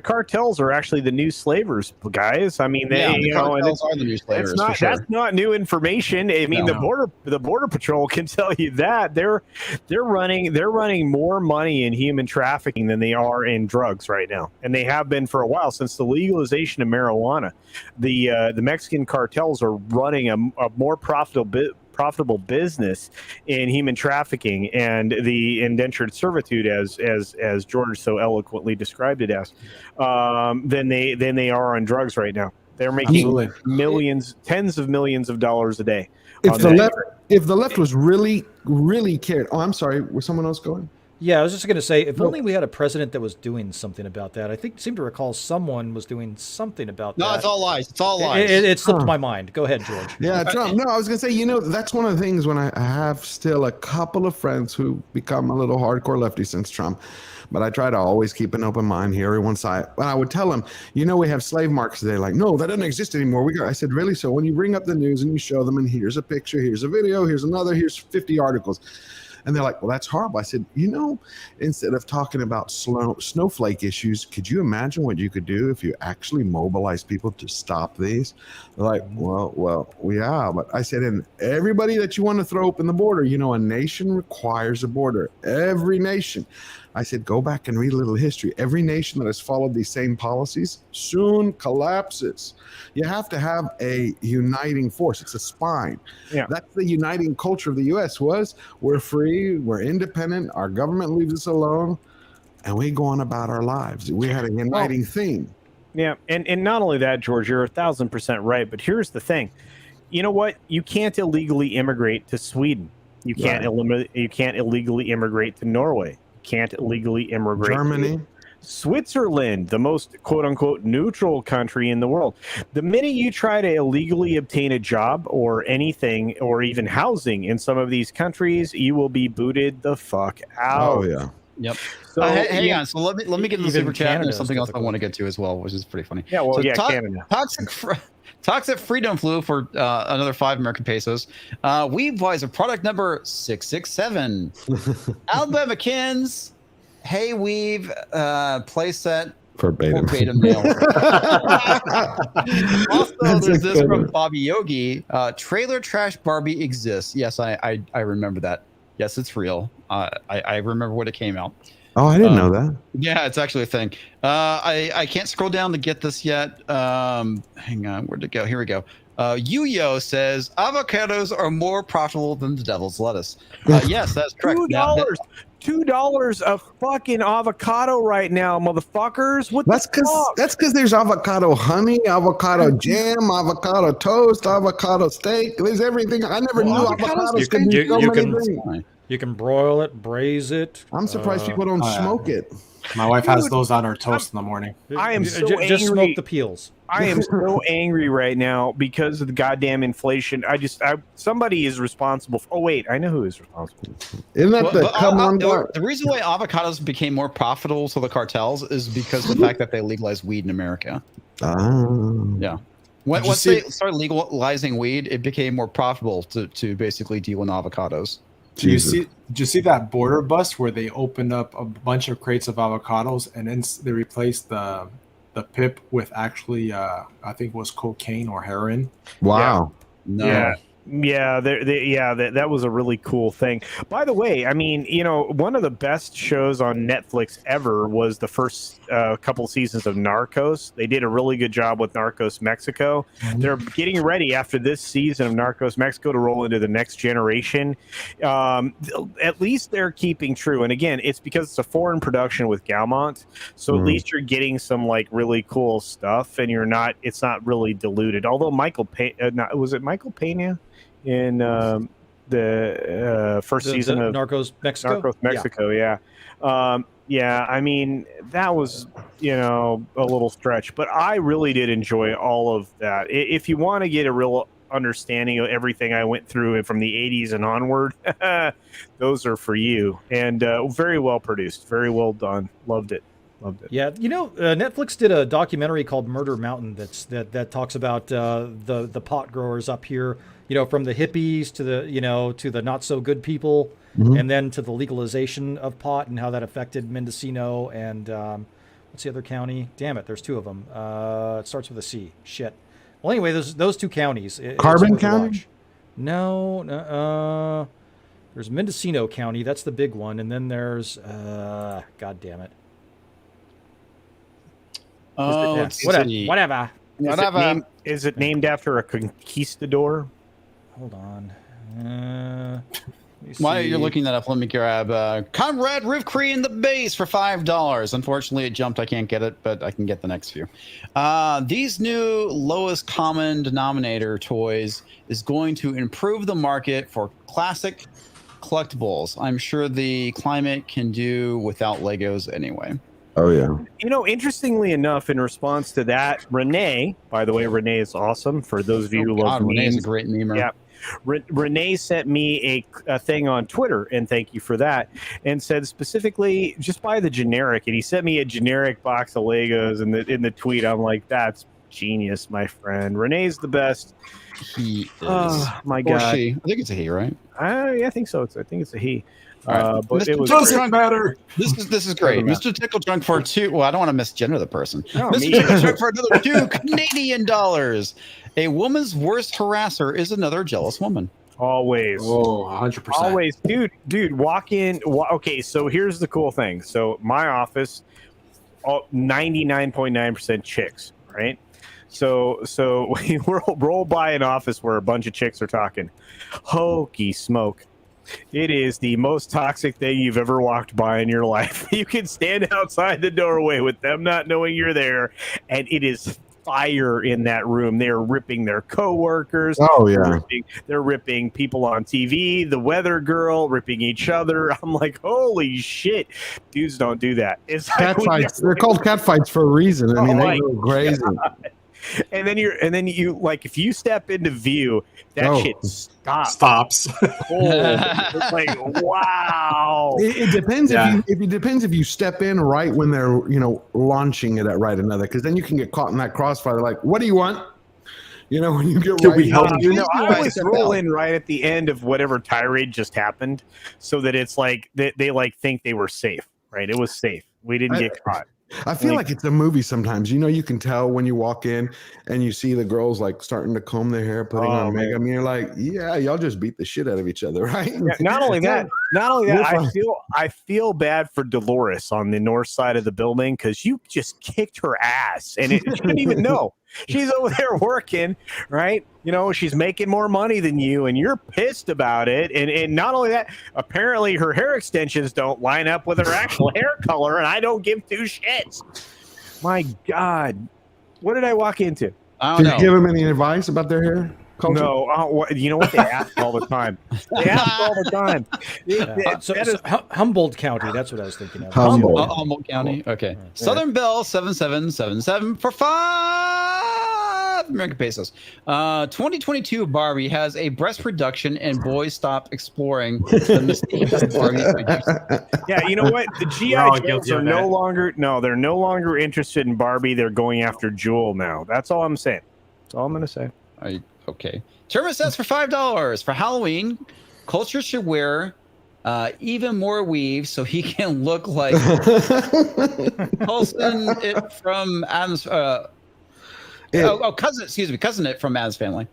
cartels are actually the new slavers, guys. I mean, the cartels are the new slavers. That's not new information. I mean, the border patrol can tell you that they're running more money in human trafficking than they are in drugs right now, and they have been for a while since the legalization of marijuana. The Mexican cartels are running a more profitable business in human trafficking and the indentured servitude, as George so eloquently described it as, than they are on drugs right now. They're making millions, tens of millions of dollars a day. If the left was really, really cared. Oh, I'm sorry. Was someone else going? Yeah, I was just going to say, if only we had a president that was doing something about that. I seem to recall someone was doing something about that. No, it's all lies. It's all lies. It slipped my mind. Go ahead, George. Yeah, Trump. No, I was going to say, that's one of the things when I have still a couple of friends who become a little hardcore lefty since Trump. But I try to always keep an open mind, hear everyone's side. But I would tell them, we have slave markets. They're like, no, that doesn't exist anymore. I said, really? So when you bring up the news and you show them, and here's a picture, here's a video, here's another, here's 50 articles. And they're like, well, that's horrible. I said, instead of talking about snowflake issues, could you imagine what you could do if you actually mobilize people to stop these? They're like, well, yeah. But I said, and everybody that you want to throw open the border, a nation requires a border. Every nation. I said, go back and read a little history. Every nation that has followed these same policies soon collapses. You have to have a uniting force. It's a spine. Yeah. That's the uniting culture of the U.S. we're free, we're independent, our government leaves us alone, and we go on about our lives. We had a uniting theme. Yeah, and not only that, George, you're 1,000% right, but here's the thing. You know what? You can't illegally immigrate to Sweden. You can't illegally immigrate to Norway. Can't illegally immigrate Germany, to Switzerland, the most quote-unquote neutral country in the world. The minute you try to illegally obtain a job or anything, or even housing in some of these countries, you will be booted the fuck out. Oh yeah. Yep. So hang on. So let me get in the super chat, and there's something else I want to get to as well, which is pretty funny. Yeah. Well, so Canada. Toxic Freedom flew for another 5 American pesos. Weebweiser product number 667. Alabama Kins. Hey Weave. Playset. Verbatim mail. Also, there's this from Bobby Yogi. Trailer Trash Barbie exists. Yes, I remember that. Yes, it's real. I remember when it came out. Oh, I didn't know that. Yeah, it's actually a thing. I can't scroll down to get this yet. Hang on, where'd it go? Here we go. Yuyo says avocados are more profitable than the devil's lettuce. Yes, that's correct. $2 a fucking avocado right now, motherfuckers. That's because there's avocado honey, avocado jam, avocado toast, avocado steak. There's everything. I never knew avocados could be so many things. You can broil it, braise it. I'm surprised people don't smoke it. My wife has those on her toast in the morning. I am so angry. Just smoke the peels. I am so angry right now because of the goddamn inflation. Somebody is responsible. Oh wait, I know who is responsible. Isn't that the reason why avocados became more profitable to the cartels is because of the fact that they legalized weed in America. Yeah. Once they started legalizing weed, it became more profitable to basically deal in avocados. Did you see that border bust where they opened up a bunch of crates of avocados and then they replaced the pip with actually I think it was cocaine or heroin? Wow. Yeah. That was a really cool thing. By the way, I mean, one of the best shows on Netflix ever was the first couple seasons of Narcos. They did a really good job with Narcos Mexico. They're getting ready after this season of Narcos Mexico to roll into the next generation. At least they're keeping true. And again, it's because it's a foreign production with Gaumont. So at least you're getting some like really cool stuff and it's not really diluted. Although was it Michael Pena? In the first season of Narcos Mexico. Yeah. I mean, that was a little stretch, but I really did enjoy all of that. If you want to get a real understanding of everything I went through from the 80s and onward, those are for you. And very well produced, very well done. Loved it. Yeah, Netflix did a documentary called Murder Mountain that talks about the pot growers up here, from the hippies to the not so good people, and then to the legalization of pot and how that affected Mendocino and what's the other county? Damn it, there's two of them. It starts with a C. Shit. Well, anyway, those two counties. Carbon County? No. There's Mendocino County. That's the big one, and then there's God damn it. Whatever. Is it named after a conquistador? Hold on. While you're looking that up, let me grab Comrade Rivcree in the base for $5. Unfortunately, it jumped. I can't get it, but I can get the next few. These new lowest common denominator toys is going to improve the market for classic collectibles. I'm sure the climate can do without Legos anyway. Oh, yeah. Interestingly enough, in response to that, Renee, by the way, Renee is awesome. For those of you who love memes. Renee's a great memer. Yeah. Renee sent me a thing on Twitter, and thank you for that, and said specifically, just buy the generic. And he sent me a generic box of Legos in the tweet. I'm like, that's genius, my friend. Renee's the best. He is. Oh, my God. Or she. I think it's a he, right? I think so. I think it's a he. Right. But it was doesn't matter. This is great. Mr. Tickle Junk for two. Well, I don't want to misgender the person. No, Mr. Tickle Junk for another $2 Canadian. A woman's worst harasser is another jealous woman. Always. Oh, 100%. Always. Dude, walk in. Okay, so here's the cool thing. So my office, 99.9% chicks, right? So we roll by an office where a bunch of chicks are talking. Hokey smoke. It is the most toxic thing you've ever walked by in your life. You can stand outside the doorway with them not knowing you're there, and it is fire in that room. They're ripping their coworkers. Oh, yeah. They're ripping people on TV, the weather girl, ripping each other. I'm like, holy shit. Dudes don't do that. It's cat fights. They're called cat fights for a reason. I mean, they go crazy. And then you like, if you step into view, that shit stops. It's like, wow. It depends if you step in right when they're launching it at right another, because then you can get caught in that crossfire. Like, what do you want? When you get right. I always roll in right at the end of whatever tirade just happened, so that it's like they like think they were safe. Right? It was safe. We didn't get caught. I feel like it's a movie sometimes. You can tell when you walk in and you see the girls like starting to comb their hair, putting on makeup. I mean, you're like, yeah, y'all just beat the shit out of each other, right? Yeah, not only that, I feel bad for Dolores on the north side of the building, because you just kicked her ass, and she didn't even know. She's over there working, right? She's making more money than you, and you're pissed about it. And not only that, apparently her hair extensions don't line up with her actual hair color, and I don't give two shits. My God. What did I walk into? Did you give them any advice about their hair culture? No. You know what? They ask all the time. Humboldt County. That's what I was thinking of. Humboldt County. Okay. Southern Belle 7777 for $5. American pesos. 2022 Barbie has a breast reduction and boys stop exploring the mysterious Barbie figures. Yeah, you know what? The GI Joes are no longer they're no longer interested in Barbie. They're going after Jewel now. That's all I'm saying. That's all I'm gonna say. Okay. Terma says for $5 for Halloween, culture should wear even more weave so he can look like Coulson it from Adam's cousin it from Adam's Family.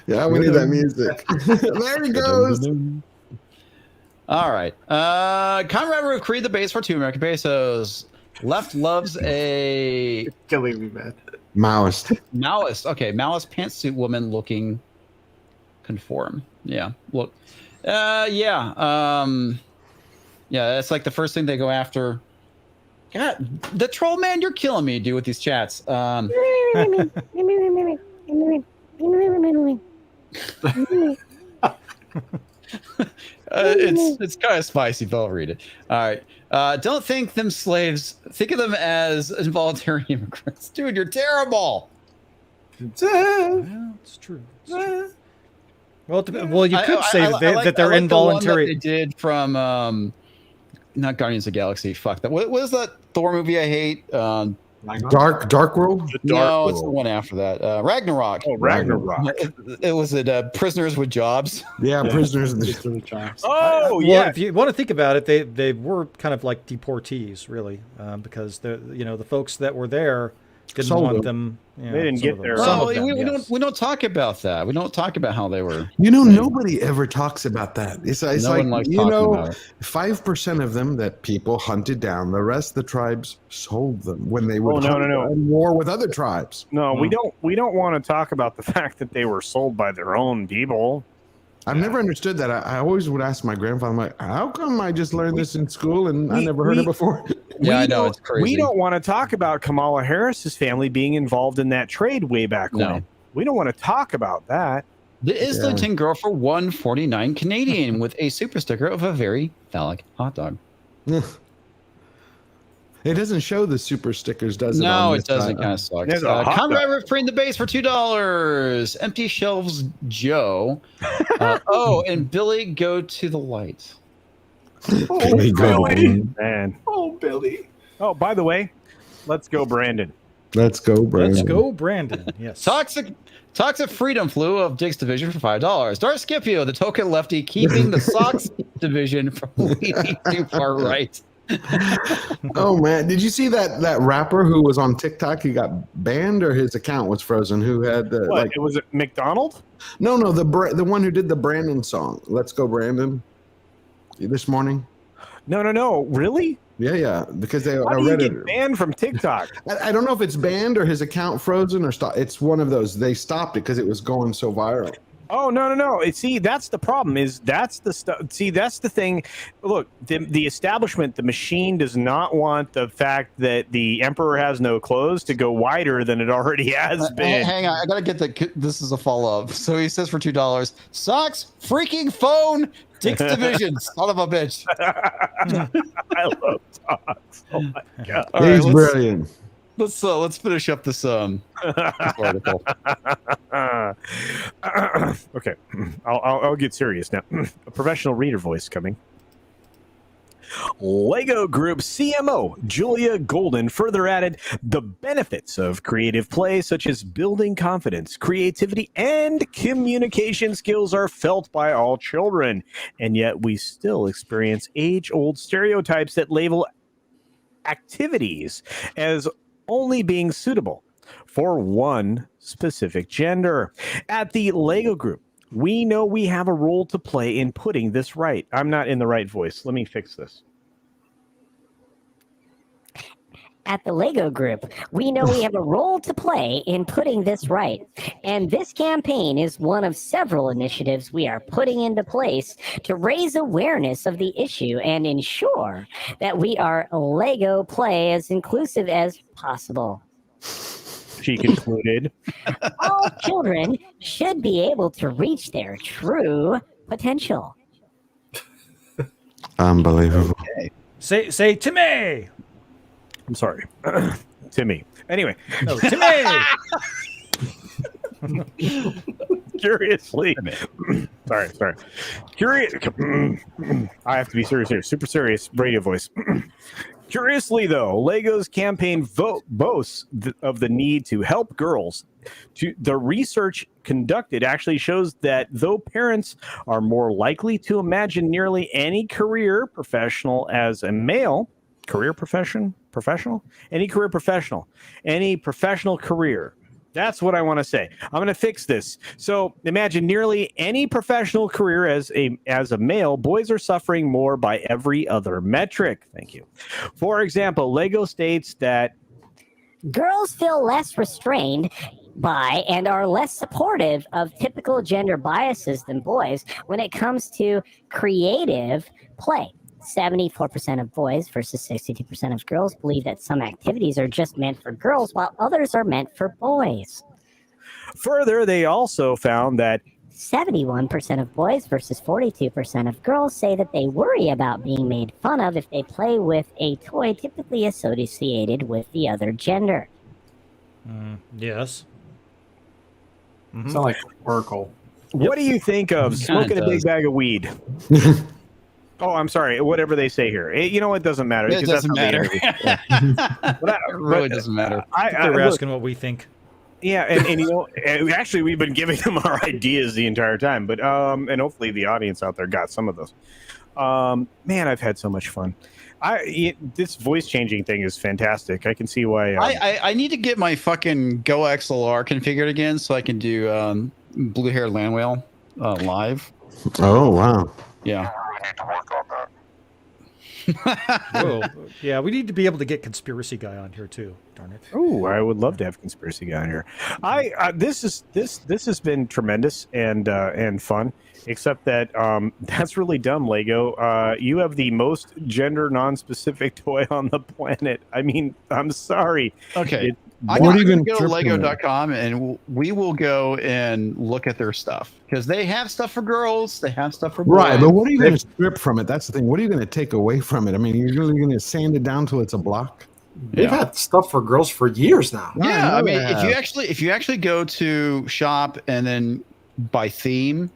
Yeah, we need that music. There he goes. All right. Conrad Roof Creed the base for 2 American pesos. Left loves a killing me, man. Maoist. Okay, Maoist pantsuit woman looking conform. Yeah. Look. Yeah. That's like the first thing they go after. God, the troll man, you're killing me, dude, with these chats. It's kind of spicy, but I'll read it. All right. Don't think them slaves. Think of them as involuntary immigrants. Dude, you're terrible. Well, it's true. Well, you could say that they're involuntary. The one that they did from not Guardians of the Galaxy. Fuck that. What is that Thor movie I hate? Dark World? No, it's the one after that. Ragnarok. Oh, Ragnarok. It was prisoners with jobs. Yeah, prisoners with jobs. Oh, yeah. yeah. If you want to think about it, they were kind of like deportees, really, because the folks that were there didn't want them. They didn't get there. We don't talk about that. We don't talk about how they were. Nobody ever talks about that. It's no like, one likes talking about it. 5% of them that people hunted down. The rest of the tribes sold them when they would in war with other tribes. No, we don't want to talk about the fact that they were sold by their own people. I've never understood that. I always would ask my grandfather, I'm like, how come I just learned this in school and I never heard it before? Yeah, I know, it's crazy. We don't want to talk about Kamala Harris's family being involved in that trade way back when. We don't want to talk about that. The Islington girl for $149 Canadian with a super sticker of a very phallic hot dog. It doesn't show the super stickers, does it? No, it doesn't. Kind of sucks. Conrad Refrain the base for $2. Empty Shelves Joe. And Billy go to the light. Billy. Man. Oh, Billy. Oh, by the way, let's go, Brandon. Let's go, Brandon. Yes. Toxic Freedom Flu of Dick's Division for $5. Darth Scipio, the token lefty, keeping the Sox division from leaning too far right. Oh man, did you see that rapper who was on TikTok? He got banned or his account was frozen. Who had the was it McDonald? No, the one who did the Brandon song. Let's go, Brandon. This morning. No, really? Yeah, because they How do you get banned from TikTok? I don't know if it's banned or his account frozen or stopped. It's one of those. They stopped it because it was going so viral. Oh, no. See, that's the problem. That's the stuff. See, that's the thing. Look, the establishment, the machine does not want the fact that the emperor has no clothes to go wider than it already has been. Hang on, I gotta get this is a follow-up. So he says for $2, Socks, freaking phone, Dick's Division, son of a bitch. I love Socks. Oh my god, He's brilliant. Let's finish up this article. Okay, I'll get serious now. A professional reader voice coming. Lego Group CMO Julia Golden further added, the benefits of creative play such as building confidence, creativity, and communication skills are felt by all children, and yet we still experience age-old stereotypes that label activities as only being suitable for one specific gender. At the Lego Group, we know we have a role to play in putting this right. I'm not in the right voice. Let me fix this. At the Lego Group, we know we have a role to play in putting this right. And this campaign is one of several initiatives we are putting into place to raise awareness of the issue and ensure that we are Lego play as inclusive as possible. She concluded. All children should be able to reach their true potential. Unbelievable. Okay. Say Timmy. I'm sorry. to me. Anyway. No, Timmy! Curiously. sorry. Curious. I have to be serious here. Super serious radio voice. Curiously, though, Lego's campaign boasts of the need to help girls. The research conducted actually shows that though parents are more likely to imagine nearly any career professional as a male, any professional career. That's what I want to say. I'm going to fix this. So imagine nearly any professional career as a male, boys are suffering more by every other metric. Thank you. For example, Lego states that girls feel less restrained by and are less supportive of typical gender biases than boys when it comes to creative play. 74% of boys versus 62% of girls believe that some activities are just meant for girls while others are meant for boys. Further, they also found that 71% of boys versus 42% of girls say that they worry about being made fun of if they play with a toy typically associated with the other gender. Yes. Sound like Oracle. What do you think of smoking a big bag of weed? Oh, I'm sorry. Whatever they say here. You know, it doesn't matter. It doesn't matter. It really doesn't matter. They're asking what we think. Yeah, and you know, actually, we've been giving them our ideas the entire time, but and hopefully the audience out there got some of those. Man, I've had so much fun. This voice changing thing is fantastic. I can see why. I need to get my fucking Go XLR configured again so I can do Blue Hair Land Whale live. Oh wow. Yeah. Whoa. Yeah, we need to be able to get Conspiracy Guy on here too. Darn it. Oh, I would love to have Conspiracy Guy on here. This has been tremendous and fun. Except that that's really dumb, Lego. You have the most gender non-specific toy on the planet. I mean, I'm sorry. Okay. I can go to Lego.com and we will go and look at their stuff because they have stuff for girls, they have stuff for boys. Right, but what are you going to strip from it? That's the thing. What are you going to take away from it? I mean, you're really going to sand it down till it's a block. They've had stuff for girls for years now. Yeah, I mean, if you actually go to shop and then by theme,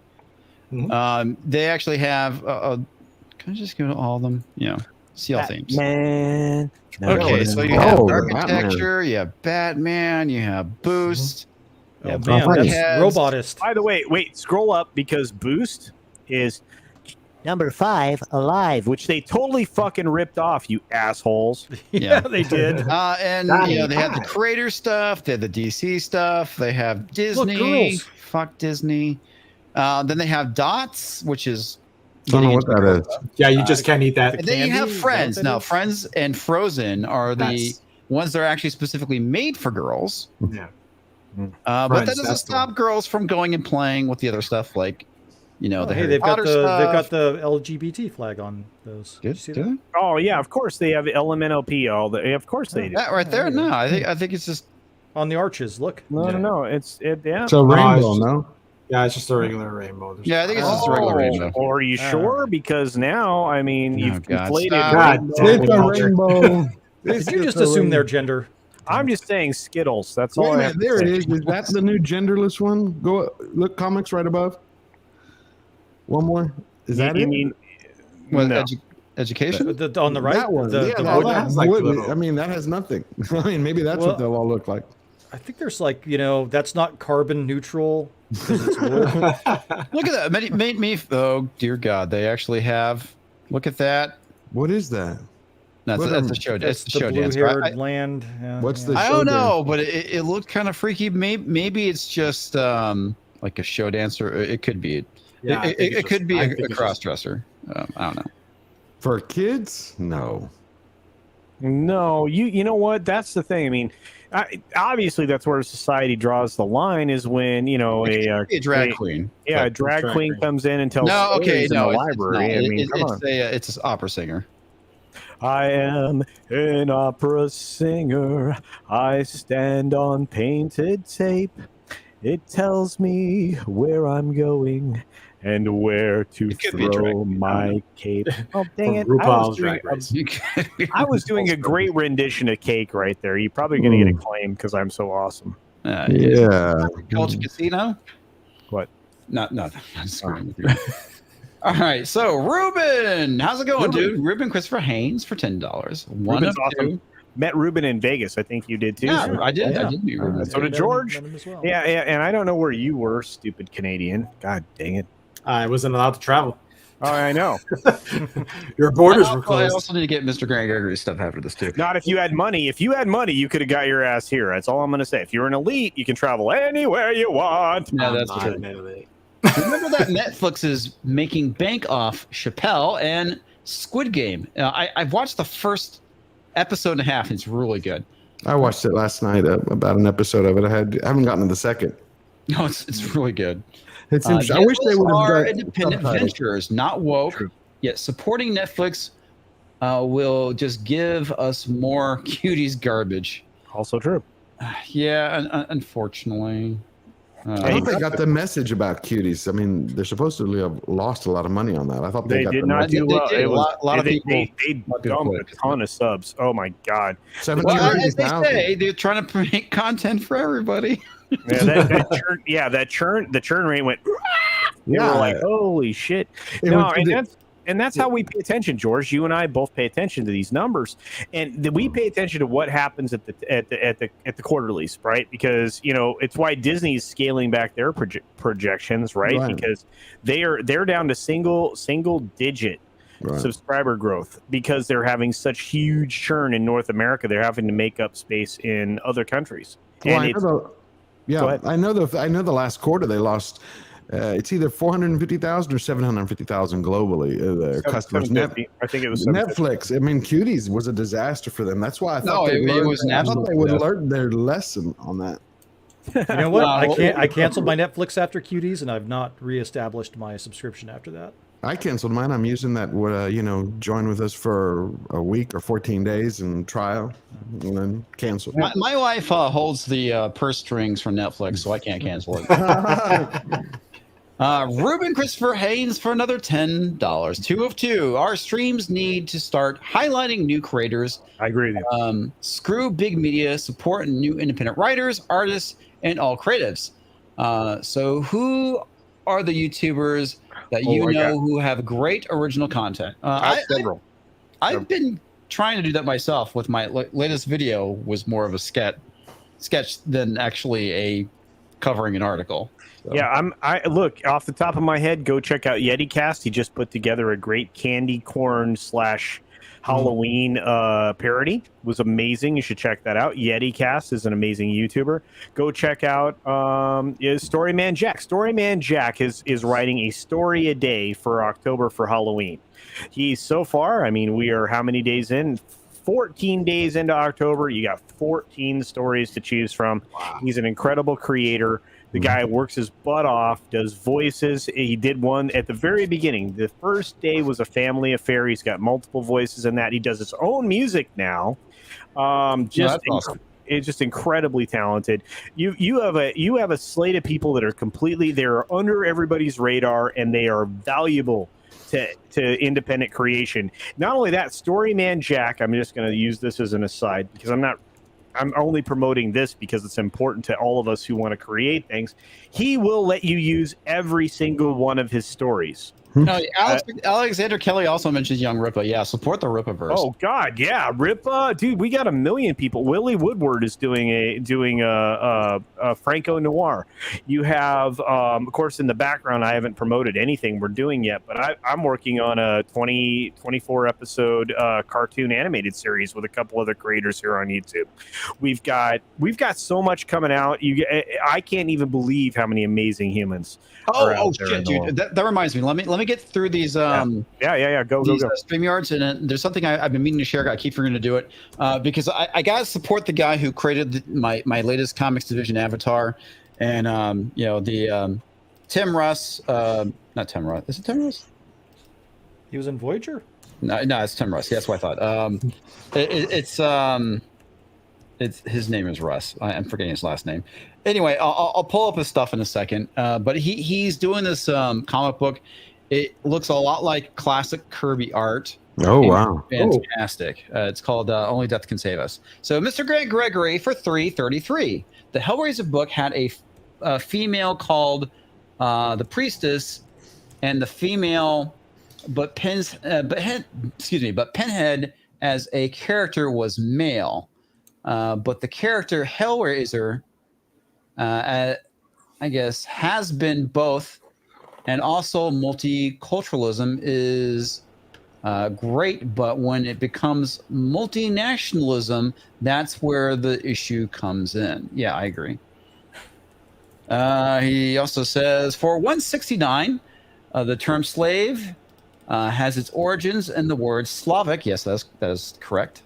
they actually have. Can I just go to all of them? Yeah, see all themes. Man. Okay, so you have architecture, you have Batman, you have Boost. Oh man, that's Robotist. By the way, wait, scroll up because Boost is number 5 alive, which they totally fucking ripped off, you assholes. Yeah, they did. And you know, they have the creator stuff, they have the DC stuff, they have Disney. Look, girls. Fuck Disney. Then they have Dots, which is. Don't know what that is. Yeah, you just can't eat that. And then you have Friends. Now, Friends and Frozen are the ones that are actually specifically made for girls. Yeah. But that doesn't stop girls from going and playing with the other stuff, like, you know, the Harry Potter stuff. They've got the LGBT flag on those. Did you see that? Oh yeah, of course they have LMNOP. Of course they do. That right there. No, I think it's just on the arches. Look. No. It's a rainbow. No. Yeah, it's just a regular rainbow. Yeah, I think it's just a regular rainbow. Or are you sure? Because now, I mean, you've conflated. It's a rainbow. Did you just assume their gender? I'm just saying Skittles. That's all. I have there it is. Is that the new genderless one? Go look, comics right above. One more. Is that you it? mean education? On the right? That one. I mean, that has nothing. I mean, maybe that's what they'll all look like. I think there's like, you know, that's not carbon neutral. It's look at that. Made me. Oh dear God! They actually have. Look at that. What is that? That's a show. It's the show dance. Blue-haired land. Yeah, what's the? I don't know, but it looked kind of freaky. Maybe it's just like a show dancer. It could be. Yeah, it could be a cross dresser. I don't know. For kids, no. No, you know what? That's the thing. I mean, obviously that's where society draws the line is when, you know, a drag queen. Yeah, a drag queen comes in and tells stories in the library. I mean, it's an opera singer. I am an opera singer. I stand on painted tape. It tells me where I'm going and where to throw my cape. Oh, dang it. RuPaul's Drag Race. I was doing a great rendition of Cake right there. You're probably going to get a claim because I'm so awesome. Yeah. Culture Casino? What? Not nothing. I'm just screwing with you. All right. So, Ruben, how's it going, dude? Ruben Christopher Haynes for $10. One Ruben's of awesome. two. Met Ruben in Vegas. I think you did too. Yeah, so. I did. I did meet Ruben. So did George. Well. Yeah, and I don't know where you were, stupid Canadian. God dang it. I wasn't allowed to travel. Oh, I know. Your borders were closed. I also need to get Mr. Grant Gregory's stuff after this too. Not if you had money. If you had money, you could have got your ass here. That's all I'm going to say. If you're an elite, you can travel anywhere you want. No, that's true. Remember that Netflix is making bank off Chappelle and Squid Game. I've watched the first episode and a half. And it's really good. I watched it last night, about an episode of it. I haven't gotten to the second. No, it's really good. It's interesting. I wish they would have done independent ventures, not woke. True. Yet supporting Netflix will just give us more cuties garbage. Also true. Yeah, unfortunately. I think they got the message about cuties. I mean, they're supposed to have lost a lot of money on that. I thought they got did the not do well. A lot of people. They dumped a ton of subs. Oh my god! Well, as they say, they're trying to make content for everybody. Yeah, that churn. The churn rate went. They were like, holy shit! And that's how we pay attention, George. You and I both pay attention to these numbers, and we pay attention to what happens at the quarterlies, right? Because it's why Disney's scaling back their projections, right? Because they're down to single digit subscriber growth because they're having such huge churn in North America. They're having to make up space in other countries. Well, I know the last quarter they lost. It's either 450,000 or 750,000 globally. Their customers. I think it was Netflix. I mean, Cuties was a disaster for them. That's why I thought they would learn their lesson on that. You know what? I canceled my Netflix after Cuties, and I've not reestablished my subscription after that. I canceled mine. I'm using that. Join with us for a week or 14 days and trial, and then cancel. My wife holds the purse strings for Netflix, so I can't cancel it. Ruben Christopher Haynes for another $10. 2 of 2. Our streams need to start highlighting new creators. I agree with you. Screw big media, support new independent writers, artists, and all creatives. So who are the YouTubers that who have great original content? Several. I've been trying to do that myself with my latest video was more of a sketch than actually a covering an article. So. Yeah, I look off the top of my head. Go check out YetiCast. He just put together a great candy corn / Halloween parody. It was amazing. You should check that out. YetiCast is an amazing YouTuber. Go check out Storyman Jack. Storyman Jack is writing a story a day for October for Halloween. He's so far. I mean, we are how many days in? 14 days into October. You got 14 stories to choose from. Wow. He's an incredible creator. The guy works his butt off, does voices. He did one at the very beginning. The first day was a family affair. He's got multiple voices in that. He does his own music now. Awesome. It's just incredibly talented. You have a slate of people that are they're under everybody's radar, and they are valuable to independent creation. Not only that, Storyman Jack. I'm just going to use this as an aside because I'm only promoting this because it's important to all of us who want to create things. He will let you use every single one of his stories. No, Alexander Kelly also mentions Young Ripa. Yeah, support the Ripaverse. Oh God, yeah, Ripa, dude. We got 1 million people. Willie Woodward is doing a Franco Noir. You have, of course, in the background. I haven't promoted anything we're doing yet, but I'm working on a 24 episode cartoon animated series with a couple other creators here on YouTube. We've got so much coming out. I can't even believe how many amazing humans. Oh shit, dude! That reminds me. Let me get through these. Go. StreamYards, and there's something I've been meaning to share. I keep forgetting to do it because I gotta support the guy who created my latest comics division avatar, and Tim Russ. Not Tim Russ. Is it Tim Russ? He was in Voyager. No, it's Tim Russ. Yeah, that's what I thought. his name is Russ. I'm forgetting his last name. Anyway, I'll pull up his stuff in a second. But he's doing this comic book. It looks a lot like classic Kirby art. Oh, wow. Fantastic. It's called Only Death Can Save Us. So Mr. Grant Gregory for $3.33. The Hellraiser book had a female called the Priestess, and the female, but Pinhead as a character was male. But the character Hellraiser, I guess, has been both. And also multiculturalism is great, but when it becomes multinationalism, that's where the issue comes in. Yeah, I agree. He also says, for $169, the term slave has its origins in the word Slavic. Yes, that is correct.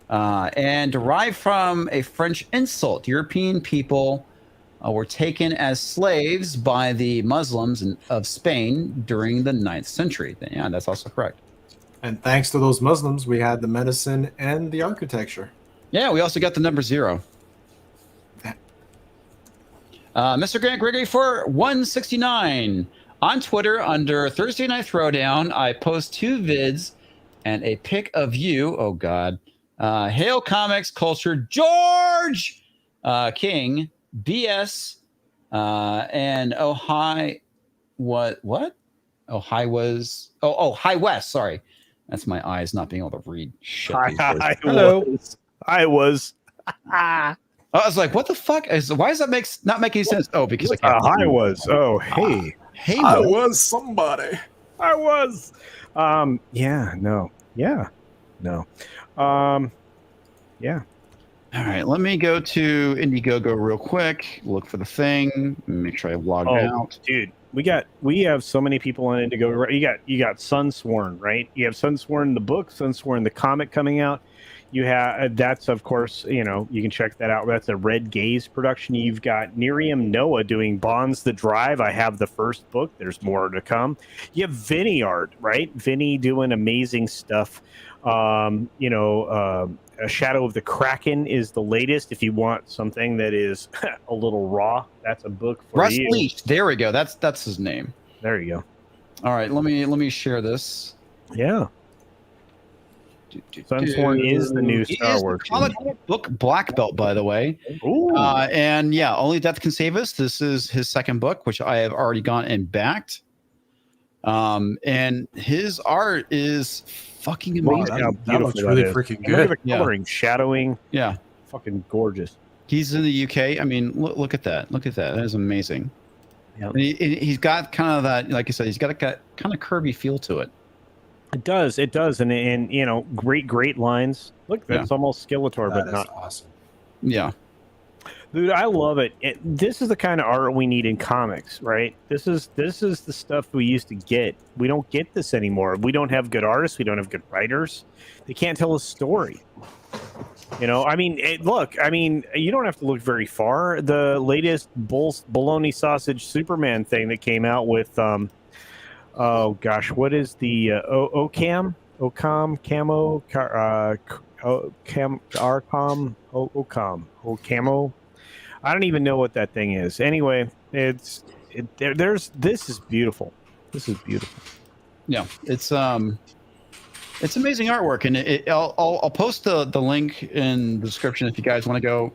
And derived from a French insult. European people were taken as slaves by the Muslims of Spain during the 9th century. Yeah, that's also correct. And thanks to those Muslims, we had the medicine and the architecture. Yeah, we also got the number 0. Mr. Grant Gregory for $169. On Twitter, under Thursday Night Throwdown, I post 2 vids and a pic of you. Oh, God. Hail Comics Culture, George King, BS, and High West. Sorry, that's my eyes not being able to read shit. Hello. I was. I was like, what the fuck? Why does that not make any sense? Oh, because I can't. I was. Oh, hey. Hey, I was somebody. I was. Yeah. No. Yeah. No. Yeah. All right, let me go to Indiegogo real quick. Look for the thing. Make sure I logged out. Dude, we have so many people on Indiegogo. You got Sunsworn, right? You have Sunsworn the book, Sunsworn the comic coming out. You have that's of course, you can check that out. That's a Red Gaze production. You've got Nerium Noah doing Bonds the Drive. I have the first book. There's more to come. You have Vinny art, right? Vinny doing amazing stuff. A Shadow of the Kraken is the latest. If you want something that is a little raw, that's a book for Russ you. Leach. There we go. That's his name. There you go. All right, let me share this. Yeah. Sunsworn is the new Star Wars comic book black belt, by the way. Ooh. And yeah, Only Death Can Save Us. This is his second book, which I have already gone and backed. And his art is fucking amazing. That looks really freaking good. Look at the coloring, shadowing. Yeah. Fucking gorgeous. He's in the UK. I mean, look at that. Look at that. That is amazing. Yeah. And he's got kind of that, like I said, he's got a kind of Kirby feel to it. It does. And great lines. Look, that's almost Skeletor, but not awesome. Yeah. Dude, I love it. This is the kind of art we need in comics, right? This is the stuff we used to get. We don't get this anymore. We don't have good artists. We don't have good writers. They can't tell a story. You don't have to look very far. The latest bologna sausage Superman thing that came out with, what is the Ocam camo? I don't even know what that thing is. Anyway, this is beautiful. This is beautiful. Yeah, it's amazing artwork, and I'll post the link in the description if you guys want to go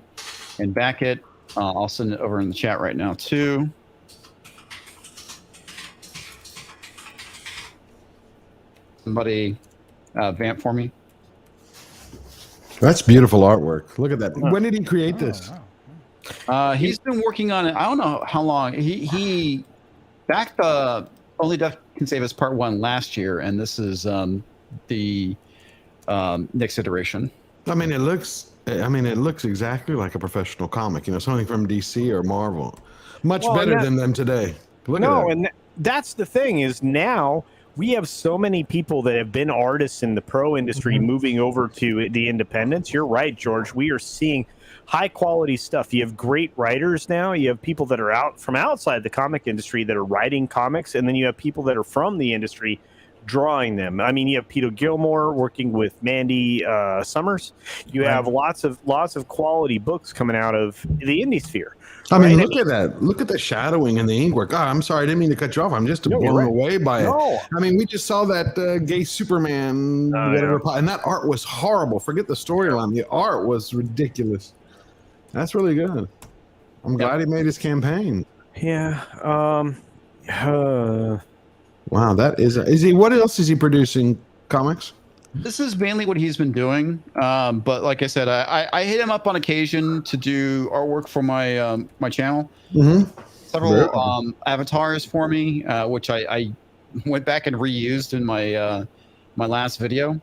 and back it. I'll send it over in the chat right now too. Somebody vamp for me. That's beautiful artwork. Look at that. When did he create this? He's been working on it. I don't know how long. He backed the Only Death Can Save Us Part 1 last year, and this is the next iteration. I mean, it looks exactly like a professional comic. Something from DC or Marvel. Much better than them today. Look at that. And that's the thing is now we have so many people that have been artists in the pro industry moving over to the independents. You're right, George. We are seeing high quality stuff. You have great writers now. You have people that are out from outside the comic industry that are writing comics, and then you have people that are from the industry drawing them. I mean, you have Peter Gilmore working with Mandy Summers. You have lots of quality books coming out of the indie sphere. I mean, look at that. Look at the shadowing and the inkwork. God, I'm sorry, I didn't mean to cut you off. I'm just blown away by it. I mean, we just saw that gay Superman, whatever, and that art was horrible. Forget the storyline. The art was ridiculous. That's really good. I'm glad he made his campaign. Yeah. Wow, that is he? What else is he producing? Comics? This is mainly what he's been doing. But like I said, I hit him up on occasion to do artwork for my my channel. Several avatars for me, which I went back and reused in my my last video.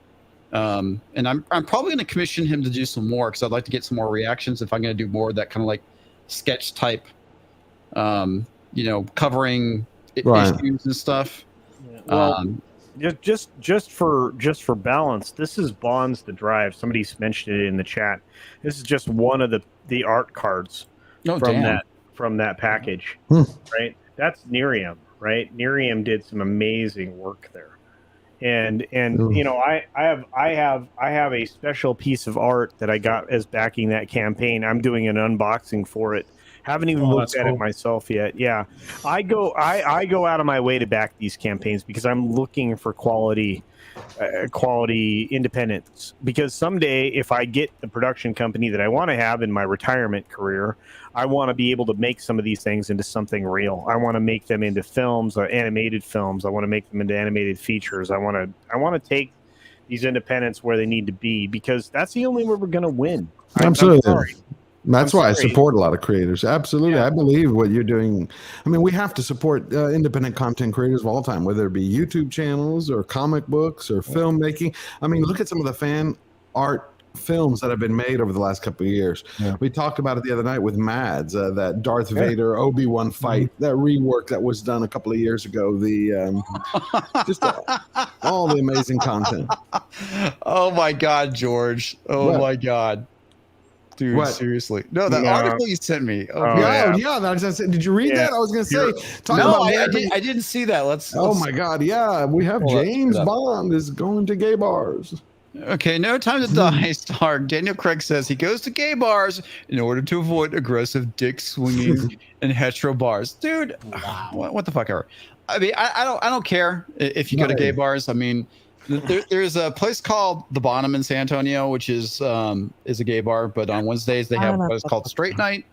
And I'm probably going to commission him to do some more because I'd like to get some more reactions if I'm going to do more of that kind of like sketch type, you know, covering issues and stuff. Well, just for balance, this is Bonds the Drive. Somebody's mentioned it in the chat. This is just one of the art cards from that package, right? That's Nerium, right? Nerium did some amazing work there, and you know, I have a special piece of art that I got as backing that campaign. I'm doing an unboxing for it. Haven't even looked at it myself yet. Yeah, I go out of my way to back these campaigns because I'm looking for quality independence. Because someday, if I get the production company that I want to have in my retirement career, I want to be able to make some of these things into something real. I want to make them into films, or animated films. I want to make them into animated features. I want to take these independents where they need to be, because that's the only way we're going to win. Absolutely. That's why I support a lot of creators. Absolutely. I believe what you're doing. I mean, we have to support independent content creators of all time, whether it be YouTube channels or comic books or filmmaking. I mean, look at some of the fan art films that have been made over the last couple of years. We talked about it the other night with Mads, that Darth Vader Obi-Wan fight, that rework that was done a couple of years ago. The just all the amazing content. Oh my God, George! Oh my God. Dude, seriously. No, that article you sent me. Did you read that? I was going to say. I didn't see that. My God. Yeah. We have James Bond is going to gay bars. Okay. No Time to Die star Daniel Craig says he goes to gay bars in order to avoid aggressive dick swinging and hetero bars. Dude, what the fuck ever. I mean, I don't care if you go to gay bars. I mean, there's a place called The Bonham in San Antonio, which is a gay bar, but on Wednesdays they have what is called Straight Night.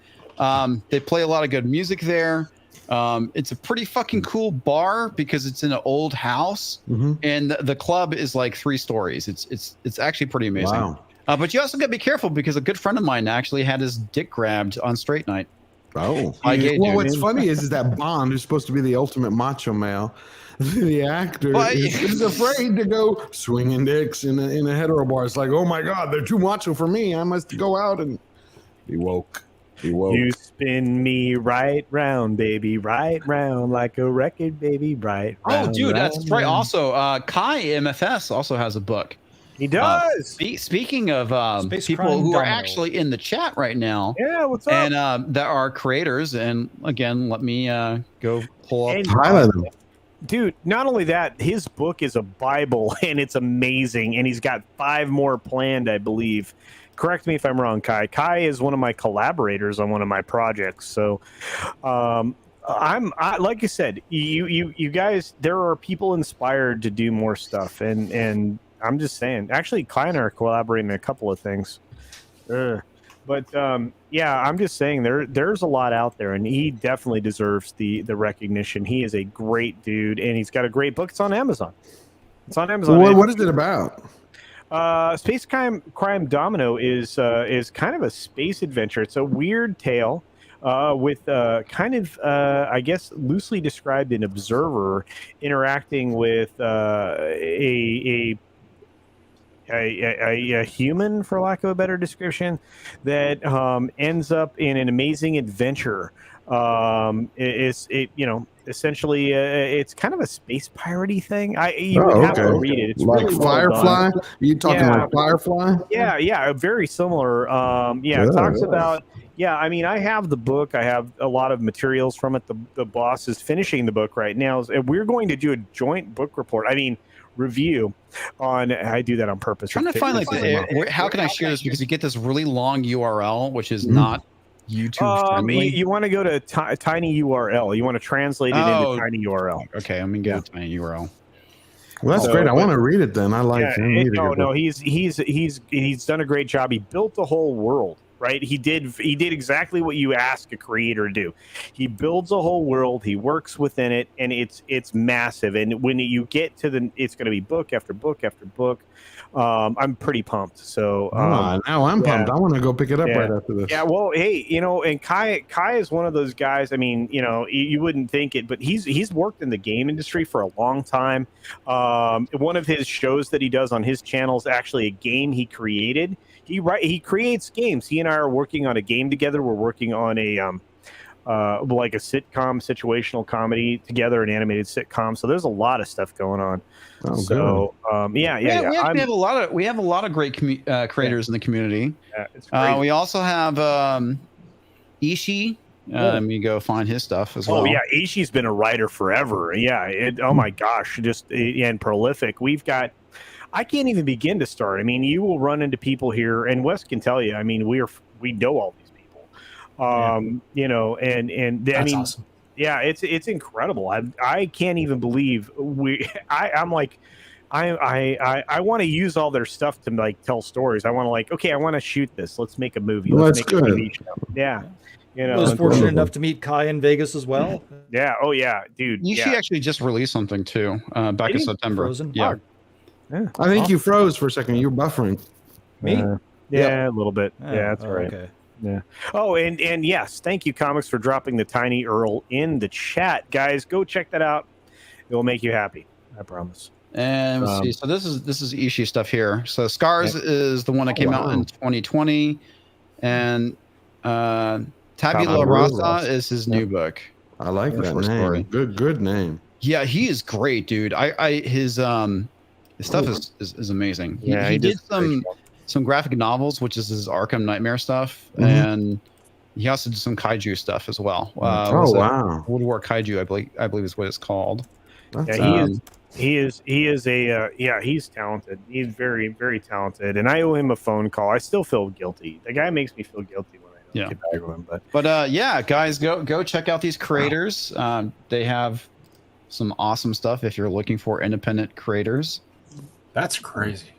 They play a lot of good music there. It's a pretty fucking cool bar because it's in an old house, and the club is like 3 stories. It's actually pretty amazing. Wow. But you also got to be careful because a good friend of mine actually had his dick grabbed on Straight Night. Oh, well, what's funny is that Bond, who's supposed to be the ultimate macho male, the actor is afraid to go swinging dicks in a hetero bar. It's like, oh my God, they're too macho for me. I must go out and be woke. You spin me right round, baby, right round like a record, baby, right round. Oh, dude, that's right. Also, Kai MFS also has a book. He does. Speaking of people who are actually in the chat right now. Yeah, what's up? And that are creators. And again, let me go pull up. Highlight them. Dude, not only that, his book is a Bible and it's amazing. And he's got 5 more planned, I believe. Correct me if I'm wrong, Kai. Kai is one of my collaborators on one of my projects. So I like you said, you guys, there are people inspired to do more stuff. And I'm just saying, actually, Kai and I are collaborating on a couple of things. But yeah, I'm just saying there's a lot out there, and he definitely deserves the recognition. He is a great dude, and he's got a great book. It's on Amazon. What is it about? Space Crime Domino is kind of a space adventure. It's a weird tale with kind of, I guess, loosely described an observer interacting with a human, for lack of a better description, that ends up in an amazing adventure. Essentially, it's kind of a space piratey thing. You would have to read it. It's like really Firefly. Are you talking like Firefly? Yeah, very similar. It talks about. Yeah, I mean, I have the book. I have a lot of materials from it. The boss is finishing the book right now. We're going to do a joint book report. I mean, review on. I do that on purpose. Trying to find how can I share this, because you get this really long URL which is not YouTube friendly. You want to go to tiny URL. You want to translate it into tiny URL. Okay, I'm gonna go to tiny URL. Well, that's great. I want to read it then. I like him. He's done a great job. He built the whole world, right? He did exactly what you ask a creator to do. He builds a whole world. He works within it, and it's massive. And when you get to it's going to be book after book after book. I'm pretty pumped. So now I'm pumped. I want to go pick it up right after this. Yeah, well, hey, and Kai is one of those guys. I mean, you wouldn't think it, but he's worked in the game industry for a long time. One of his shows that he does on his channel is actually a game he created. He creates games. He and I are working on a game together. We're working on a like a sitcom, situational comedy together, an animated sitcom. So there's a lot of stuff going on. Oh, so We have a lot of great creators in the community. Yeah, it's crazy. We also have Ishii. Let me go find his stuff as well. Oh yeah, Ishii's been a writer forever. Yeah, oh my gosh, and prolific. We've got. I can't even begin to start. I mean, you will run into people here, and Wes can tell you. I mean, we know all these people. That's awesome. Yeah, it's incredible. I can't even believe I'm like, I want to use all their stuff to like tell stories. I want to I want to shoot this. Let's make a movie. Let's make a TV show. Yeah. I was fortunate enough to meet Kai in Vegas as well. Yeah. Oh yeah, dude. Ishii actually just released something too, back in September. Frozen? Yeah. I think you froze for a second. You were buffering. Me? A little bit. Yeah, that's right. Okay. Yeah. Oh, and yes, thank you, Comics, for dropping the Tiny Earl in the chat, guys. Go check that out. It will make you happy. I promise. And let's see. So this is Ishii stuff here. So Scars is the one that came out in 2020, and Tabula Rasa is his new book. I like that name. Story. Good name. Yeah, he is great, dude. His stuff is amazing. He did some graphic novels, which is his Arkham Nightmare stuff, and he also did some kaiju stuff as well. Wow! World War Kaiju, I believe is what it's called. He's talented. He's very, very talented, and I owe him a phone call. I still feel guilty. The guy makes me feel guilty when I don't get back with him. But guys, go check out these creators. They have some awesome stuff if you're looking for independent creators. That's crazy.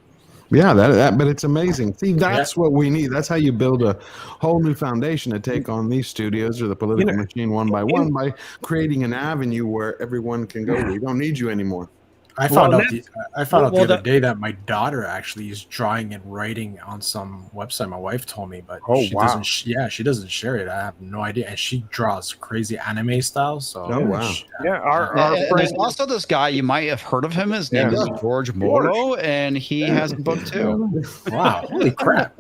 Yeah, but it's amazing. See, that's what we need. That's how you build a whole new foundation to take on these studios or the political machine one by one, by creating an avenue where everyone can go. We don't need you anymore. I found out the other day that my daughter actually is drawing and writing on some website. My wife told me, but she doesn't share it. I have no idea, and she draws crazy anime style. So our there's also this guy, you might have heard of him. His name is George Moro, and he has a book too. Wow, holy crap!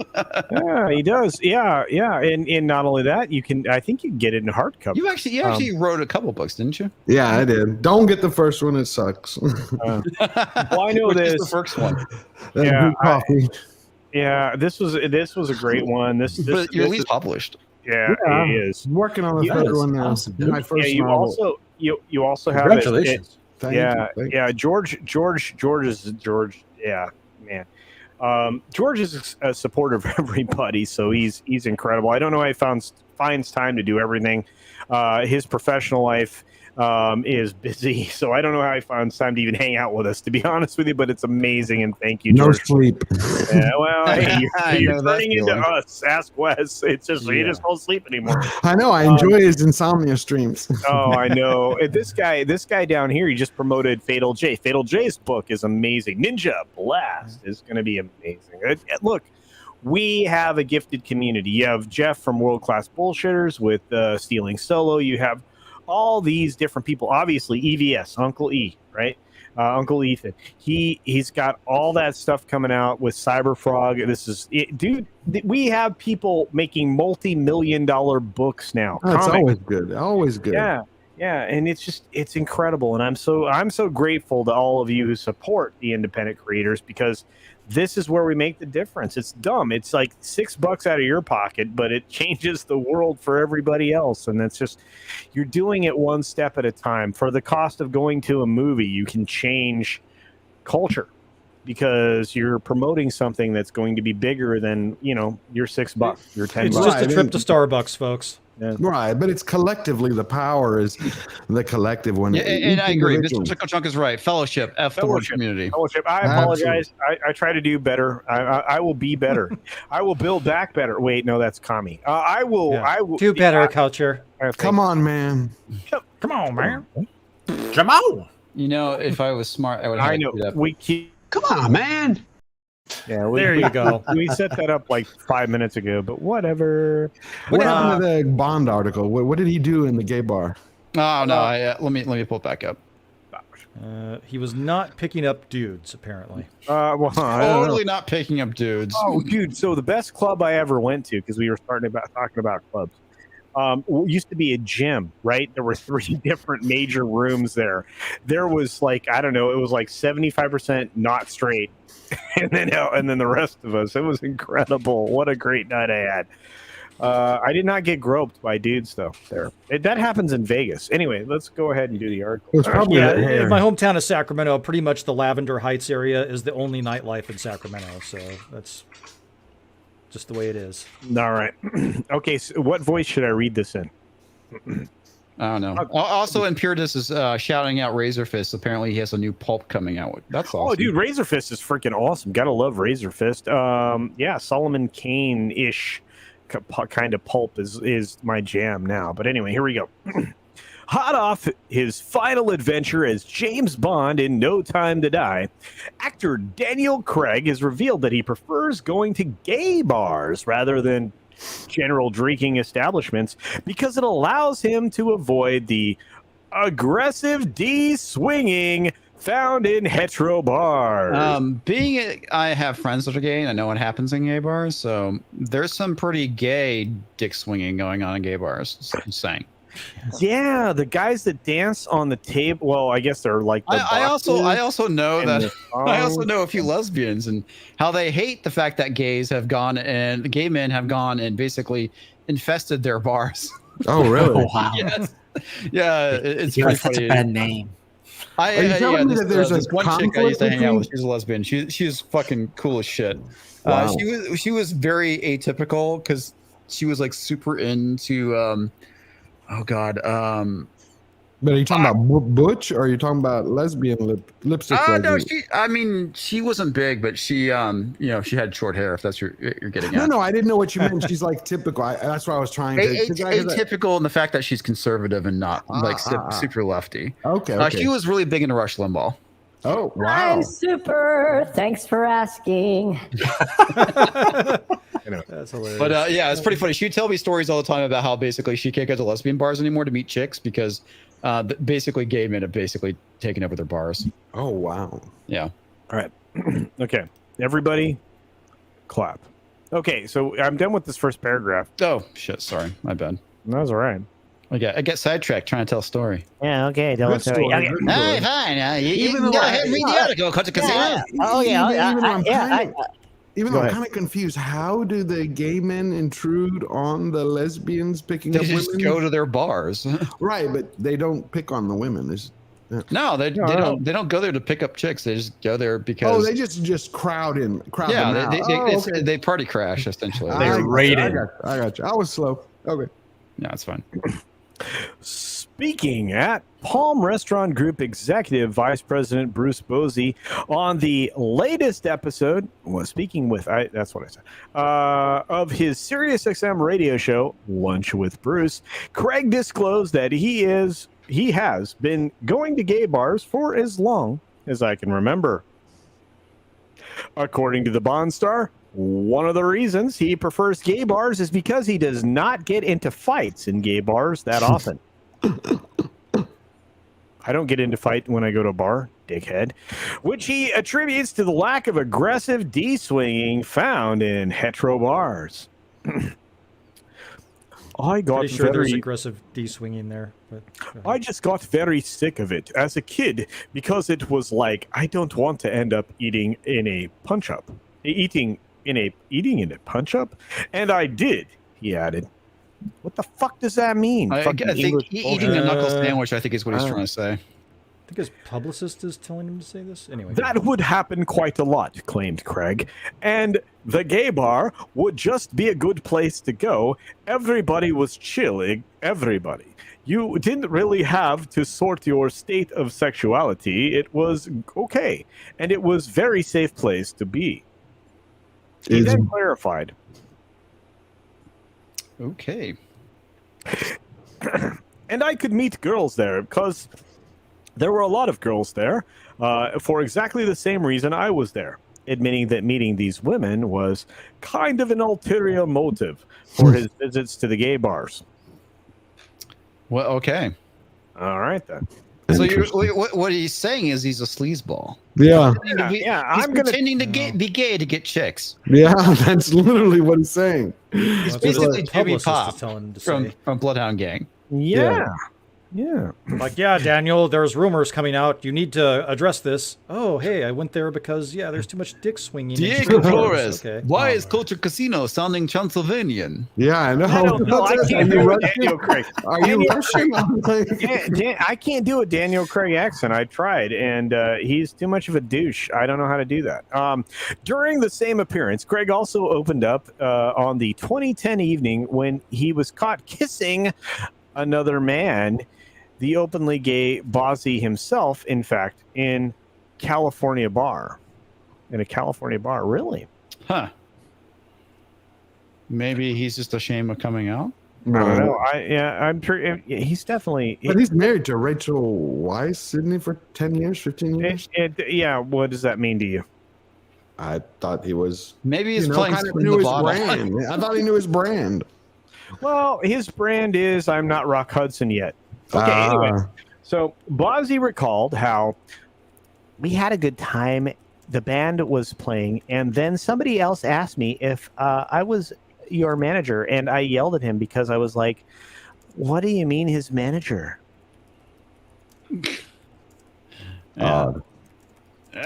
Yeah, he does. Yeah, and not only that, I think you can get it in hardcover. You actually wrote a couple books, didn't you? Yeah, I did. Don't get the first one; it sucks. Well, I know this. The first one. This was a great one. But you're at least published. Yeah, it is. I'm working on the third one now. My first novel. You also have congratulations. George. Yeah, man. George is a supporter of everybody, so he's incredible. I don't know how he finds time to do everything. His professional life is busy, so I don't know how he finds time to even hang out with us, to be honest with you, but it's amazing, and thank you, George. No sleep. Yeah, well, hey, you're turning into us. Ask Wes. It's just he just won't sleep anymore. I know. I enjoy his insomnia streams. Oh, I know. This guy down here, he just promoted Fatal J. Fatal J's book is amazing. Ninja Blast is going to be amazing. Look, we have a gifted community. You have Jeff from World Class Bullshitters with Stealing Solo. You have all these different people. Obviously, EVS, Uncle E, right? Uncle Ethan. He's got all that stuff coming out with Cyberfrog. This is it, dude. We have people making multi-million-dollar books now. That's always good. Always good. Yeah, and it's incredible. And I'm so grateful to all of you who support the independent creators, because this is where we make the difference. It's dumb. It's like $6 out of your pocket, but it changes the world for everybody else. And that's just, you're doing it one step at a time. For the cost of going to a movie, you can change culture because you're promoting something that's going to be bigger than, you know, your $6, your $10. It's just a trip to Starbucks, folks. Yeah. Right, but it's collectively, the power is the collective one. Yeah, and I agree. Mr. Chickle Chunk is right. Fellowship, F the word community. Fellowship. I apologize. I try to do better. I will be better. I will build back better. Wait, no, that's commie. I will. Do better, culture. Come on, man. Come on, man. Come on. You know, if I was smart, I would have I know. We keep. Come on, man. Yeah, there you go. We set that up like 5 minutes ago, but whatever. What happened to the Bond article? What did he do in the gay bar? Oh no! Let me pull it back up. He was not picking up dudes, apparently. Well, totally not picking up dudes. Oh, dude! So the best club I ever went to, because we were talking about clubs, used to be a gym, right? There were 3 different major rooms there. There was like, I don't know, it was like 75% not straight. And then the rest of us. It was incredible. What a great night I had. I did not get groped by dudes though. That happens in Vegas. Anyway, let's go ahead and do the article. In my hometown of Sacramento, pretty much the Lavender Heights area is the only nightlife in Sacramento. So that's just the way it is. All right. Okay. So what voice should I read this in? I don't know. Also, Impuritus is shouting out Razor Fist. Apparently, he has a new pulp coming out. That's awesome. Oh, dude, Razor Fist is freaking awesome. Gotta love Razor Fist. Yeah, Solomon Kane-ish kind of pulp is my jam now. But anyway, here we go. Hot off his final adventure as James Bond in No Time to Die, actor Daniel Craig has revealed that he prefers going to gay bars rather than general drinking establishments because it allows him to avoid the aggressive D-swinging found in hetero bars. I have friends that are gay and I know what happens in gay bars, so there's some pretty gay dick swinging going on in gay bars. Just saying. Yeah, the guys that dance on the table. Well, I guess they're like. I also know that I also know a few lesbians and how they hate the fact that gay men have gone and basically infested their bars. Oh, really? Oh, wow. Yes. Yeah, it's You're pretty such funny. a bad name. Are you telling me that there's this a one chick I used to hang out with? conflict She's a lesbian. She's fucking cool as shit. Wow. She was very atypical because she was like super into But are you talking about butch, or are you talking about lesbian lipstick? No, she wasn't big, but she she had short hair. If that's what you're getting at. No, I didn't know what you meant. She's like typical. That's what I was trying to. Atypical in the fact that she's conservative and not super lefty. Okay. She was really big into Rush Limbaugh. Oh, wow. I'm super. Thanks for asking. That's hilarious. But it's pretty funny. She'd tell me stories all the time about how basically she can't go to lesbian bars anymore to meet chicks because basically gay men have basically taken over their bars. Oh, wow. Yeah. All right. Okay. Everybody clap. Okay, so I'm done with this first paragraph. Oh, shit. Sorry. My bad. That was all right. I get sidetracked trying to tell a story. Yeah, okay. Tell us. Okay. Hey, fine. You can go ahead and read the article. Even though I'm kind of confused, how do the gay men intrude on the lesbians picking They up just women? go to their bars. Right, but they don't pick on the women. No, they don't go there to pick up chicks. They just go there because. Oh, they just crowd them out. They party crash essentially. They're raided. I got you. I was slow. Okay. No, it's fine. Speaking at Palm Restaurant Group Executive Vice President Bruce Bosey on the latest episode, that's what I said, of his SiriusXM radio show, Lunch with Bruce, Craig disclosed that he has been going to gay bars for as long as I can remember. According to the Bond star, one of the reasons he prefers gay bars is because he does not get into fights in gay bars that often. I don't get into fight when I go to a bar, dickhead, which he attributes to the lack of aggressive D-swinging found in hetero bars. I got Pretty sure there's aggressive D-swinging there. But I just got very sick of it as a kid because it was like, I don't want to end up eating in a punch-up. Eating in a punch-up? And I did, he added. What the fuck does that mean? I think eating a knuckle sandwich, I think, is what he's trying to say. I think his publicist is telling him to say this. Anyway, That would happen quite a lot, claimed Craig. And the gay bar would just be a good place to go. Everybody was chilling. Everybody. You didn't really have to sort your state of sexuality. It was okay. And it was very safe place to be. He then clarified. Okay. And I could meet girls there because there were a lot of girls there for exactly the same reason I was there, admitting that meeting these women was kind of an ulterior motive for his visits to the gay bars. Well, okay. All right, then. So what he's saying is he's a sleazeball. Yeah. He's I'm pretending to be gay to get chicks. Yeah, that's literally what he's saying. He's that's basically what the Jimmy publicist Pop is telling him to say. from Bloodhound Gang. Yeah. Like, yeah, Daniel, there's rumors coming out. You need to address this. Oh, hey, I went there because, yeah, there's too much dick swinging. Diego Flores. Okay. Why is Culture Casino sounding Transylvanian? Yeah, I know. I don't know. I can't do it, Daniel Craig. Are you Russian? I can't do a Daniel Craig accent. I tried, and he's too much of a douche. I don't know how to do that. During the same appearance, Craig also opened up on the 2010 evening when he was caught kissing another man, the openly gay Bozzy himself, in fact, in California bar. In a California bar, really? Huh. Maybe he's just ashamed of coming out? I don't know. I'm sure he's definitely... But he's married to Rachel Weisz, isn't he, for 10 years, 15 years? Yeah, what does that mean to you? I thought he was... Maybe he's playing kind of spin knew the his bottle. brand. I thought he knew his brand. Well, his brand is I'm not Rock Hudson yet. Okay, anyway. So Bozzy recalled how we had a good time. The band was playing, and then somebody else asked me if I was your manager, and I yelled at him because I was like, "What do you mean, his manager?"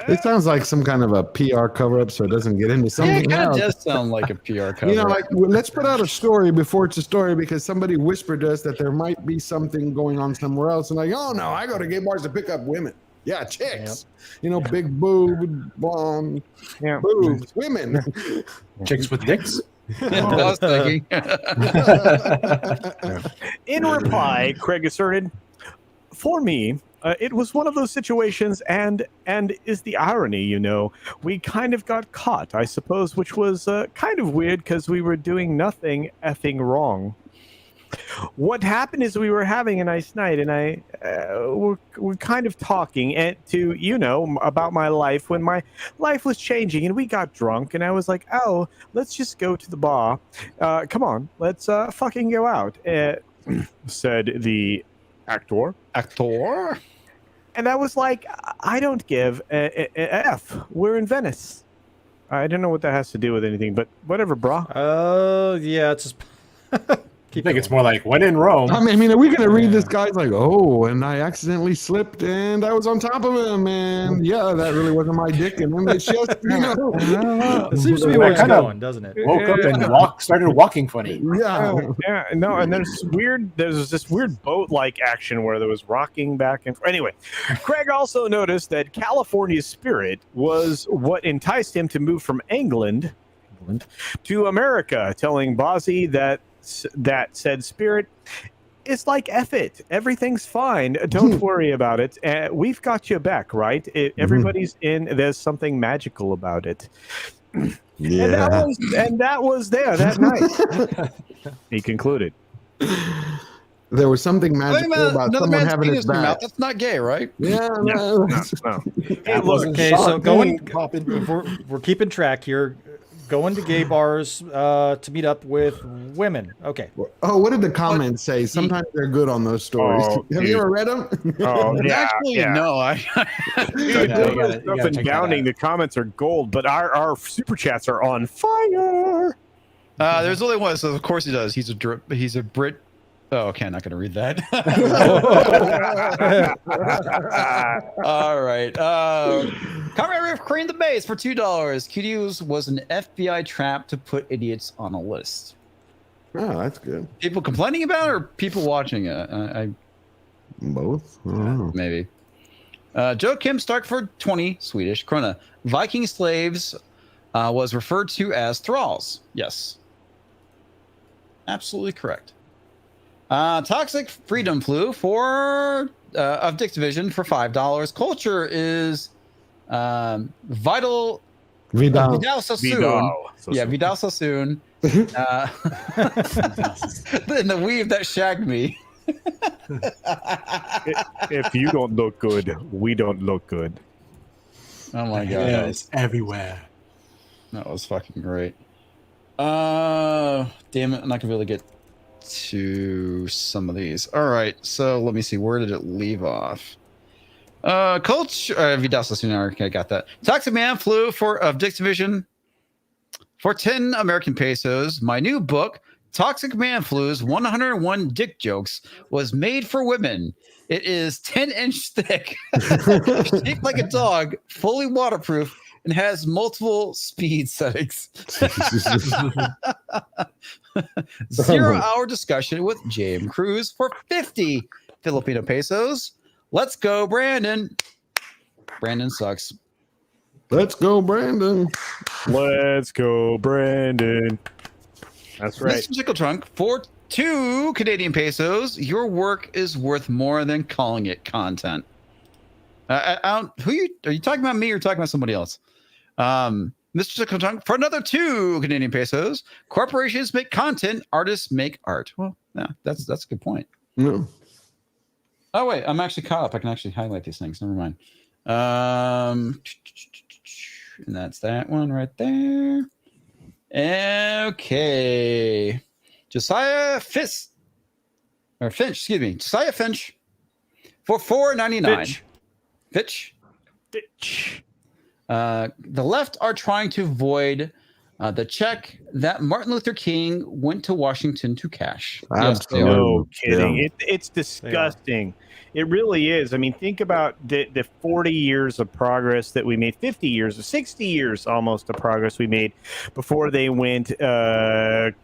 It sounds like some kind of a PR cover-up, so it doesn't get into something Yeah, it kind of else. does sound like a PR cover. Let's put out a story before it's a story because somebody whispered to us that there might be something going on somewhere else. And like, oh no, I go to gay bars to pick up women. Yeah, chicks. Big boob, boobs, women. Chicks with dicks. I was thinking. In reply, Craig asserted, "For me, it was one of those situations, and is the irony, we kind of got caught, I suppose, which was kind of weird because we were doing nothing effing wrong. What happened is we were having a nice night, and we're kind of talking about my life when my life was changing, and we got drunk, and I was like, oh, let's just go to the bar. Come on, let's fucking go out," said the actor. And I was like, I don't give a F. We're in Venice. I don't know what that has to do with anything, but whatever, brah. Yeah, it's just... I think it's more like when in Rome. I mean, are we going to read this guy's like, oh, and I accidentally slipped and I was on top of him, and yeah, that really wasn't my dick, and then it's just, It seems to be where it's going, doesn't it? Woke up and started walking funny. Yeah. No, and there's this weird boat-like action where there was rocking back and forth. Anyway, Craig also noticed that California's spirit was what enticed him to move from England to America, telling Bozzy that said spirit is like, F it, everything's fine, don't worry about it, we've got your back, right? Everybody's in, there's something magical about it. Yeah. And that was there that night. He concluded. There was something magical about someone having his back. That's not gay, right? Yeah. No. Hey, look, okay, so we're keeping track here. Going to gay bars to meet up with women. Okay. Oh, what did the comments say? Sometimes they're good on those stories. Have you ever read them? Oh, yeah. Actually, no. Up and downing. The comments are gold, but our super chats are on fire. There's only one, so of course he does. He's a Brit. Oh, okay, I'm not going to read that. All right. Comrade Crane the Base for $2. QDUs was an FBI trap to put idiots on a list. Oh, that's good. People complaining about it or people watching it? Both? Oh. Maybe. Joe Kim Stark for 20 Swedish krona. Viking slaves was referred to as thralls. Yes. Absolutely correct. Toxic Freedom Flu for of Dixivision for $5. Culture is Vidal Sassoon. Yeah, Vidal Sassoon. In the weave that shagged me. If you don't look good, we don't look good. Oh my god. Yeah, it's everywhere. That was fucking great. Damn it, I'm not gonna be able to get to some of these. All right, so let me see. Where did it leave off? Culture. Vidal Sassoon. Okay, I got that. Toxic Man Flu of Dixivision for 10 American pesos. My new book, Toxic Man Flu's 101 Dick Jokes, was made for women. It is 10-inch thick, shaped like a dog, fully waterproof, and has multiple speed settings. 0-hour discussion with James Cruz for 50 Filipino pesos. Let's go, Brandon. Brandon sucks. Let's go, Brandon. Let's go, Brandon. That's right. Mr. Jickle Trunk for 2 Canadian pesos. Your work is worth more than calling it content. I don't. Are you talking about me or talking about somebody else? Mr. Jickle Trunk for another 2 Canadian pesos. Corporations make content. Artists make art. Well, yeah, that's a good point. Yeah. Oh wait, I'm actually caught up. I can actually highlight these things. Never mind. And that's that one right there. Okay. Josiah Finch, Josiah Finch for $4.99. Fitch. The left are trying to void the check that Martin Luther King went to Washington to cash. Absolutely. No kidding. Yeah. It's disgusting. It really is. I mean, think about the 40 years of progress that we made, 50 years, 60 years almost of progress we made before they went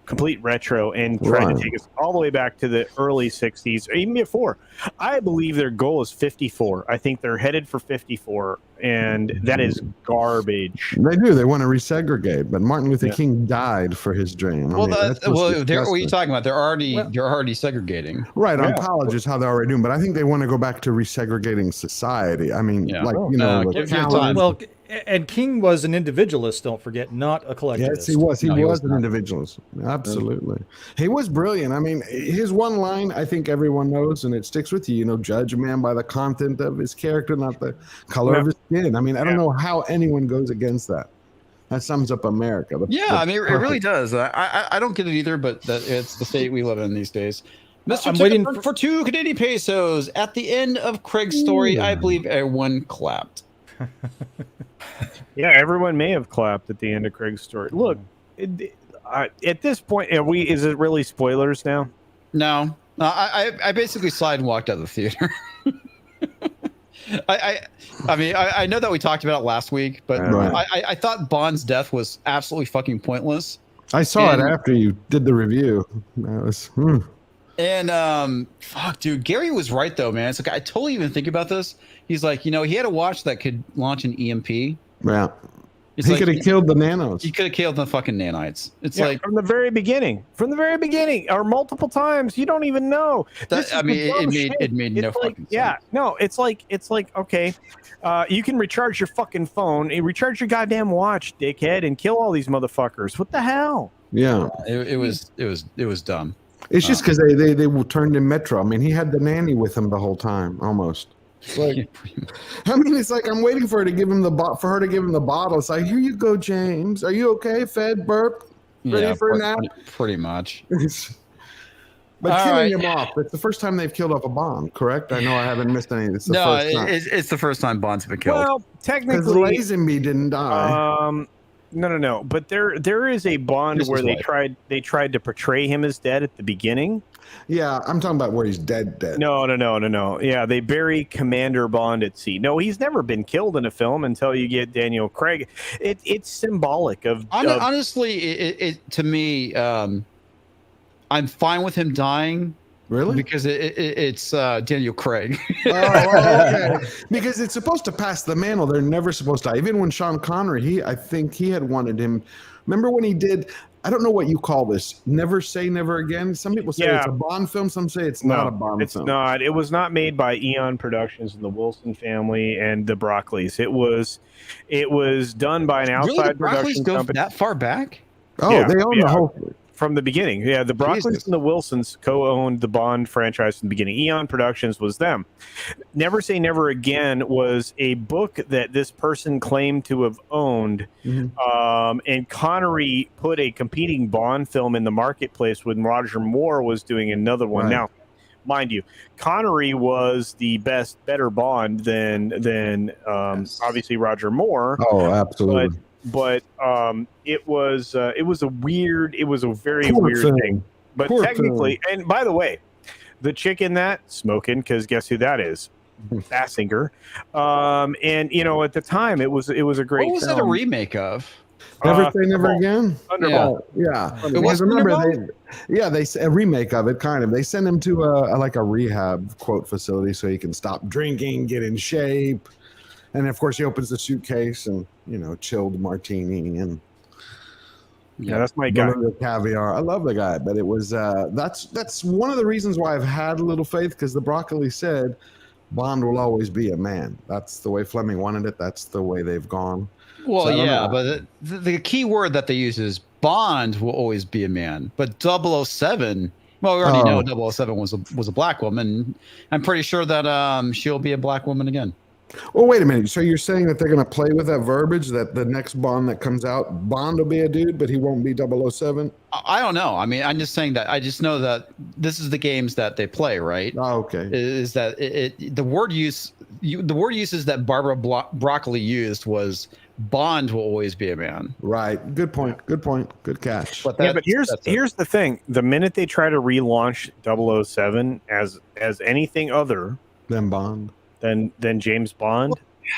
complete retro and tried to take us all the way back to the early 60s, or even before. I believe their goal is 54. I think they're headed for 54, and that is garbage. They do. They want to resegregate, but Martin Luther King died for his dream. Well, what are you talking about? They're already segregating. Right, on college is how they're already doing, but I think they want to go back to resegregating society. I mean, and King was an individualist, don't forget, not a collectivist. Yes, he was. He was an individualist. Absolutely. He was brilliant. I mean, his one line, I think everyone knows, and it sticks with you, judge a man by the content of his character, not the color of his skin. I mean, I don't know how anyone goes against that. That sums up America. I mean, it really does. I don't get it either, but it's the state we live in these days. I'm waiting for 2 Canadian pesos. At the end of Craig's story, I believe everyone clapped. Yeah, everyone may have clapped at the end of Craig's story. Look, at this point, is it really spoilers now? No. I basically sidewalked out of the theater. I know that we talked about it last week, but I thought Bond's death was absolutely fucking pointless. I saw it after you did the review. That was... And fuck, dude, Gary was right though, man. It's like I totally even think about this. He's like, he had a watch that could launch an EMP. Yeah, he could have killed the nanos. He could have killed the fucking nanites. It's like from the very beginning, or multiple times. You don't even know. It made no fucking sense. Yeah, no, it's like okay, you can recharge your fucking phone, recharge your goddamn watch, dickhead, and kill all these motherfuckers. What the hell? Yeah, it was dumb. It's just because they turned in Metro. I mean, he had the nanny with him the whole time, almost. It's like, it's like I'm waiting for her to give him the bottle. It's like, here you go, James. Are you okay? Fed, burp, ready for a nap? Pretty much. But killing him off. It's the first time they've killed off a Bond, correct? I know I haven't missed any. It's the first time. It's the first time Bond's been killed. Well, technically, Lazenby didn't die. No. But there is a Bond where they tried to portray him as dead at the beginning. Yeah, I'm talking about where he's dead. No. Yeah, they bury Commander Bond at sea. No, he's never been killed in a film until you get Daniel Craig. It's symbolic of. Honestly, it to me, I'm fine with him dying Really? Because it's Daniel Craig. Okay. Because it's supposed to pass the mantle. They're never supposed to. Even when Sean Connery, I think he had wanted him. Remember when he did? I don't know what you call this. Never Say Never Again. Some people say it's a Bond film. Some say it's not a Bond film. It's not. It was not made by Eon Productions and the Wilson family and the Broccoli's. It was done by an outside production company. That far back? Oh, yeah, they own the whole. From the beginning. Yeah, the Broccoli's and the Wilsons co-owned the Bond franchise from the beginning. Eon Productions was them. Never Say Never Again was a book that this person claimed to have owned. Mm-hmm. And Connery put a competing Bond film in the marketplace when Roger Moore was doing another one. Right. Now, mind you, Connery was the better Bond than obviously Roger Moore. Oh, absolutely. But it was a very weird thing. But technically, and by the way, the chick in that smoking, because guess who that is? Basinger. And at the time it was a great. What was it a remake of? Never Say Never Again. Thunderball. Yeah. Because remember they a remake of it, kind of. They send him to a rehab facility so he can stop drinking, get in shape. And of course, he opens the suitcase and chilled martini and that's my guy. The caviar. I love the guy, but it was that's one of the reasons why I've had a little faith, because the Broccoli said Bond will always be a man. That's the way Fleming wanted it. That's the way they've gone. Well, so but the key word that they use is Bond will always be a man, but 007. Well, we already know 007 was a black woman. I'm pretty sure that she'll be a black woman again. Well, wait a minute. So you're saying that they're going to play with that verbiage, that the next Bond that comes out, Bond will be a dude, but he won't be 007? I don't know. I mean, I'm just saying that. I just know that this is the games that they play, right? Oh, okay. Is that the word uses that Barbara Broccoli used was Bond will always be a man. Right. Good point. Good point. Good catch. But here's the thing. The minute they try to relaunch 007 as anything other than Bond, than James Bond,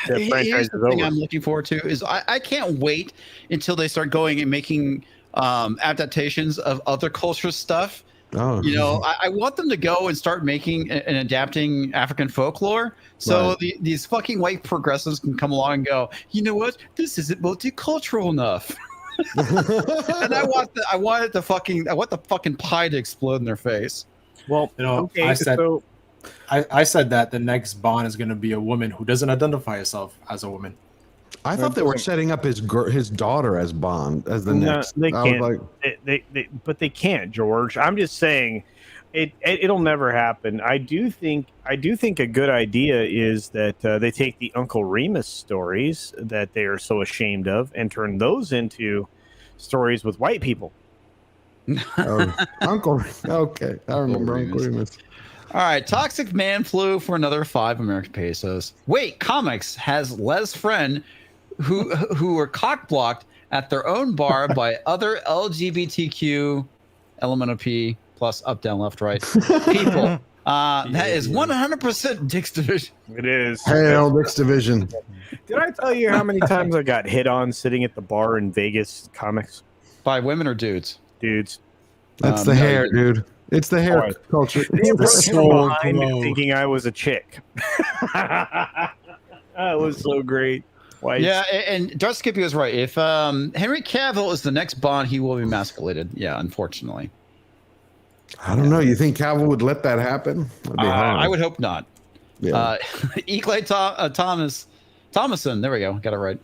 the franchise is over. Thing I'm looking forward to is I can't wait until they start going and making adaptations of other culture stuff. Oh. I want them to go and start making and adapting African folklore, so these fucking white progressives can come along and go, you know what, this isn't multicultural enough. And I want the fucking pie to explode in their face. Well, I said that the next Bond is going to be a woman who doesn't identify herself as a woman. I thought they were setting up his daughter as Bond as the next. They can't. But they can't, George. I'm just saying, it'll never happen. I do think a good idea is that they take the Uncle Remus stories that they are so ashamed of and turn those into stories with white people. Uncle. Okay, I remember Uncle Remus. All right, Toxic Man flew for another 5 American pesos. Wait, Comics has Les Friend, who were cock-blocked at their own bar by other LGBTQ elemental P plus up, down, left, right people. That is 100% Dick's Division. It is. Hail Dick's Division. Did I tell you how many times I got hit on sitting at the bar in Vegas Comics? By women or dudes? Dudes. That's the hair, dude. It's the hair culture. It's so thinking I was a chick. That was so great. White. Yeah, and Darth Skippy was right. If Henry Cavill is the next Bond, he will be emasculated. Yeah, unfortunately. I don't know. You think Cavill would let that happen? I would hope not. Yeah. Eklay Thomason. There we go. Got it right.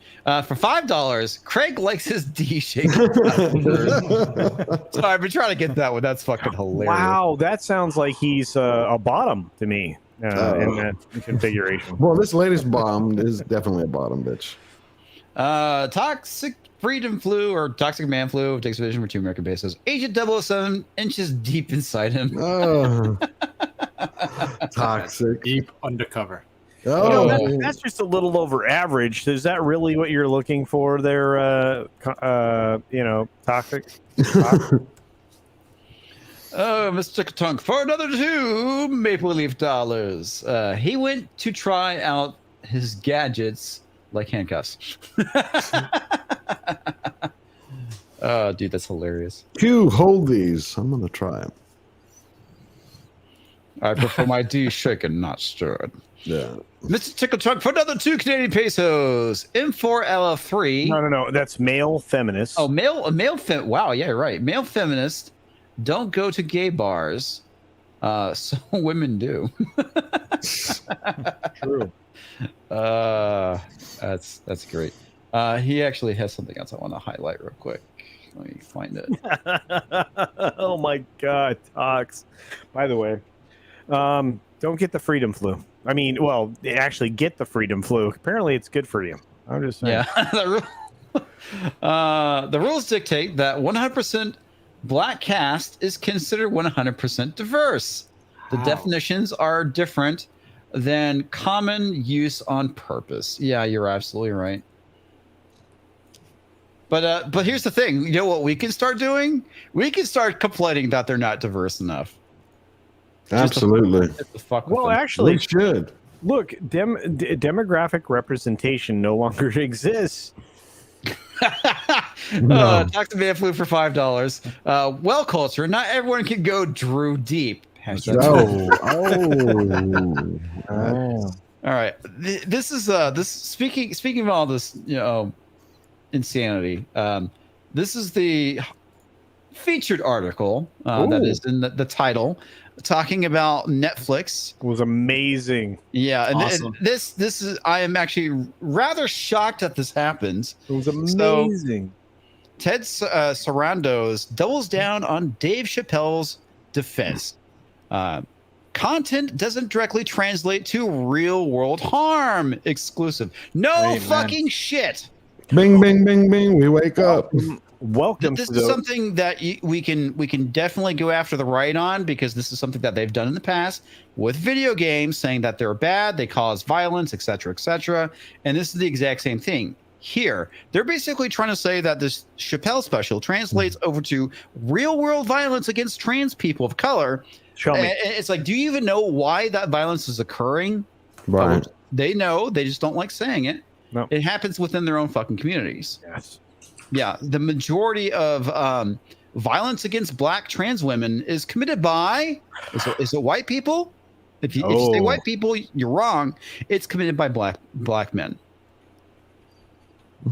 For $5, Craig likes his D shake. Sorry, I've been trying to get that one. That's fucking hilarious. Wow, that sounds like he's a bottom to me in that configuration. Well, this latest bomb is definitely a bottom, bitch. Toxic Freedom Flu or Toxic Man Flu takes Division for 2 American pesos. Agent 007 inches deep inside him. Toxic. Deep undercover. Oh, that's just a little over average. Is that really what you're looking for there? Toxic. Oh, Mr. Katunk, for another 2 Maple Leaf dollars. He went to try out his gadgets like handcuffs. Oh, dude, that's hilarious. Q, hold these. I'm gonna try them. I prefer my D shaken, not stirred. Yeah. Mr. Tickle Truck for another 2 Canadian pesos. M4LF3. No. That's male feminist. Oh, wow, yeah, right. Male feminist don't go to gay bars. So women do. True. That's great. He actually has something else I want to highlight real quick. Let me find it. Oh my God, Tox. By the way, don't get the freedom flu. I mean, well, actually get the freedom flu. Apparently it's good for you. I'm just saying. Yeah. The rules dictate that 100% black cast is considered 100% diverse. The definitions are different than common use on purpose. Yeah, you're absolutely right. But here's the thing. You know what we can start doing? We can start complaining that they're not diverse enough. Absolutely. Well, actually, we should. Look, demographic representation no longer exists. No. Talk Man flew for $5. Well, culture. Not everyone can go Drew deep. Oh. All right. This is speaking of all this, insanity. This is the featured article that is in the title, talking about Netflix. It was amazing. Yeah, and, Awesome. and this is I am actually rather shocked that this happens. It was amazing. Ted Sarandos doubles down on Dave Chappelle's defense. Content doesn't directly translate to real world harm. Exclusive. No fucking shit. Bing, bing, bing, bing. We wake up. Welcome. This is something that we can definitely go after the right on, because this is something that they've done in the past with video games, saying that they're bad, they cause violence, etc., etc. And this is the exact same thing here. They're basically trying to say that this Chappelle special translates over to real world violence against trans people of color. Show me. And it's like, do you even know why that violence is occurring? Right. They know, they just don't like saying it. No. It happens within their own fucking communities. Yes. Yeah, the majority of violence against black trans women is committed by is it white people? If you say white people, you're wrong. It's committed by black men.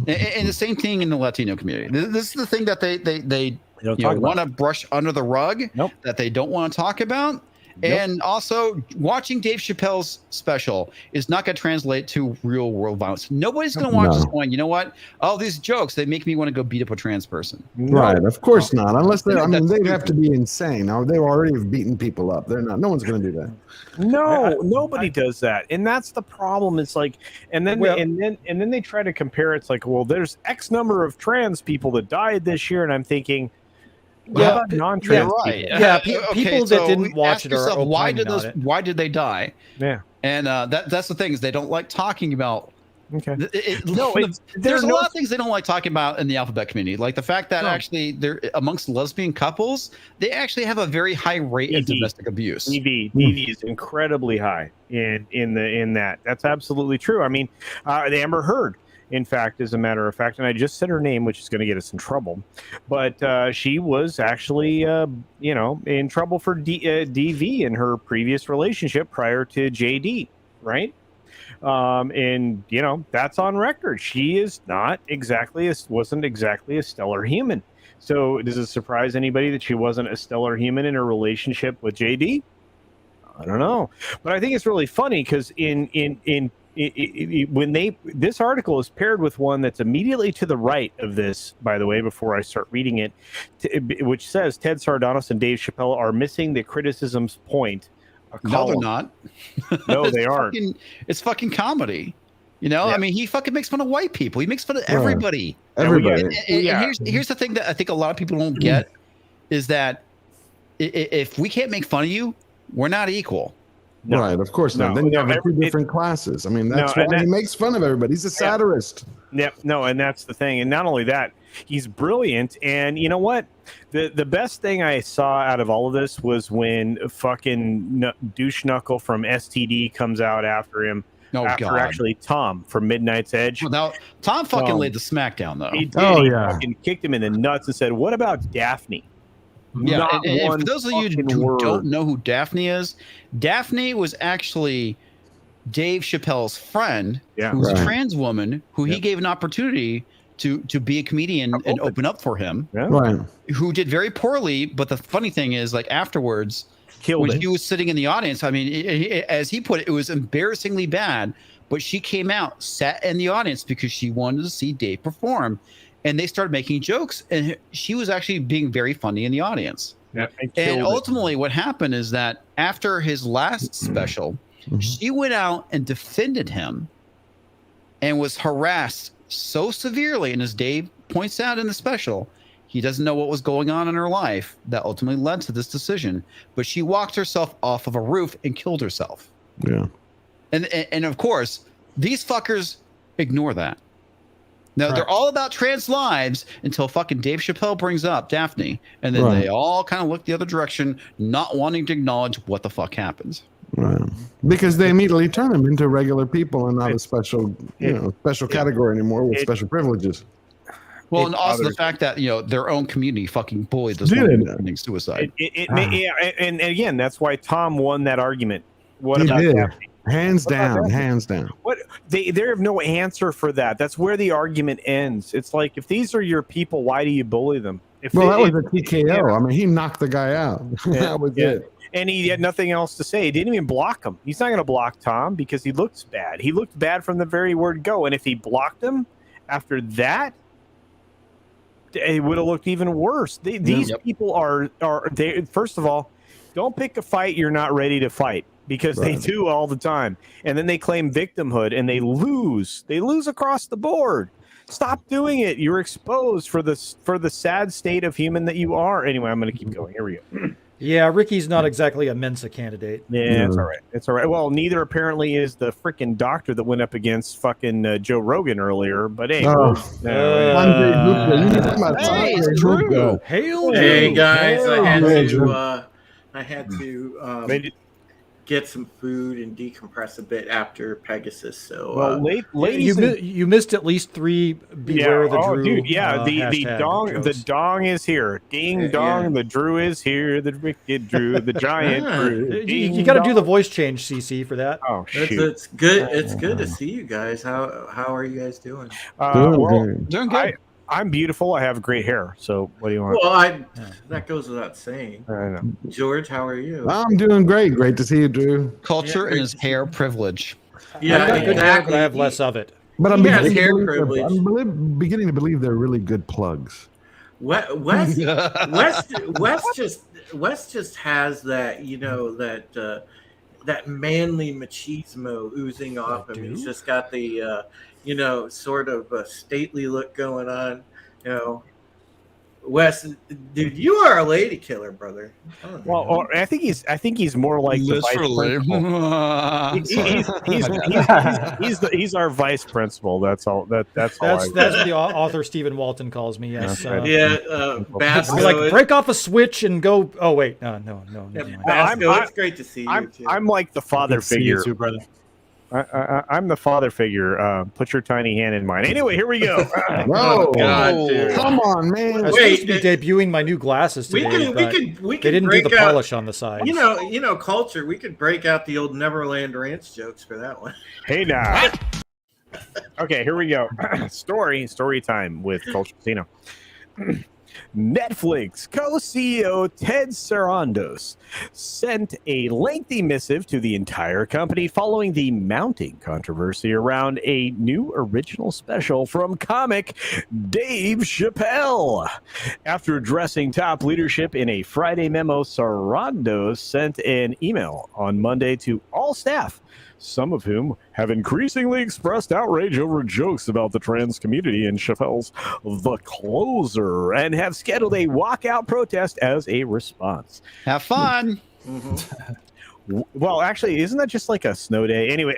And the same thing in the Latino community. This is the thing that they want to brush under the rug. Nope. That they don't want to talk about. Nope. And also, watching Dave Chappelle's special is not going to translate to real world violence. Nobody's going to watch this going, you know what? All these jokes, they make me want to go beat up a trans person. Right. Of course not. Unless they're, they'd have to be insane. Now, they already have beaten people up. They're not. No one's going to do that. No, nobody does that. And that's the problem. It's like, and then they try to compare. It's like, well, there's X number of trans people that died this year. And I'm thinking, Yeah, non-trans right. people? Yeah, people that didn't watch it are why opining did they die? Yeah. And that's the thing, is they don't like talking about. Okay. There's a lot of things they don't like talking about in the alphabet community, like the fact that actually they're amongst lesbian couples, they actually have a very high rate of domestic abuse. DV is incredibly high in that. That's absolutely true. I mean, the Amber Heard, in fact, as a matter of fact, and I just said her name, which is going to get us in trouble, but she was actually, in trouble for DV in her previous relationship prior to JD, right? And that's on record. She is wasn't exactly a stellar human. So does it surprise anybody that she wasn't a stellar human in her relationship with JD? I don't know, but I think it's really funny because this article is paired with one that's immediately to the right of this, by the way, before I start reading it, which says Ted Sarandos and Dave Chappelle are missing the criticism's point. No, they're not. No, they aren't. It's fucking comedy. Yeah. I mean, he fucking makes fun of white people. He makes fun of everybody. Everybody. And here's the thing that I think a lot of people don't get is that if we can't make fun of you, we're not equal. No. Right, of course not. Then you have two different classes. I mean, that's why he makes fun of everybody. He's a satirist. Yep. No, and that's the thing. And not only that, he's brilliant. And you know what? The best thing I saw out of all of this was when fucking douche knuckle from STD comes out after him. Actually Tom from Midnight's Edge. Well, now Tom fucking laid the smackdown though. He did. He fucking kicked him in the nuts and said, "What about Daphne?" Yeah, and for those of you who don't know who Daphne is, Daphne was actually Dave Chappelle's friend, who's a trans woman who he gave an opportunity to be a comedian and open up for him, who did very poorly. But the funny thing is, like afterwards, when he was sitting in the audience, I mean, as he put it, it was embarrassingly bad. But she came out, sat in the audience because she wanted to see Dave perform. And they started making jokes, and she was actually being very funny in the audience. Yeah, and ultimately, what happened is that after his last special, she went out and defended him and was harassed so severely. And as Dave points out in the special, he doesn't know what was going on in her life that ultimately led to this decision. But she walked herself off of a roof and killed herself. Yeah. And of course, these fuckers ignore that. No, they're all about trans lives until fucking Dave Chappelle brings up Daphne, and then they all kind of look the other direction, not wanting to acknowledge what the fuck happens. Right. Because they immediately turn them into regular people and not a special, special category anymore with special privileges. Well, and also the fact that their own community fucking bullied this woman committing suicide. And again, that's why Tom won that argument. What he about did. Daphne? Hands down. What they have no answer for that. That's where the argument ends. It's like, if these are your people, why do you bully them? That was a TKO. I mean, he knocked the guy out. That was it. And he had nothing else to say. He didn't even block him. He's not going to block Tom because he looks bad. He looked bad from the very word go. And if he blocked him after that, it would have looked even worse. These people are they. First of all, don't pick a fight you're not ready to fight. Because they do all the time. And then they claim victimhood and they lose. They lose across the board. Stop doing it. You're exposed for the sad state of human that you are. Anyway, I'm going to keep going. Here we go. Yeah, Ricky's not exactly a Mensa candidate. Yeah, it's all right. It's all right. Well, neither apparently is the freaking doctor that went up against fucking Joe Rogan earlier. But hey, it's true. Hey guys, I had to get some food and decompress a bit after Pegasus. So, you missed at least 3 Beware the Drew. Dude, the dong is here. Ding dong, the Drew is here. The wicked Drew, the giant Drew. You got to do the voice change, CC, for that. Oh, shoot. It's good. It's good to see you guys. How are you guys doing? Doing good. I'm beautiful. I have great hair. So what do you want? Well, that goes without saying. I know. George, how are you? I'm doing great. Great to see you, Drew. Culture and his hair privilege. Yeah, exactly. I have less of it. But I'm beginning to believe they're really good plugs. West just has that that manly machismo oozing off him. He's just got the sort of a stately look going on. Wes, dude, you are a lady killer, brother. Well, I think he's more like the vice principal. He's our vice principal. That's all. That's what the author Stephen Walton calls me. Yes. Basco, like break off a switch and go. Oh wait, no. Basco, it's great to see you. I'm like the father figure, you too, brother. I'm the father figure. Put your tiny hand in mine. Anyway, here we go. Whoa, God, dude. Come on, man! I was supposed to be debuting my new glasses today. We could they didn't do the polish on the side. Culture. We could break out the old Neverland Ranch jokes for that one. Hey now. Okay, here we go. Story time with Culture Casino. Netflix co-CEO Ted Sarandos sent a lengthy missive to the entire company following the mounting controversy around a new original special from comic Dave Chappelle. After addressing top leadership in a Friday memo, Sarandos sent an email on Monday to all staff, some of whom have increasingly expressed outrage over jokes about the trans community in Chappelle's The Closer and have scheduled a walkout protest as a response. Have fun. Well, actually, isn't that just like a snow day? Anyway,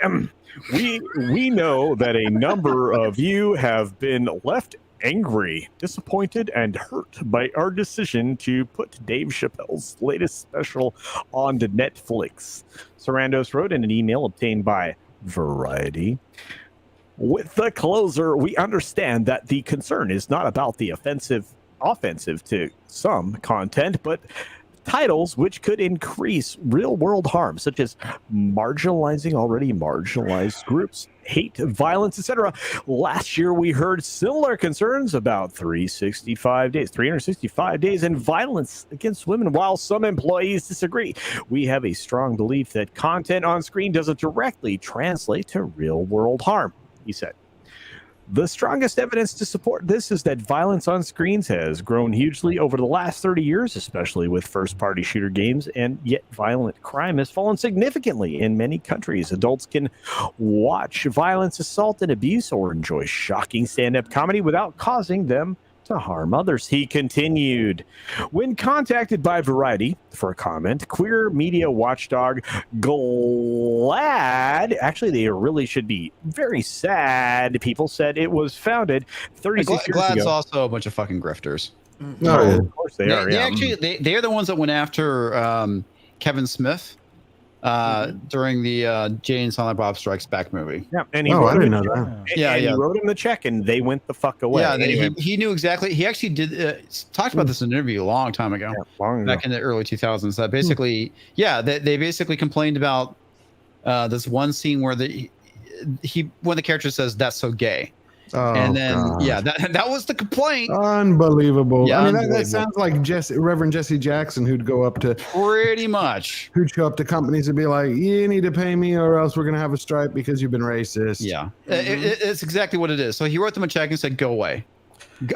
we know that a number of you have been left angry, disappointed, and hurt by our decision to put Dave Chappelle's latest special on to Netflix. Sarandos wrote in an email obtained by Variety. With The Closer, we understand that the concern is not about the offensive offensive to some content, but titles which could increase real-world harm, such as marginalizing already marginalized groups, hate, violence, etc. Last year, we heard similar concerns about 365 days and violence against women. While some employees disagree, we have a strong belief that content on screen doesn't directly translate to real-world harm, he said. The strongest evidence to support this is that violence on screens has grown hugely over the last 30 years, especially with first-party shooter games, and yet violent crime has fallen significantly in many countries. Adults can watch violence, assault, and abuse, or enjoy shocking stand-up comedy without causing them to harm others. He continued. When contacted by Variety for a comment, queer media watchdog GLAAD, actually they really should be very sad, people said it was founded 36 years GLAAD's ago. also a bunch of fucking grifters. No, of course they are. They're the ones that went after Kevin Smith during the Jay and Silent Bob Strikes Back movie. Yeah, and he I didn't know that. He wrote him the check, and they went the fuck away. Yeah, anyway. he knew exactly. He actually did talked about this in an interview a long time ago, back in the early 2000s. That basically, they basically complained about this one scene where when the character says "that's so gay." Oh, and then God. that was the complaint. Unbelievable. Yeah, I mean, that sounds like Reverend Jesse Jackson, who'd go up to pretty much who'd show up to companies and be like, you need to pay me or else we're gonna have a strike because you've been racist. Yeah, it's exactly what it is. So he wrote them a check and said, go away.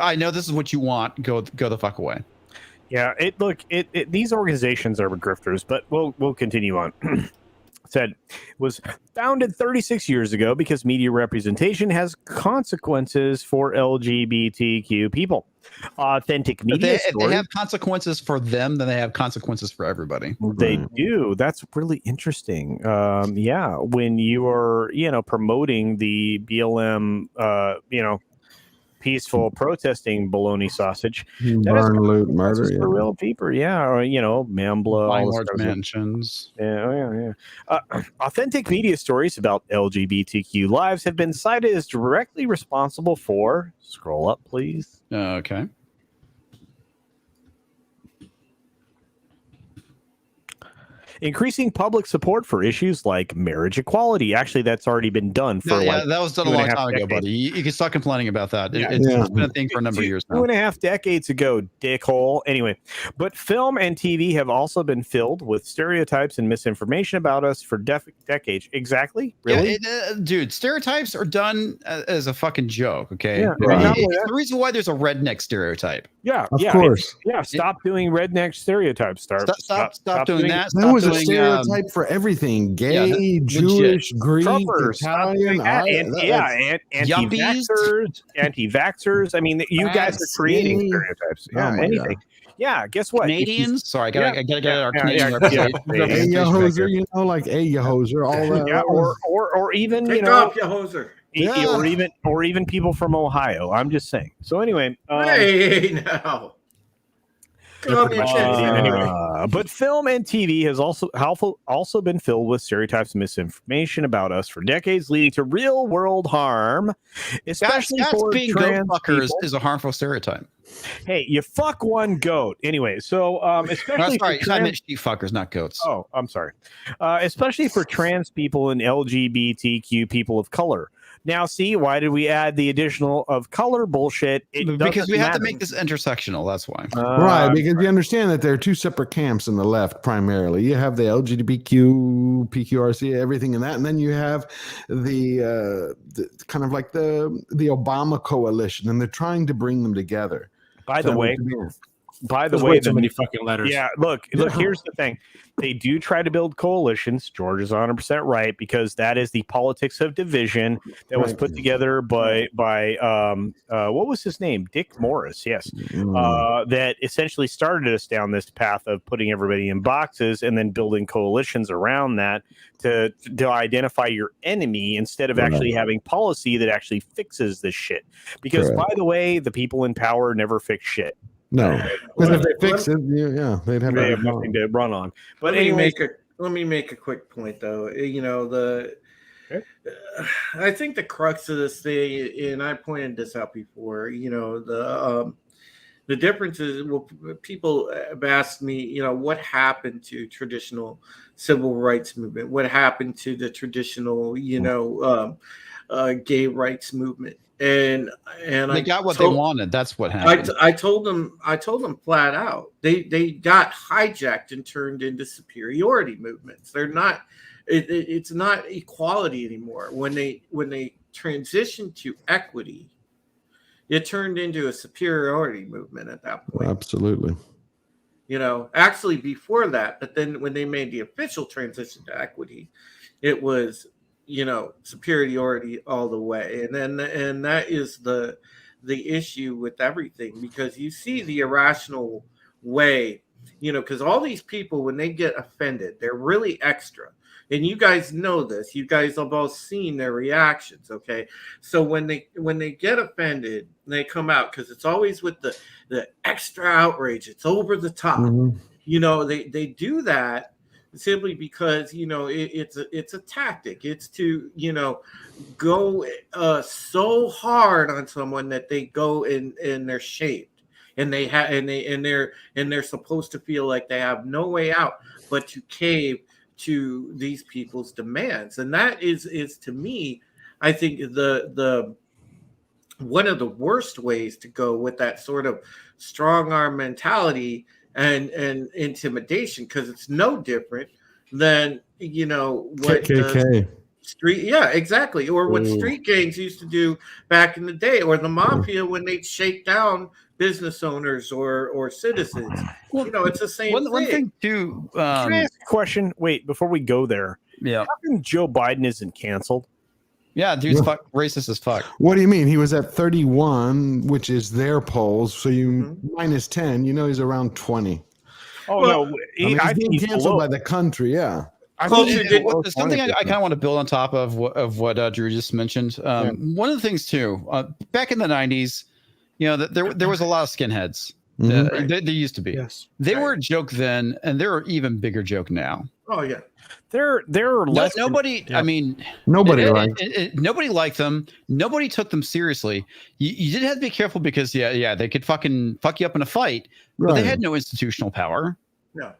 I know this is what you want. Go the fuck away. Yeah, these organizations are grifters, but we'll continue on. Said was founded 36 years ago because media representation has consequences for LGBTQ people. Authentic media If they have consequences for them, then they have consequences for everybody. They do. That's really interesting. When you are, promoting the BLM, peaceful protesting baloney sausage. Burn, loot, murder. For real people, or Mambla, Buying large mansions. Authentic media stories about LGBTQ lives have been cited as directly responsible for. Scroll up, please. Okay. Increasing public support for issues like marriage equality. Actually, that's already been done for that was done a long time ago, buddy. You can stop complaining about that. It's been a thing for a number of years now. 2.5 decades ago, dickhole. Anyway, but film and TV have also been filled with stereotypes and misinformation about us for decades. Exactly? Really? Yeah, dude, stereotypes are done as a fucking joke, okay? Yeah, it's the reason why there's a redneck stereotype. Yeah, of course. Stop doing redneck stereotypes. Stop doing that. There was a stereotype for everything: gay, Jewish, Greek, Trumpers, Italian, anti-vaxxers. I mean, you guys are creating stereotypes. Yeah, anything. God. Yeah, guess what? Canadians? Sorry, I gotta get our Canadian Hey, ya hoser, like hey, ya hoser, all that. Yeah, or even Take off your hoser. Or even people from Ohio. I'm just saying. So anyway, hey now. But film and TV has also been filled with stereotypes and misinformation about us for decades, leading to real world harm, especially for being trans goat fuckers people. is a harmful stereotype. Hey, you fuck one goat. Anyway, so especially sorry, I meant sheep fuckers, not goats. Oh, I'm sorry. Especially for trans people and LGBTQ people of color. Now, see, why did we add the additional of color bullshit? Because we have to make this intersectional. That's why. Right, because you understand that there are two separate camps in the left primarily. You have the LGBTQ, PQRC, everything in that, and then you have the kind of like the Obama coalition, and they're trying to bring them together. By the way, too many fucking letters. Yeah, look. Here's the thing: they do try to build coalitions. George is 100% right, because that is the politics of division that was put together by what was his name? Dick Morris. Yes, that essentially started us down this path of putting everybody in boxes and then building coalitions around that to identify your enemy instead of actually having policy that actually fixes this shit. Because by the way, the people in power never fix shit. No, because if they fix it, they'd have nothing to run on. But let me make a quick point, though. I think the crux of this thing, and I pointed this out before. The difference is, well, people have asked me, you know, what happened to traditional civil rights movement? What happened to the traditional, you know, gay rights movement? And they got what they wanted. That's what happened. I told them flat out. They got hijacked and turned into superiority movements. They're not. It's not equality anymore. When they transitioned to equity, it turned into a superiority movement at that point. Absolutely. You know, actually before that, but then when they made the official transition to equity, it was, you know, superiority all the way. And that is the issue with everything, because you see the irrational way, you know, because all these people, when they get offended, they're really extra. And you guys know this. You guys have all seen their reactions, okay? So when they get offended, they come out, because it's always with the extra outrage. It's over the top. Mm-hmm. You know, they do that simply because, you know, it's a tactic. It's to, you know, go so hard on someone that they go and they're shaped, and they're supposed to feel like they have no way out but to cave to these people's demands. And that is to me, I think, the one of the worst ways to go with that sort of strong arm mentality and intimidation, because it's no different than, you know, what KKK. Street, yeah, exactly, or what street gangs used to do back in the day, or the mafia when they'd shake down business owners or citizens. You know, it's the same thing. One thing too. Can I ask a question? Wait, before we go there. Yeah. How come Joe Biden isn't canceled? Yeah, dude's racist as fuck. What do you mean? He was at 31, which is their polls. So you minus 10, you know, he's around 20. Oh, well, no. He's being canceled by the country. Yeah. Something I kind of want to build on top of what Drew just mentioned. One of the things too, back in the 90s, you know, there was a lot of skinheads. There used to be. Yes. They were a joke then, and they're an even bigger joke now. Oh yeah. They're less. Nobody. I mean, nobody nobody liked them. Nobody took them seriously. You did have to be careful because they could fucking fuck you up in a fight, but they had no institutional power. No.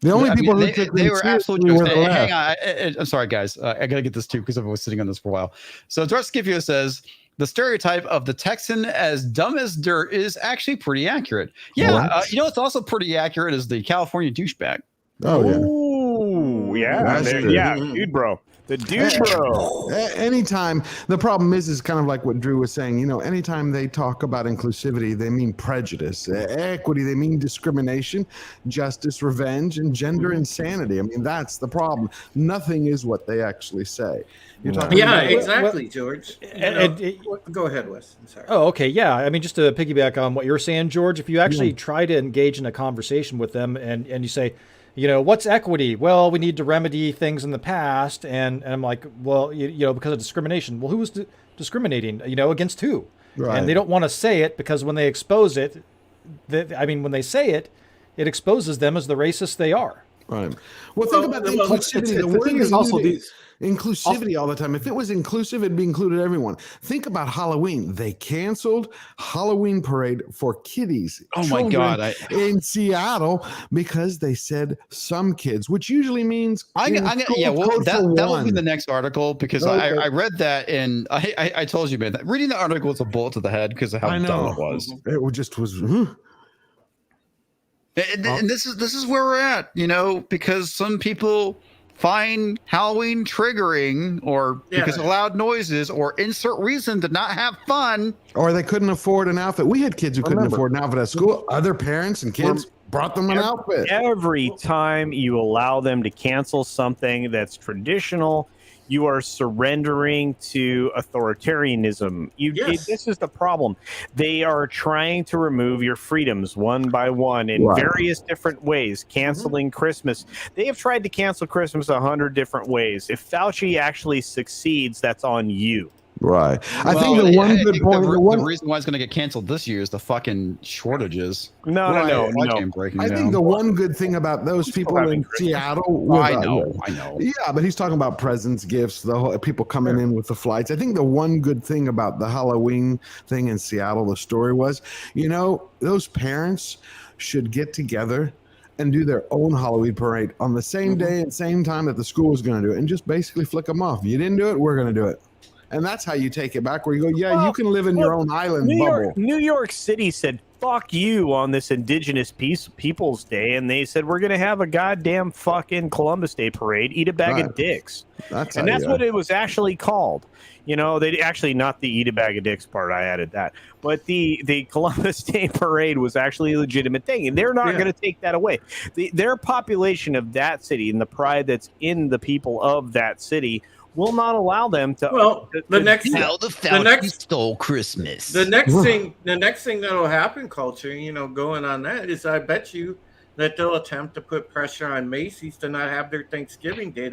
The only people who took they were absolutely were the left. Hang on, I'm sorry, guys. I gotta get this too because I was sitting on this for a while. So Darskivio says the stereotype of the Texan as dumb as dirt is actually pretty accurate. Yeah, you know what's also pretty accurate is the California douchebag. Oh yeah. Ooh, yeah, dude, bro. The dude, bro. Anytime the problem is kind of like what Drew was saying. You know, anytime they talk about inclusivity, they mean prejudice. Equity, they mean discrimination, justice, revenge, and gender insanity. I mean, that's the problem. Nothing is what they actually say. You're talking about exactly, George. Go ahead, Wes. I'm sorry. Oh, okay, yeah. I mean, just to piggyback on what you're saying, George, if you actually try to engage in a conversation with them and you say, you know, what's equity? Well, we need to remedy things in the past. And I'm like, well, you know, because of discrimination. Well, who was discriminating, you know, against who? Right. And they don't want to say it because when they expose it, when they say it, it exposes them as the racist they are. Right. Well, think about the inclusivity. The thing is also inclusivity all the time. If it was inclusive, it'd be included everyone. Think about Halloween. They canceled Halloween parade for kiddies. Oh my God! In Seattle because they said some kids, which usually means that will be the next article because I read that and I told you, man, that reading the article was a bullet to the head because of how dumb it was. It just was. And this is where we're at, you know, because some people find Halloween triggering or because of loud noises or insert reason to not have fun. Or they couldn't afford an outfit. We had kids who couldn't afford an outfit at school. Other parents and kids brought them an outfit. Every time you allow them to cancel something that's traditional, you are surrendering to authoritarianism. This is the problem. They are trying to remove your freedoms one by one in various different ways. Canceling Christmas. They have tried to cancel Christmas 100 different ways. If Fauci actually succeeds, that's on you. Right. I think the one good point. The reason why it's going to get canceled this year is the fucking shortages. No. I think the one good thing about those people in Seattle. I know. Yeah, but he's talking about presents, gifts, the whole, people coming in with the flights. I think the one good thing about the Halloween thing in Seattle, the story was, those parents should get together and do their own Halloween parade on the same day and same time that the school was going to do it, and just basically flick them off. You didn't do it, we're going to do it. And that's how you take it back, where you go, you can live in your own island bubble. New York City said, fuck you on this Indigenous Peoples Day, and they said, we're going to have a goddamn fucking Columbus Day parade, eat a bag of dicks. That's what it was actually called. They actually, not the eat a bag of dicks part, I added that. But the Columbus Day parade was actually a legitimate thing, and they're not going to take that away. Their population of that city and the pride that's in the people of that city will not allow them to. Well, the next stole Christmas. The next thing that'll happen, culture, going on that is, I bet you that they'll attempt to put pressure on Macy's to not have their Thanksgiving Day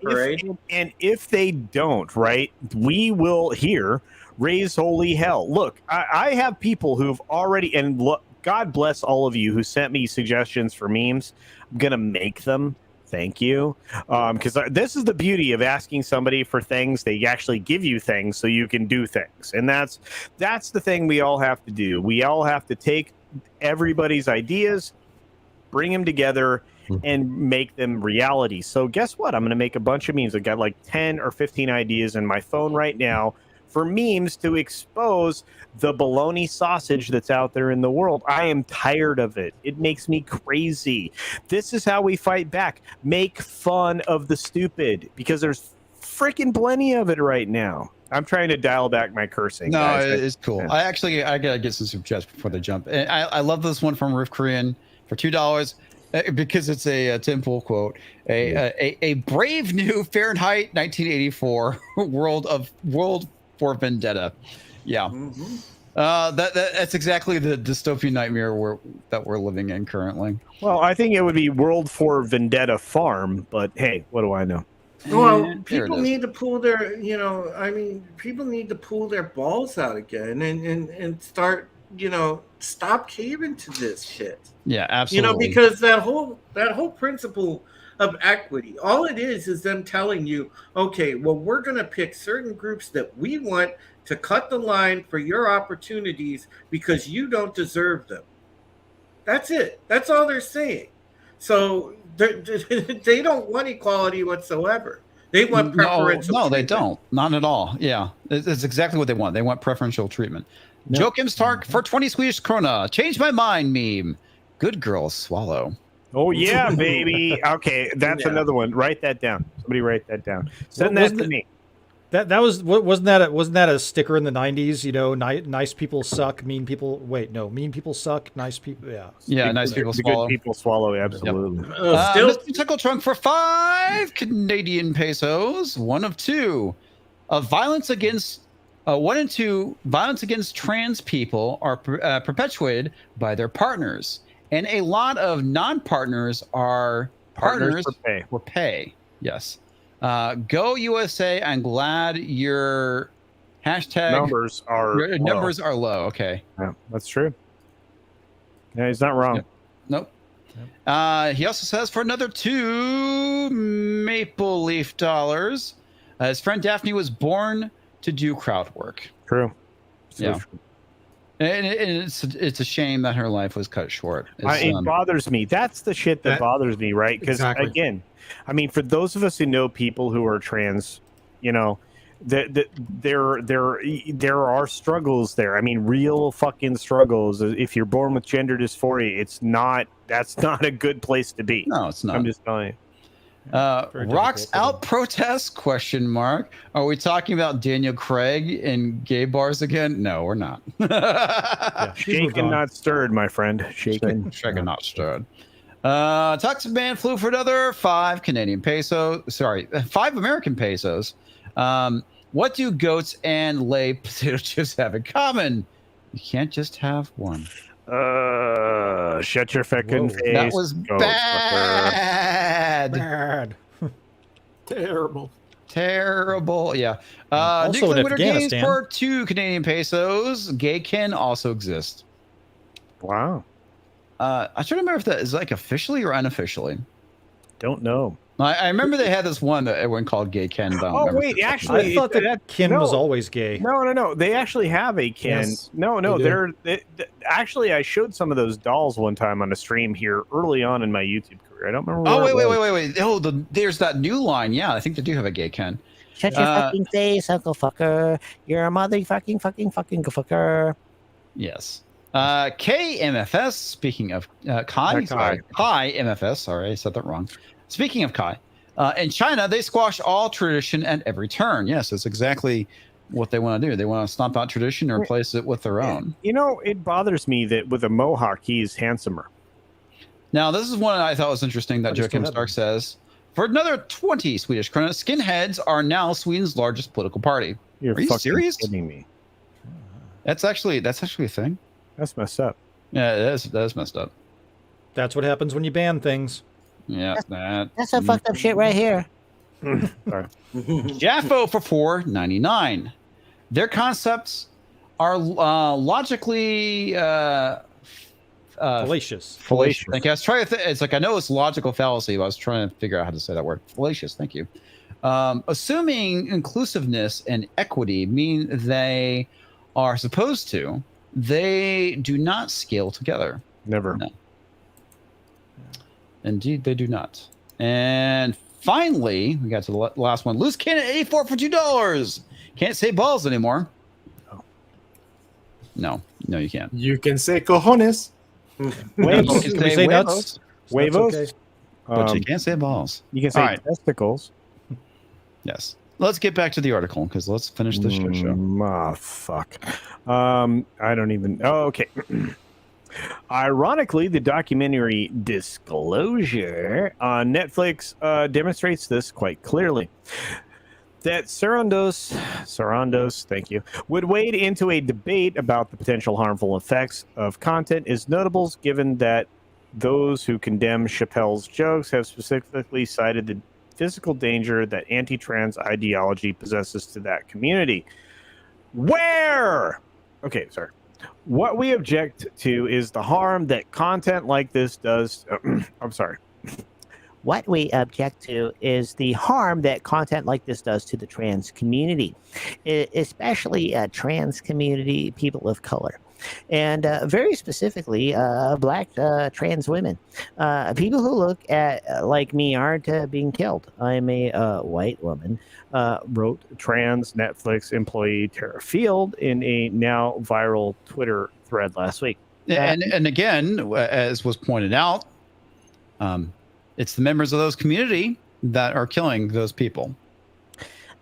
parade. And if they don't, right, we will here raise holy hell. Look, I have people who've already, and look, God bless all of you who sent me suggestions for memes. I'm gonna make them. Thank you. Because this is the beauty of asking somebody for things. They actually give you things so you can do things. And that's the thing we all have to do. We all have to take everybody's ideas, bring them together, and make them reality. So guess what? I'm going to make a bunch of memes. I've got like 10 or 15 ideas in my phone right now for memes to expose the baloney sausage that's out there in the world. I am tired of it. It makes me crazy. This is how we fight back. Make fun of the stupid, because there's freaking plenty of it right now. I'm trying to dial back my cursing. No, guys. it's cool. I gotta get some super chats before they jump. And I love this one from Roof Korean for $2 because it's a Tim Pool quote. A brave new Fahrenheit 1984 world for vendetta. Yeah. That's exactly the dystopian nightmare that we're living in currently. Well, I think it would be World for Vendetta Farm, but hey, what do I know? Well, people need to pull their, people need to pull their balls out again and start, stop caving to this shit. Yeah, absolutely. Because that whole principle of equity, all it is them telling you, okay, well, we're going to pick certain groups that we want to cut the line for your opportunities because you don't deserve them. That's it. That's all they're saying. So they don't want equality whatsoever. They want preferential No, they don't. Not at all. Yeah, it's exactly what they want. They want preferential treatment. No. Joachim Stark for 20 Swedish krona. Change my mind meme. Good girls swallow. Oh yeah, baby. Okay, that's another one. Write that down. Somebody write that down. Send that to me. Wasn't that a sticker in the 90s? Nice people suck, mean people. Wait, no, mean people suck, nice people. Yeah, nice people swallow. Good people swallow. Absolutely. Yep. Mr. Tickle Trunk for 5 Canadian pesos. 1 of 2. Violence against trans people are perpetuated by their partners. And a lot of non-partners are partners for pay. Yes. Go USA. I'm glad your hashtag numbers are low. Okay. Yeah, that's true. Yeah, he's not wrong. Yep. Nope. He also says for another 2 Maple Leaf dollars, his friend Daphne was born to do crowd work. True. So true. And it's a shame that her life was cut short. It bothers me. That's the shit that bothers me, right? Because again, I mean, for those of us who know people who are trans, there are struggles there. I mean, real fucking struggles. If you're born with gender dysphoria, that's not a good place to be. No, it's not. I'm just telling you. Rocks out protest ? Are we talking about Daniel Craig in gay bars again? No, we're not. Shaken, not stirred, my friend. Shaken, not stirred. Toxic Man flew for another 5 Canadian pesos. Sorry, 5 American pesos. What do goats and lay potato chips have in common? You can't just have one. Shut your fucking face. That was bad. Bad. Terrible. terrible. Yeah. Also Nuclear in Winter Games Afghanistan. for 2 Canadian pesos. Gay Ken also exists. Wow. I try to remember if that is like officially or unofficially. Don't know. I remember they had this one that everyone called Gay Ken. But I don't Oh remember wait, if it's actually, I thought that Ken was always gay. No. They actually have a Ken. Yes, No, actually, I showed some of those dolls one time on a stream here early on in my YouTube career. I don't remember. Wait. Oh, there's that new line. Yeah, I think they do have a Gay Ken. Shut your fucking face, Uncle Fucker. You're a motherfucking fucking fucker. Yes. KMFS, speaking of Kai MFS, sorry, I said that wrong. Speaking of Kai, in China, they squash all tradition at every turn. Yes, that's exactly what they want to do. They want to stomp out tradition and replace it with their own. You know, it bothers me that with a mohawk, he's handsomer. Now, this is one I thought was interesting that Joachim Stark says. For another 20 Swedish krona, skinheads are now Sweden's largest political party. Are you serious? Kidding me? That's actually a thing. That's messed up. Yeah, that is messed up. That's what happens when you ban things. Yeah, That's some fucked up shit right here. Sorry. J.A.F.O for $4.99. Their concepts are logically Fallacious. Like I was trying to it's like I know it's logical fallacy, but I was trying to figure out how to say that word. Fallacious. Thank you. Assuming inclusiveness and equity mean they are supposed to, they do not scale together. Never. No. Indeed, they do not. And finally, we got to the last one. Loose cannon 84 for $2. Can't say balls anymore. No, you can't. You can say cojones. Huevos. You can say nuts. Huevos. Okay. But you can't say balls. You can say testicles. Yes. Let's get back to the article because let's finish this show. Fuck. I don't even. Oh, okay. Ironically, the documentary Disclosure on Netflix demonstrates this quite clearly. That Sarandos, thank you, would wade into a debate about the potential harmful effects of content is notable, given that those who condemn Chappelle's jokes have specifically cited the physical danger that anti-trans ideology possesses to that community. What we object to is the harm that content like this does. I'm sorry. What we object to is the harm that content like this does to the trans community, especially trans community people of color. And very specifically, black trans women. People who look at like me aren't being killed. I'm a white woman, wrote trans Netflix employee Tara Field in a now viral Twitter thread last week. And again, as was pointed out, it's the members of those community that are killing those people.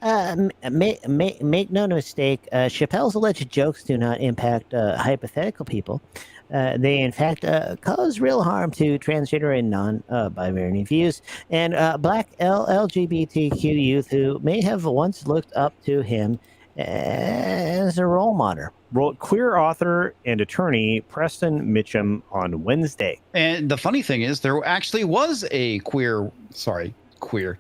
Make no mistake, Chappelle's alleged jokes do not impact hypothetical people. They, in fact, cause real harm to transgender and non-binary views and black LGBTQ youth who may have once looked up to him as a role model, wrote queer author and attorney Preston Mitchum on Wednesday. And the funny thing is, there actually was a queer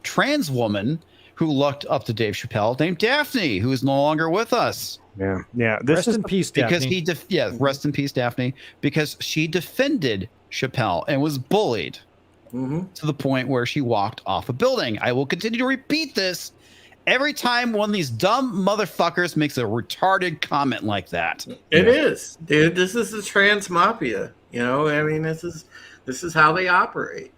trans woman who looked up to Dave Chappelle named Daphne, who is no longer with us. Yeah. Rest in peace, Daphne. Because rest in peace, Daphne, because she defended Chappelle and was bullied to the point where she walked off a building. I will continue to repeat this every time one of these dumb motherfuckers makes a retarded comment like that. It is, dude. This is the trans mafia. You know, I mean, this is how they operate.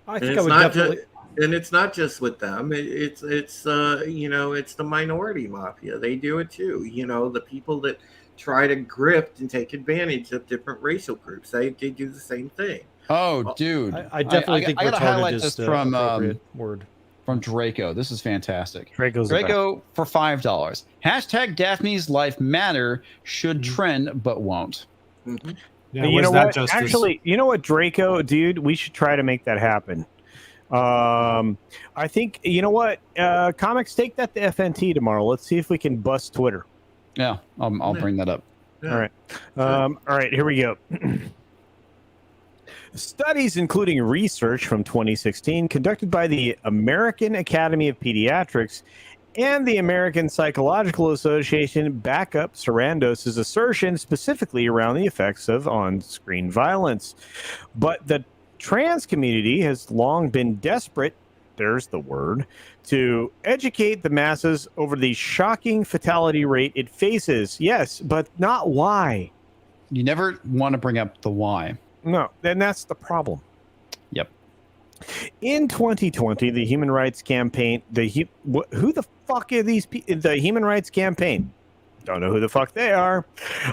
I think I would definitely. And it's not just with them. It's the minority mafia. They do it too. You know, the people that try to grift and take advantage of different racial groups. They do the same thing. Oh, dude! I definitely think I gotta highlight retarded this is from the appropriate word. From Draco. This is fantastic. Draco for $5. Hashtag Daphne's life matter should trend but won't. Yeah, you know what? Actually, you know what, Draco, dude, we should try to make that happen. I think, you know what, comics, take that to FNT tomorrow. Let's see if we can bust Twitter. Yeah, I'll bring that up. Yeah. All right, here we go. Studies, including research from 2016 conducted by the American Academy of Pediatrics and the American Psychological Association back up Sarandos' assertion specifically around the effects of on-screen violence. But the trans community has long been desperate, there's the word, to educate the masses over the shocking fatality rate it faces. Yes, but not why. You never want to bring up the why. No, and that's the problem. Yep. In 2020, the Human Rights Campaign, who the fuck are these people? The Human Rights Campaign, don't know who the fuck they are,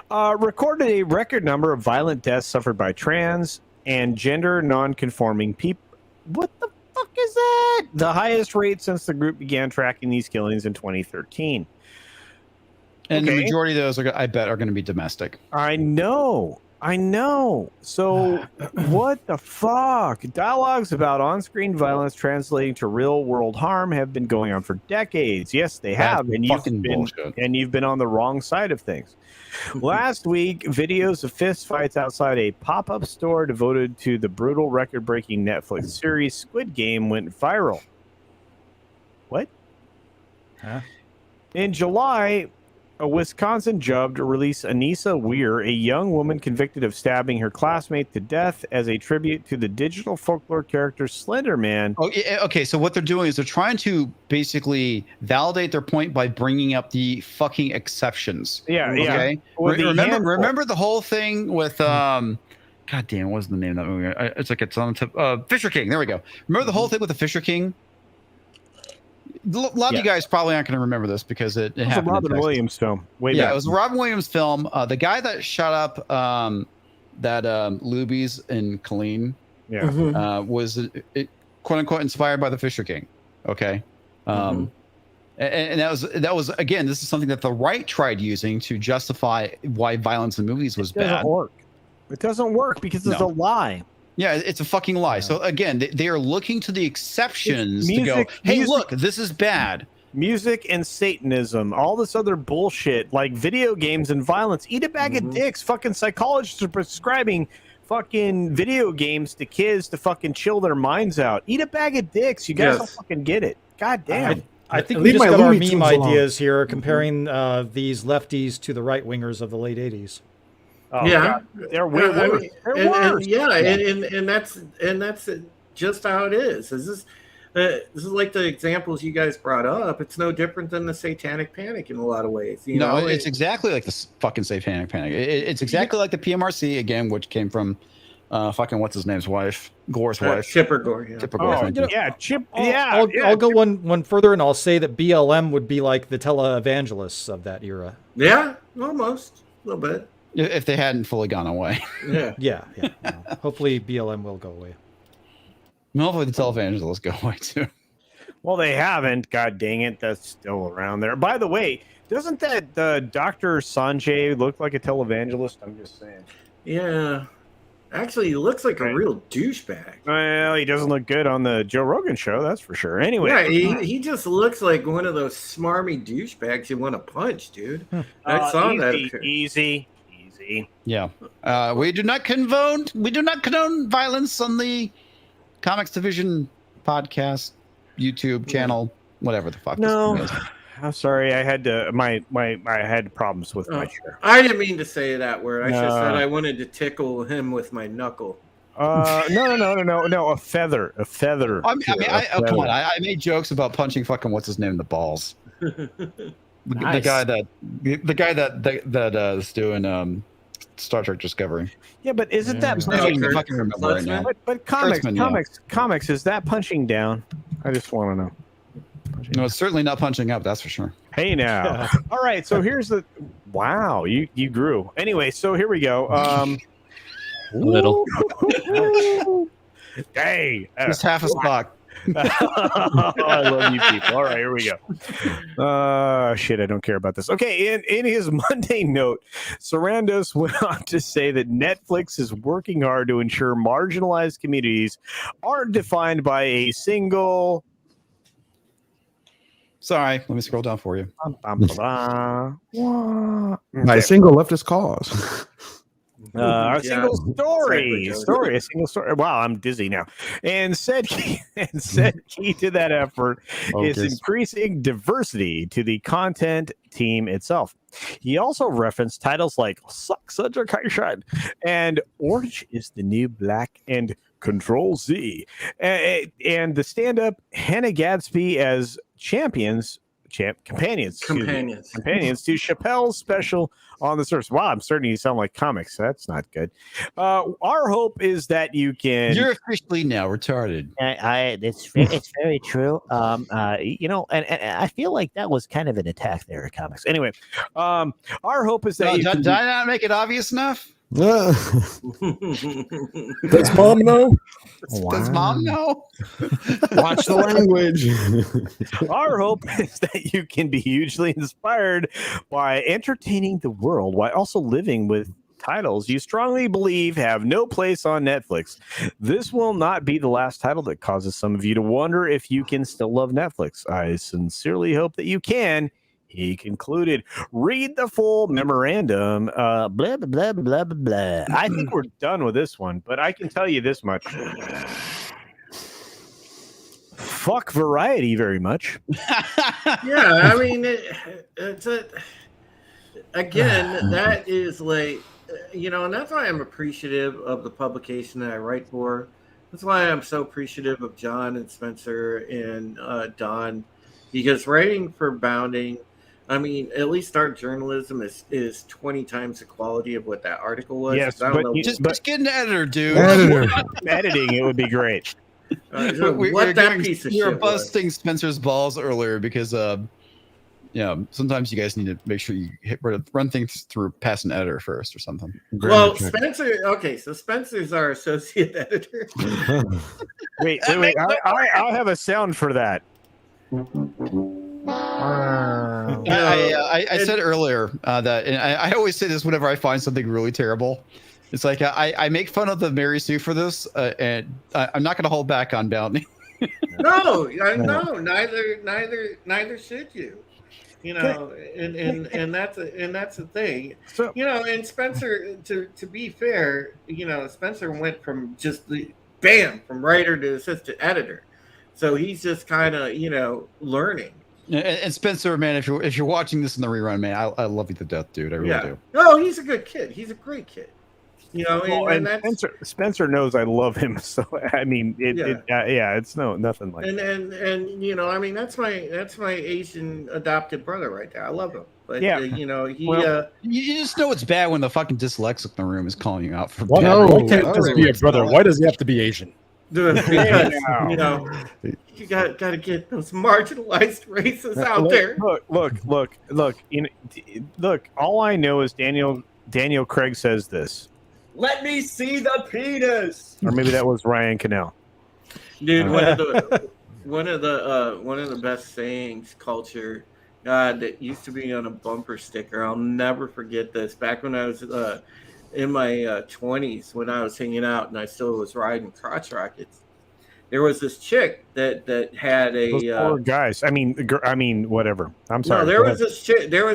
recorded a record number of violent deaths suffered by trans and gender non-conforming people. What the fuck is that? The highest rate since the group began tracking these killings in 2013. And the majority of those, I bet, are going to be domestic. I know. So what the fuck? Dialogues about on-screen violence translating to real-world harm have been going on for decades. Yes, they have. And you've been on the wrong side of things. Last week, videos of fist fights outside a pop-up store devoted to the brutal record-breaking Netflix series Squid Game went viral. What? Huh? In July, a Wisconsin judge released Anissa Weir, a young woman convicted of stabbing her classmate to death as a tribute to the digital folklore character Slender Man. Oh, okay. So what they're doing is they're trying to basically validate their point by bringing up the fucking exceptions. Yeah, okay? Yeah. Remember the whole thing with God damn, what's the name of that movie? It's on the tip. Fisher King. There we go. Remember the whole thing with the Fisher King? A lot of you guys probably aren't going to remember this because it happened. It was a Robin Williams film. It was a Robin Williams film. The guy that shot up that Luby's in Colleen was quote unquote inspired by the Fisher King. Okay. And that was again, this is something that the right tried using to justify why violence in movies was bad. It doesn't work because it's a lie. Yeah, it's a fucking lie. Yeah. So again, they are looking to the exceptions to go, hey, look, this is bad. Music and Satanism, all this other bullshit, like video games and violence. Eat a bag of dicks. Fucking psychologists are prescribing fucking video games to kids to fucking chill their minds out. Eat a bag of dicks. You guys don't fucking get it. God damn. I think we just got our meme ideas here, comparing these lefties to the right wingers of the late 80s. Oh, God. They're weird. And that's just how it is. This is like the examples you guys brought up. It's no different than the Satanic Panic in a lot of ways. You know? It's exactly like the fucking Satanic Panic. It's exactly like the PMRC again, which came from fucking what's his name's wife, Gore's wife, Chipper Gore. Yeah. Chipper Gore. I'll go one further, and I'll say that BLM would be like the televangelists of that era. Yeah, almost a little bit. If they hadn't fully gone away. Yeah. Hopefully BLM will go away. Hopefully the televangelists go away too. Well, they haven't. God dang it. That's still around there. By the way, doesn't that Dr. Sanjay look like a televangelist? I'm just saying. Yeah. Actually, he looks like a real douchebag. Well, he doesn't look good on the Joe Rogan show, that's for sure. Anyway. Yeah, he just looks like one of those smarmy douchebags you want to punch, dude. I saw that. Easy. Yeah. We do not condone violence on the Comics Division podcast, YouTube channel, whatever the fuck. No, I'm sorry. I had to. I had problems with my chair. I didn't mean to say that word. I just said I wanted to tickle him with my knuckle. No. A feather. Come on. I made jokes about punching fucking what's his name in the balls. The guy that is doing Star Trek Discovery. Yeah, but isn't that punching? I fucking remember right now. But comics, is that punching down? I just want to know. No, it's certainly not punching up. That's for sure. Hey now. All right. So here's the. Wow, you grew. Anyway, so here we go. A little. Dang. Just half a stock. I love you people. All right, here we go. Shit, I don't care about this. Okay, in his Monday note, Sarandos went on to say that Netflix is working hard to ensure marginalized communities aren't defined by a single... Sorry, let me scroll down for you. By a single leftist cause. A Yeah. single story. Exactly, A single story. Wow, I'm dizzy now. And said key to that effort is increasing diversity to the content team itself. He also referenced titles like Suck Such a Kaishan and Orange is the New Black and Control Z. And the stand-up Hannah Gadsby as companions to Chappelle's special on the source. Wow, I'm starting to sound like comics. That's not good. Our hope is that you can. You're officially now retarded. It's very true. You know, and I feel like that was kind of an attack there at comics. Anyway, our hope is that did I not make it obvious enough? Does mom know? Does mom know? Watch the language. Our hope is that you can be hugely inspired by entertaining the world while also living with titles you strongly believe have no place on Netflix. This will not be the last title that causes some of you to wonder if you can still love Netflix. I sincerely hope that you can. He concluded, read the full memorandum, blah, blah, blah, blah, blah, blah. I think we're done with this one, but I can tell you this much. Fuck Variety very much. Yeah, I mean, again, that is like, you know, and that's why I'm appreciative of the publication that I write for. That's why I'm so appreciative of John and Spencer and Don, because writing for Bounding, I mean, at least our journalism is 20 times the quality of what that article was. Yes, but just get an editor, dude. Editing, it would be great. You're busting Spencer's balls earlier because, sometimes you guys need to make sure you run things through past an editor first or something. Well, Spencer. Okay, so Spencer's our associate editor. wait. I have a sound for that. I said earlier that, and I always say this whenever I find something really terrible. It's like I make fun of the Mary Sue for this, and I'm not going to hold back on Bounty. No, neither should you. You know, and that's the thing. So, you know, and Spencer, to be fair, you know, Spencer went from just from writer to assistant editor, so he's just kind of, you know, learning. And Spencer, man, if you're watching this in the rerun, man, I love you to death, dude. I really do. No, he's a good kid. He's a great kid. You know, and that's, Spencer knows I love him. So I mean, it's nothing like. And you know, I mean, that's my Asian adopted brother right there. I love him. But you know, you just know it's bad when the fucking dyslexic in the room is calling you out for. Why can't it just be a brother? Why does he have to be Asian? Because you know, you got to get those marginalized races out there. Look. All I know is Daniel Craig says this. Let me see the penis. Or maybe that was Ryan Cannell. Dude, one of the best sayings, culture, that used to be on a bumper sticker. I'll never forget this. Back when I was in my 20s, when I was hanging out and I still was riding crotch rockets, there was this chick that had a those poor guys. I mean, whatever. I'm sorry. No, there was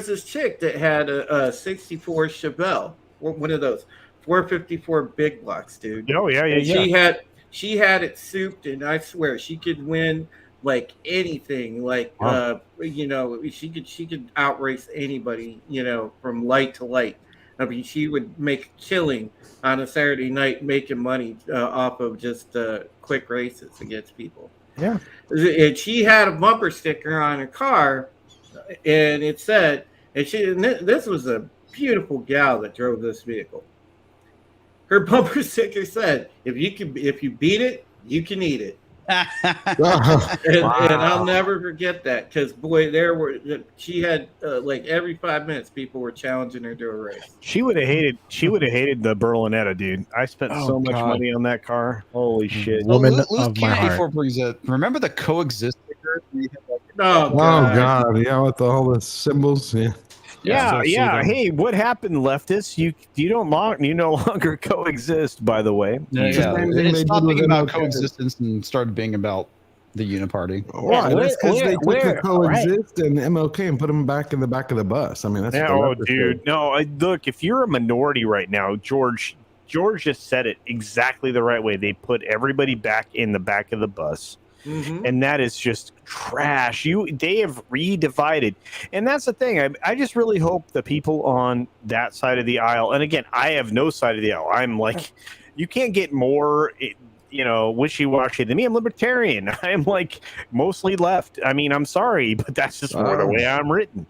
this chick that had a 64 Chevelle, one of those 454 big blocks, dude. Oh yeah. She had it souped, and I swear she could win like anything. Like you know, she could outrace anybody, you know, from light to light. I mean, she would make a killing on a Saturday night making money off of just quick races against people. Yeah. And she had a bumper sticker on her car, and it said, and this was a beautiful gal that drove this vehicle. Her bumper sticker said, "If you beat it, you can eat it." And I'll never forget that, because boy, she had like every 5 minutes people were challenging her to a race. She would have hated the Berlinetta, dude. I spent so much money on that car. Holy shit. Woman of my heart. Remember the coexist sticker? Oh god, yeah, with all the symbols, Yeah. Hey, what happened, leftists? You no longer coexist, by the way. It stopped being about coexistence and started being about the Uniparty. Right, that's because they took the coexist right. and MLK and put them back in the back of the bus. I mean, that's Yeah, what oh, dude, no. Look, if you're a minority right now, George just said it exactly the right way. They put everybody back in the back of the bus. And that is just trash. They have re-divided, and that's the thing. I just really hope the people on that side of the aisle, and again, I have no side of the aisle. I'm like, you can't get more, wishy-washy than me. I'm libertarian. I'm like mostly left. I mean, I'm sorry, but that's just more the way I'm written.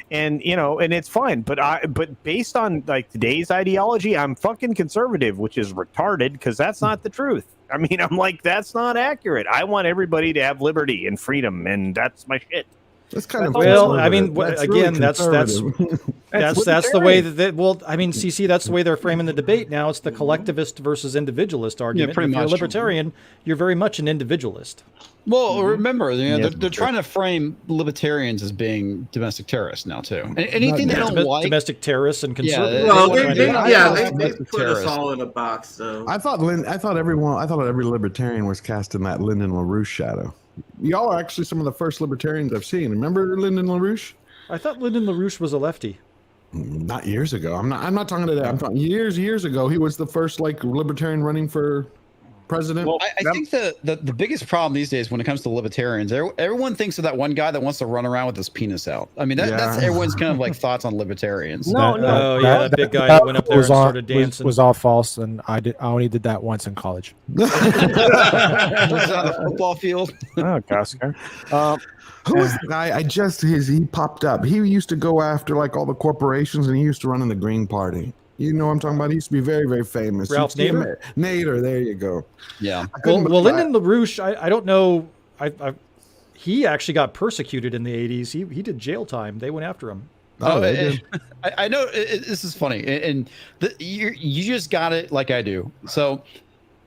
And and it's fine. But based on like today's ideology, I'm fucking conservative, which is retarded because that's not the truth. I mean, I'm like, that's not accurate. I want everybody to have liberty and freedom, and that's my shit. That's kind of well. I mean, again, that's the way that. Well, I mean, CC, that's the way they're framing the debate now. It's the collectivist versus individualist argument. Yeah, pretty if you're a much. libertarian, you're very much an individualist. Well, remember, they're trying to frame libertarians as being domestic terrorists now too. Anything they don't like, domestic terrorists and conservatives. They put us all in a box. So I thought every libertarian was cast in that Lyndon LaRouche shadow. Y'all are actually some of the first libertarians I've seen. Remember Lyndon LaRouche? I thought Lyndon LaRouche was a lefty. Not years ago. I'm not talking today. I'm talking years ago. He was the first like libertarian running for president. Well, I think the biggest problem these days when it comes to libertarians, everyone thinks of that one guy that wants to run around with his penis out. I mean, that's everyone's kind of like thoughts on libertarians. That big guy that went up there and started dancing was all false, and I only did that once in college. Just on the football field. Oh, Oscar. Who was the guy? He popped up. He used to go after like all the corporations, and he used to run in the Green Party. You know what I'm talking about? He used to be very, very famous. Ralph Nader? Nader, there you go. Yeah. Well, Lyndon LaRouche, I don't know. He actually got persecuted in the 80s. He did jail time. They went after him. I know this is funny, and you just got it like I do. So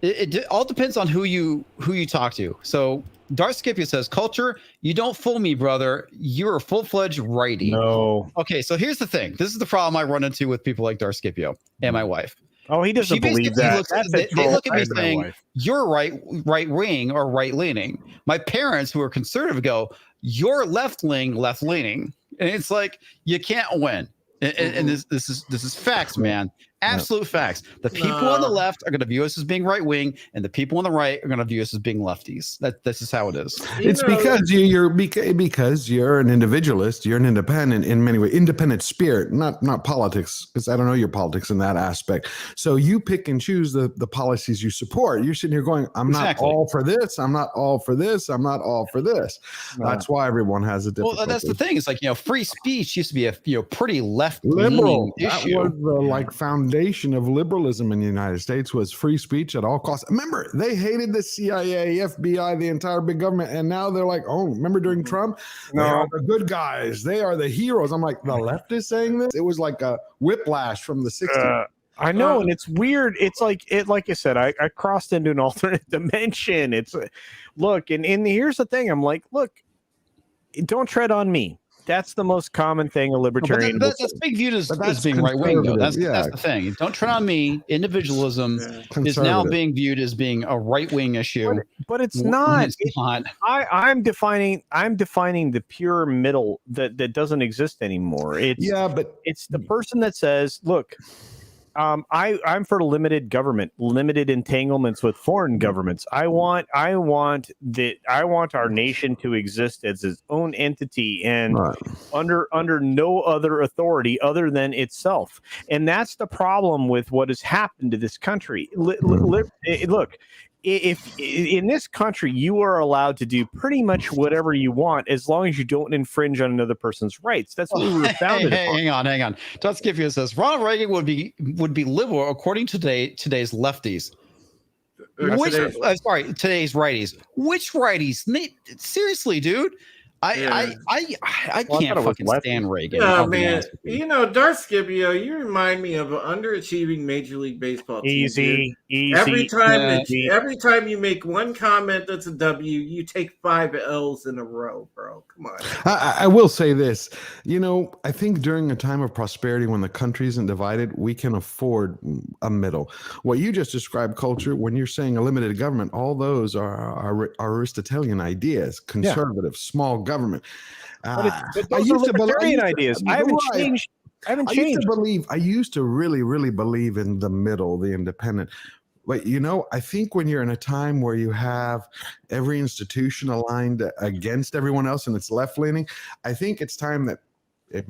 it all depends on who you talk to. So Darth Scipio says, "Culture, you don't fool me, brother. You're a full-fledged righty." No. Okay, so here's the thing. This is the problem I run into with people like Darth Scipio and my wife. Oh, he doesn't believe that. They look at me saying, "You're right wing or right leaning." My parents, who are conservative, go, "You're left leaning," and it's like you can't win. And this is facts, man. Absolute facts. The people on the left are going to view us as being right wing, and the people on the right are going to view us as being lefties. This is how it is. It's because you're an individualist. You're an independent in many ways. Independent spirit, not politics. Because I don't know your politics in that aspect. So you pick and choose the policies you support. You're sitting here going, "I'm not all for this. I'm not all for this. I'm not all for this." That's why everyone has a different. Well, that's the thing. It's like free speech used to be a pretty left liberal issue. That was the foundation of liberalism in the United States was free speech at all costs. Remember, they hated the CIA, FBI, the entire big government, and now they're like, "Oh, remember during Trump? They are the good guys. They are the heroes." I'm like, the left is saying this? It was like a whiplash from the 60s. I know, and it's weird. It's like I said, I crossed into an alternate dimension. It's look, and here's the thing. I'm like, look, don't tread on me. That's the most common thing a libertarian. That's being viewed as being right wing, though. That's the thing. Don't tread on me. Individualism is now being viewed as being a right wing issue, but it's not. It's not. I'm defining the pure middle that doesn't exist anymore. It's the person that says, look, I'm for limited government, limited entanglements with foreign governments. I want our nation to exist as its own entity and under no other authority other than itself. And that's the problem with what has happened to this country. Look, if in this country you are allowed to do pretty much whatever you want as long as you don't infringe on another person's rights. That's what we were founded upon. Hang on. Todd Scipio says Ronald Reagan would be liberal according to today's lefties. Today's righties. Which righties? Seriously, dude. I can't fucking stand Reagan. Yeah, man. You know, Darth Scipio, you remind me of an underachieving Major League Baseball team. Easy. Every time you make one comment that's a W, you take 5 L's in a row, bro. Come on. I will say this. You know, I think during a time of prosperity when the country isn't divided, we can afford a middle. What you just described, culture, when you're saying a limited government, all those are Aristotelian ideas, conservative, small government. But those are libertarian ideas. I haven't changed. I used to really believe in the middle, the independent. But, you know, I think when you're in a time where you have every institution aligned against everyone else and it's left-leaning, I think it's time that,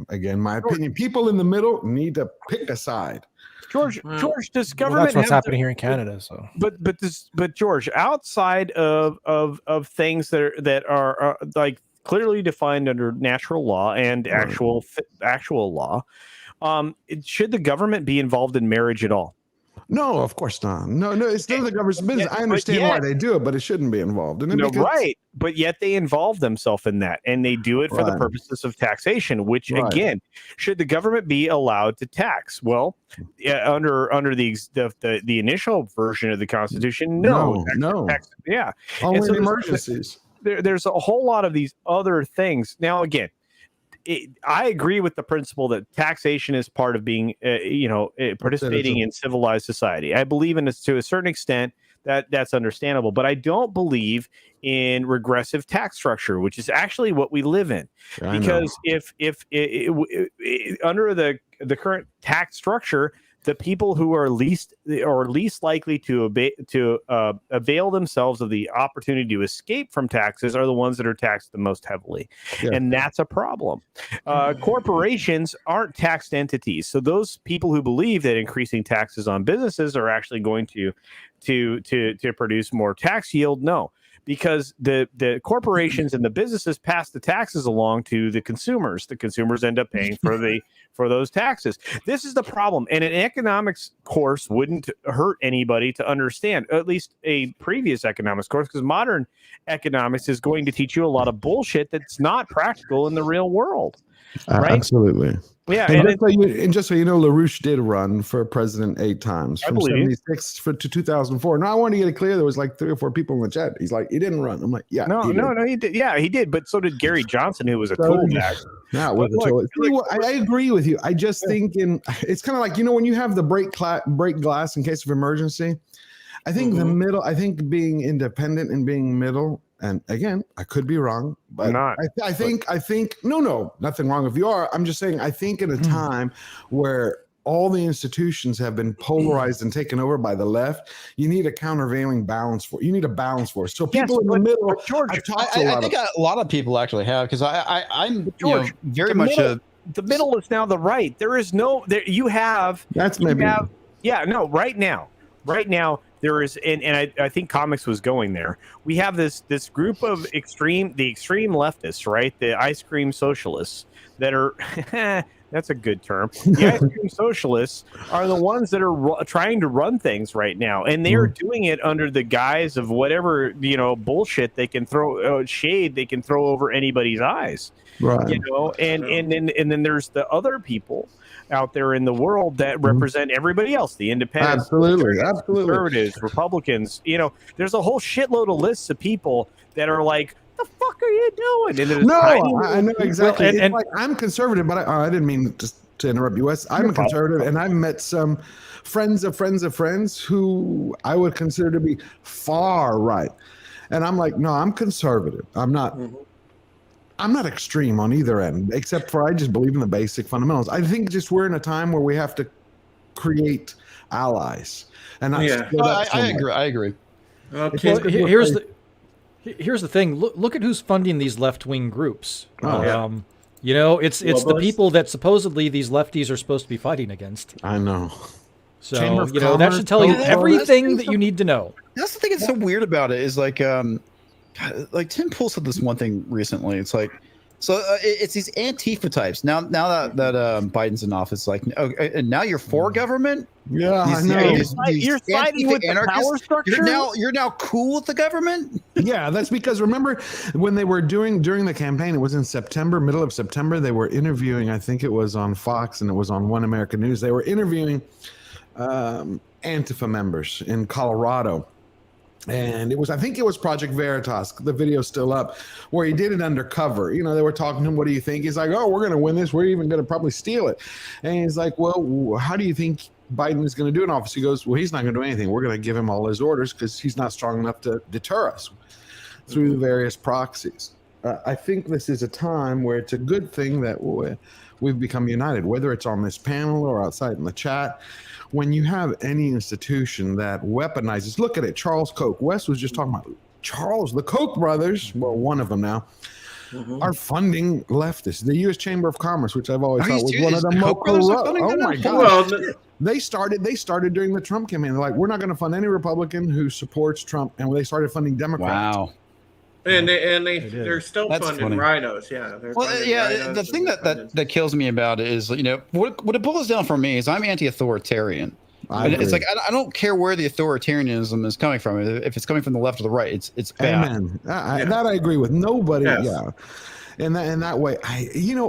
again, my opinion, people in the middle need to pick a side. George, does government that's what's happening here in Canada. So, but George, outside of things that are like clearly defined under natural law and actual law, should the government be involved in marriage at all? No, of course not. No, it's none of the government's business. I understand why they do it, but it shouldn't be involved in it. Right. But yet they involve themselves in that, and they do it for the purposes of taxation, which, again, should the government be allowed to tax? Well, under the initial version of the Constitution, no. Yeah. Only in emergencies. There's a whole lot of these other things. Now, again, I agree with the principle that taxation is part of being, participating in civilized society. I believe in this to a certain extent. That's understandable, but I don't believe in regressive tax structure, which is actually what we live in. Because if under the current tax structure, the people who are least likely to avail themselves of the opportunity to escape from taxes are the ones that are taxed the most heavily, and that's a problem. Corporations aren't taxed entities, so those people who believe that increasing taxes on businesses are actually going to produce more tax yield, no. Because the corporations and the businesses pass the taxes along to the consumers. The consumers end up paying for those taxes. This is the problem. And an economics course wouldn't hurt anybody to understand, at least a previous economics course, because modern economics is going to teach you a lot of bullshit that's not practical in the real world. Right? Absolutely. Yeah, and just so you know, LaRouche did run for president 8 times from 76 to 2004. Now I want to get it clear. There was like 3 or 4 people in the chat. He's like, he didn't run. I'm like, yeah, no, he did. Yeah, he did. But so did Gary Johnson, who was a tool bag. I agree with you. I just think it's kind of like, you know, when you have the break glass in case of emergency. I think the middle. I think being independent and being middle. And again, I could be wrong, but I think no, nothing wrong if you are. I'm just saying, I think in a time where all the institutions have been polarized and taken over by the left, you need a countervailing balance for. You need a balance force. So people in the middle, George, I think a lot of people actually have, because I'm George, very much the middle is now the right. There is no there. You have that's maybe right now. There is, and I think comics was going there. We have this group of extreme leftists, right? The ice cream socialists that are, that's a good term. The ice cream socialists are the ones that are trying to run things right now. And they are doing it under the guise of whatever, bullshit they can throw, shade they can throw over anybody's eyes. Right. And then there's the other people out there in the world that represent everybody else, the independents, absolutely, conservatives, Republicans. There's a whole shitload of lists of people that are like, the fuck are you doing? I know exactly. Well, and like, I'm conservative, but I didn't mean to interrupt you. I'm a conservative, and I've met some friends of friends of friends who I would consider to be far right. And I'm like, no, I'm conservative. I'm not extreme on either end, except for I just believe in the basic fundamentals. I think just we're in a time where we have to create allies. And I agree. Okay. Well, here's the thing. Look at who's funding these left-wing groups. It's the people that supposedly these lefties are supposed to be fighting against. I know. So, that should tell you everything that you need to know. That's the thing that's so weird about it is like Tim Pool said this one thing recently. It's like So it's these Antifa types. Now that Biden's in office, like, and now you're for government. Yeah, I know. You're siding with the power structure. You're now cool with the government. Yeah, that's because remember when they were during the campaign, it was in September, middle of September. They were interviewing. I think it was on Fox and it was on One American News. They were interviewing Antifa members in Colorado. And I think it was Project Veritas. The video's still up, where he did it undercover. You know, they were talking to him. What do you think? He's like, "Oh, we're going to win this. We're even going to probably steal it." And he's like, "Well, how do you think Biden is going to do in office?" He goes, "Well, he's not going to do anything. We're going to give him all his orders because he's not strong enough to deter us through the various proxies." I think this is a time where it's a good thing that we've become united, whether it's on this panel or outside in the chat. When you have any institution that weaponizes, look at it, Charles Koch. Wes was just talking about Charles, the Koch brothers, well, one of them now, are funding leftists. The U.S. Chamber of Commerce, which I've always thought was one of the most corrupt. Oh my gosh. They started during the Trump campaign. They're like, we're not going to fund any Republican who supports Trump. And they started funding Democrats. Wow. And they're still funding rhinos. Yeah. Rhinos, the thing that kills me about it is, you know, what it boils down for me is I'm anti-authoritarian. It's like I don't care where the authoritarianism is coming from. If it's coming from the left or the right, it's bad. Amen. That I agree with. Nobody. Yes. Yeah. And that way,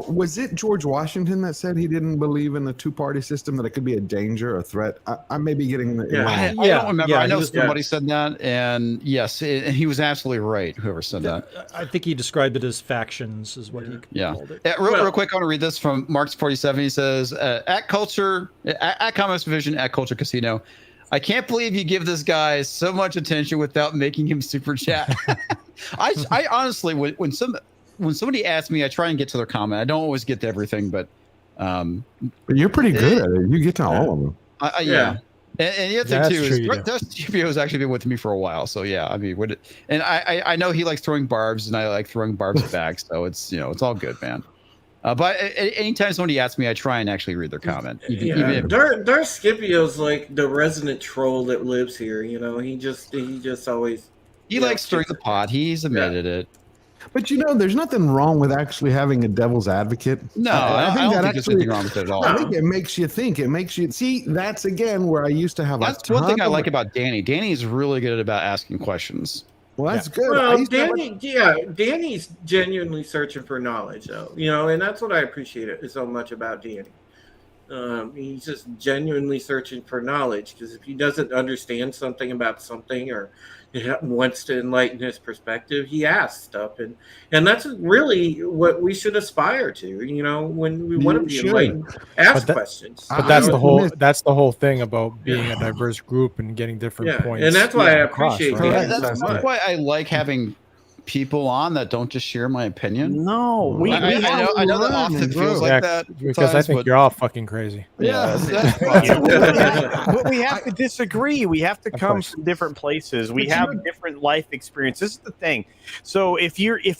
was it George Washington that said he didn't believe in the two-party system, that it could be a danger, a threat? I may be getting the I don't remember. I know somebody said that, and yes, he was absolutely right. Whoever said that, I think he described it as factions, is what he called it. Real quick, I want to read this from Mark's 47. He says, "At Commerce Vision, at Culture Casino. I can't believe you give this guy so much attention without making him super chat." I honestly, when somebody asks me, I try and get to their comment. I don't always get to everything, but you're pretty good at it. You get to all of them. Yeah. And the other thing too is GPO has actually been with me for a while. So yeah, I mean, I know he likes throwing barbs, and I like throwing barbs back. So it's it's all good, man. But anytime somebody asks me, I try and actually read their comment. Darth Scipio's like the resident troll that lives here. You know, he just always likes stirring the pot. He's admitted it. But there's nothing wrong with actually having a devil's advocate. No, I don't think there's anything wrong with it at all. I think it makes you think. It makes you see. That's again where I used to have. That's one thing I like about Danny. Danny is really good about asking questions. Well, that's good. Well, Danny's genuinely searching for knowledge, though. And that's what I appreciate so much about Danny. He's just genuinely searching for knowledge, because if he doesn't understand something about something or wants to enlighten his perspective, he asks stuff, and that's really what we should aspire to. When we want to be enlightened, ask questions. But that's the whole thing about being a diverse group and getting different points. And that's why I appreciate that. That's why I like having people on that don't just share my opinion. No, I know that often feels like that because I think you're all fucking crazy. Yeah, but we have to disagree. We have to come from different places. We have different life experiences. This is the thing. So if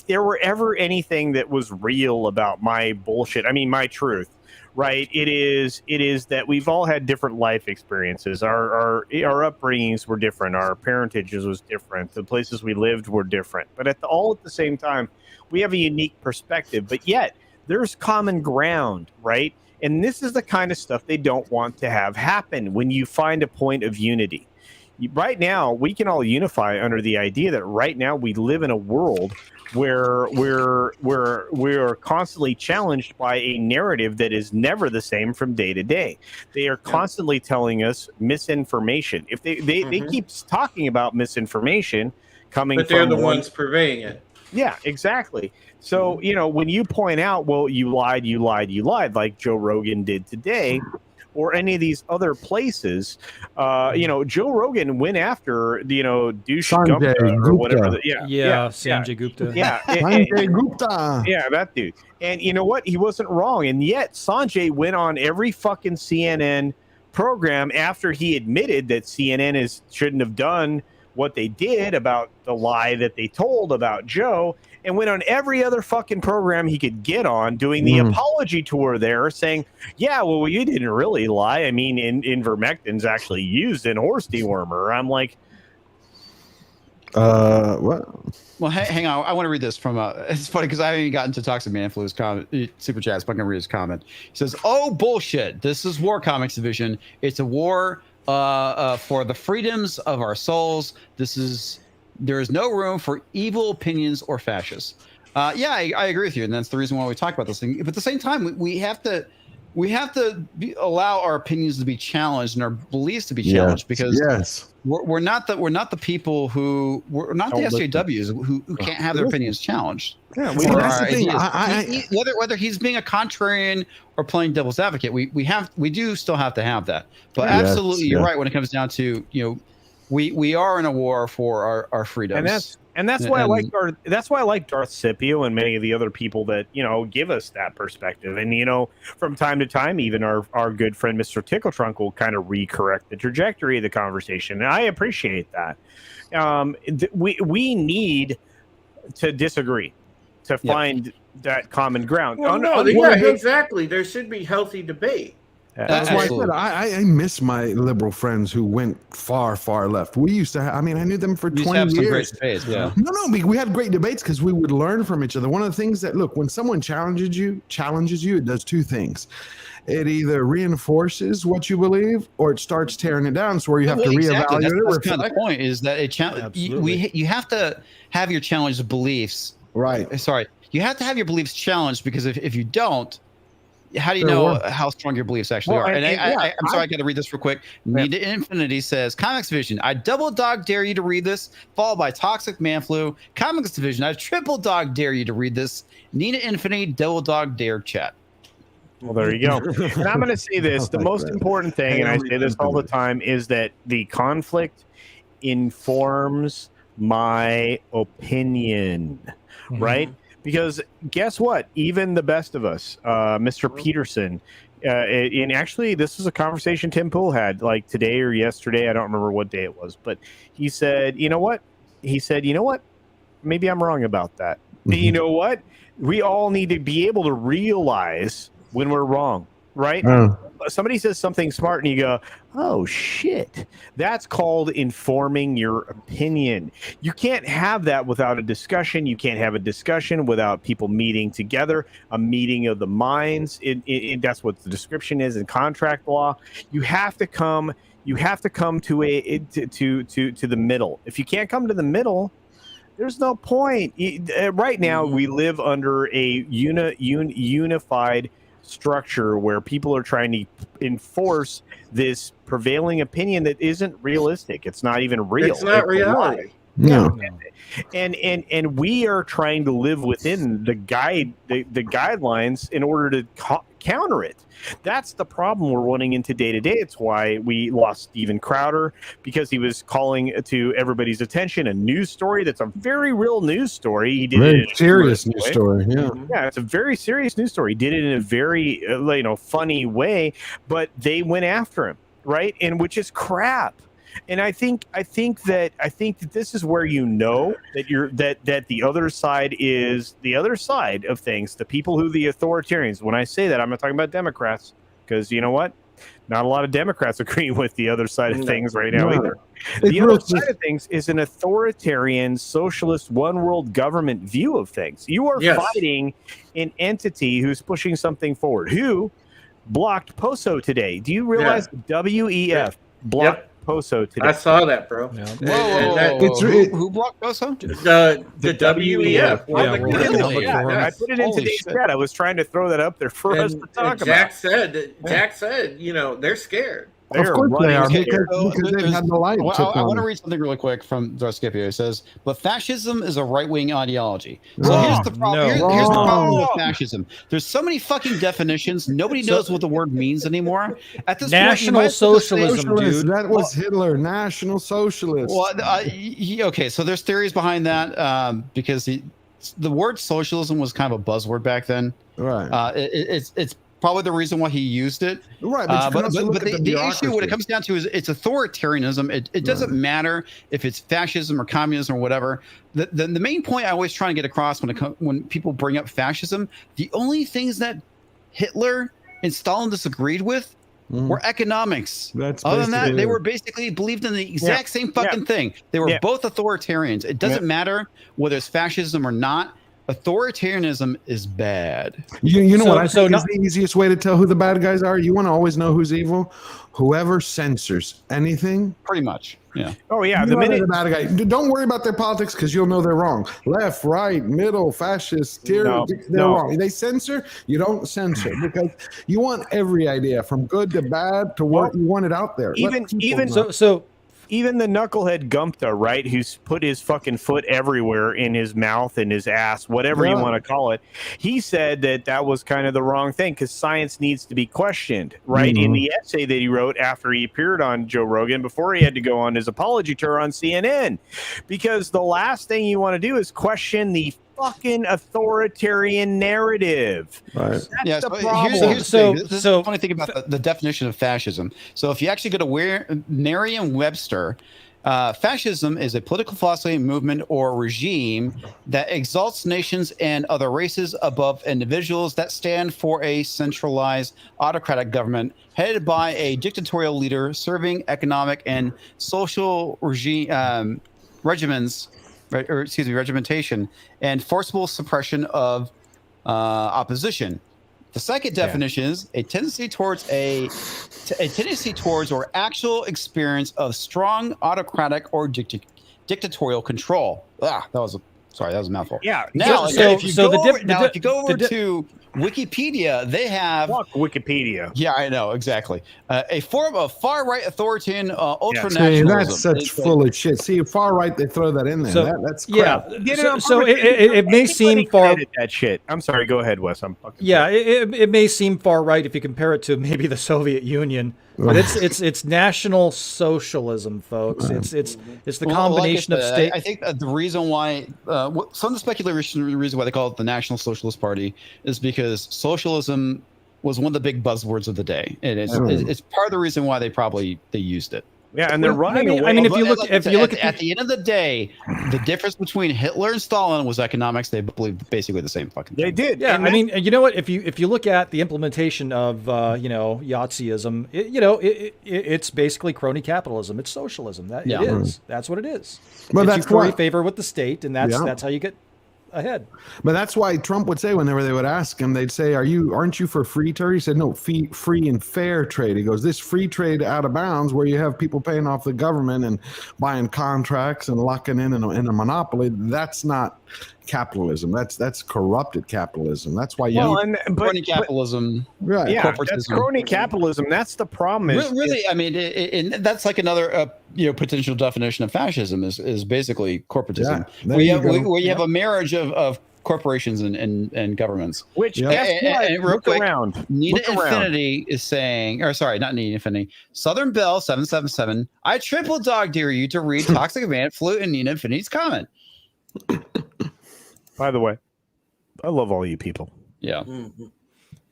there were ever anything that was real about my bullshit, I mean my truth, right? It is that we've all had different life experiences. Our upbringings were different. Our parentages was different. The places we lived were different. But at the same time, we have a unique perspective. But yet, there's common ground, right? And this is the kind of stuff they don't want to have happen when you find a point of unity. Right now, we can all unify under the idea that right now we live in a world where we're constantly challenged by a narrative that is never the same from day to day. They are constantly telling us misinformation. If they keep talking about misinformation coming from, but they're the ones purveying it. Yeah, exactly. So, when you point out, well, you lied, like Joe Rogan did today, or any of these other places, Joe Rogan went after, douche Gupta or whatever. Sanjay Gupta. Sanjay Gupta. Yeah, that dude. And you know what? He wasn't wrong. And yet Sanjay went on every fucking CNN program after he admitted that CNN shouldn't have done what they did about the lie that they told about Joe, and went on every other fucking program he could get on, doing the apology tour there, saying, yeah, well, you didn't really lie. I mean, ivermectin's actually used in horse dewormer. I'm like, What? Well, hang on. I want to read this from. It's funny because I haven't even gotten to Toxic Man Flu's comment, super chats, but I'm gonna read his comment. He says, "Oh bullshit! This is War Comics Division. It's a war for the freedoms of our souls. There is no room for evil opinions or fascists." Yeah, I agree with you, and that's the reason why we talk about this thing. But at the same time, we have to allow our opinions to be challenged and our beliefs to be challenged because we're not the people who we're not the SJWs who can't have their opinions challenged. Yeah, that's the thing. Whether he's being a contrarian or playing devil's advocate, we do still have to have that. But absolutely, you're right when it comes down to we are in a war for our freedoms. And that's why I like Darth Scipio and many of the other people that give us that perspective. And from time to time, even our good friend Mr. Tickle Trunk will kind of recorrect the trajectory of the conversation, and I appreciate that. We need to disagree to find that common ground. Well, exactly. There should be healthy debate. That's why I said I miss my liberal friends who went far left. We used to have, I knew them for 20 years. Some great debates, yeah. No, we had great debates because we would learn from each other. One of the things that, look, when someone challenges you, it does two things. It either reinforces what you believe or it starts tearing it down. So where you have to reevaluate it. That's kind of the point is that you have to have your challenged beliefs. Right. Sorry. You have to have your beliefs challenged because if you don't, how do you know how strong your beliefs actually are? I'm sorry, I got to read this real quick. Need to Infinity says, Comics Division, I double dog dare you to read this, followed by Toxic Manflu. Comics Division, I triple dog dare you to read this. Nina Infinity, double dog dare chat. Well, there you go. And I'm going to say this. The most important thing, and I say this all the time, is that the conflict informs my opinion, right? Because guess what? Even the best of us, Mr. Peterson, and actually this was a conversation Tim Pool had like today or yesterday. I don't remember what day it was, but he said, you know what? He said, you know what? Maybe I'm wrong about that. You know what? We all need to be able to realize when we're wrong, right? Somebody says something smart and you go, oh shit, that's called informing your opinion. You can't have that without a discussion. You can't have a discussion without people meeting together, a meeting of the minds. That's what the description is in contract law. You have to come to the middle. If you can't come to the middle, there's no point. Right now we live under a unified structure where people are trying to enforce this prevailing opinion that isn't realistic. It's not even real. It's not reality. No. And we are trying to live within the guidelines in order to counter it. That's the problem we're running into day to day. It's why we lost Steven Crowder, because he was calling to everybody's attention a news story that's a very real news story. He did very serious news story. Yeah, it's a very serious news story. He did it in a very funny way, but they went after him, right? And which is crap. And I think that this is where that the other side is the other side of things. The people who the authoritarians. When I say that, I'm not talking about Democrats, because you know what? Not a lot of Democrats agree with the other side of things right now either. The other side of things is an authoritarian, socialist, one world government view of things. You are fighting an entity who's pushing something forward. Who blocked POSO today? Do you realize WEF blocked POSO today? I saw that, bro. Yeah. Who blocked POSO? The WEF. I put it in today's chat. I was trying to throw that up there for us to talk about. Jack said, they're scared. Of course they are, because they have the light. I want to read something really quick from Darth Scipio. It says, but fascism is a right-wing ideology. So here's the problem. Here's the problem with fascism. There's so many fucking definitions. Nobody knows what the word means anymore. At this National Socialism, dude. That was Hitler. National Socialist. Well, okay, so there's theories behind that because the word socialism was kind of a buzzword back then. Right. It's probably the reason why he used it. Right. But the issue, when it comes down to, is it's authoritarianism. It doesn't matter if it's fascism or communism or whatever. The main point I always try to get across when people bring up fascism, the only things that Hitler and Stalin disagreed with were economics. That's other than that, basically they it. were basically believed in the exact same fucking thing. They were both authoritarians. It doesn't matter whether it's fascism or not. Authoritarianism is bad. You know what I think is the easiest way to tell who the bad guys are? You want to always know who's evil? Whoever censors anything. Pretty much. Yeah. Oh yeah. The minute the bad guy. Don't worry about their politics because you'll know they're wrong. Left, right, middle, fascist, they're wrong. They censor. You don't censor because you want every idea from good to bad to what you want it out there. Even the knucklehead Gumpta, right, who's put his fucking foot everywhere in his mouth and his ass, whatever you want to call it, he said that was kind of the wrong thing because science needs to be questioned, right? In the essay that he wrote after he appeared on Joe Rogan, before he had to go on his apology tour on CNN, because the last thing you want to do is question the fucking authoritarian narrative. Right. Yeah, the so problem. here's the funny thing about the definition of fascism. So if you actually go to Merriam-Webster, fascism is a political philosophy, movement, or regime that exalts nations and other races above individuals, that stand for a centralized autocratic government headed by a dictatorial leader serving economic and social regimentation and forcible suppression of opposition. The second definition is a tendency towards or actual experience of strong autocratic or dictatorial control. That was a mouthful. Yeah. Now, if you go over to Wikipedia, they have Wikipedia. Yeah, I know exactly. A form of far-right authoritarian ultranationalism. That's such full of shit. See, far right, they throw that in there. So, that's crap. It may seem far. That shit. I'm sorry. Go ahead, Wes. I'm fucking. Yeah, it may seem far right if you compare it to maybe the Soviet Union, but it's National Socialism, folks. It's the combination of state. I think the reason why some of the speculation, the reason why they call it the National Socialist Party is because socialism was one of the big buzzwords of the day, and it's part of the reason why they used it. Yeah, and they're running away. I mean, if you look at the end of the day, the difference between Hitler and Stalin was economics. They believed basically the same fucking thing. They did. Yeah, I mean, you know what? If you look at the implementation of Yahtzism, it's basically crony capitalism. It's socialism. It is. That's what it is. But that's you curry favor with the state, and that's how you get ahead. But that's why Trump would say whenever they would ask him, they'd say, aren't you for free trade? He said, no, free and fair trade. He goes, this free trade out of bounds where you have people paying off the government and buying contracts and locking in a monopoly, that's not capitalism. That's corrupted capitalism. That's why crony capitalism. Right. Yeah, that's crony capitalism. That's the problem. I mean, that's like another potential definition of fascism is basically corporatism. Yeah, where you have a marriage of corporations and governments. Which and real quick, Nina Look Infinity is saying, or sorry, not Nina Infinity. Southern Bell 777. I triple dog dare you to read Toxic Man Flute and Nina Infinity's comment. By the way, I love all you people. Yeah.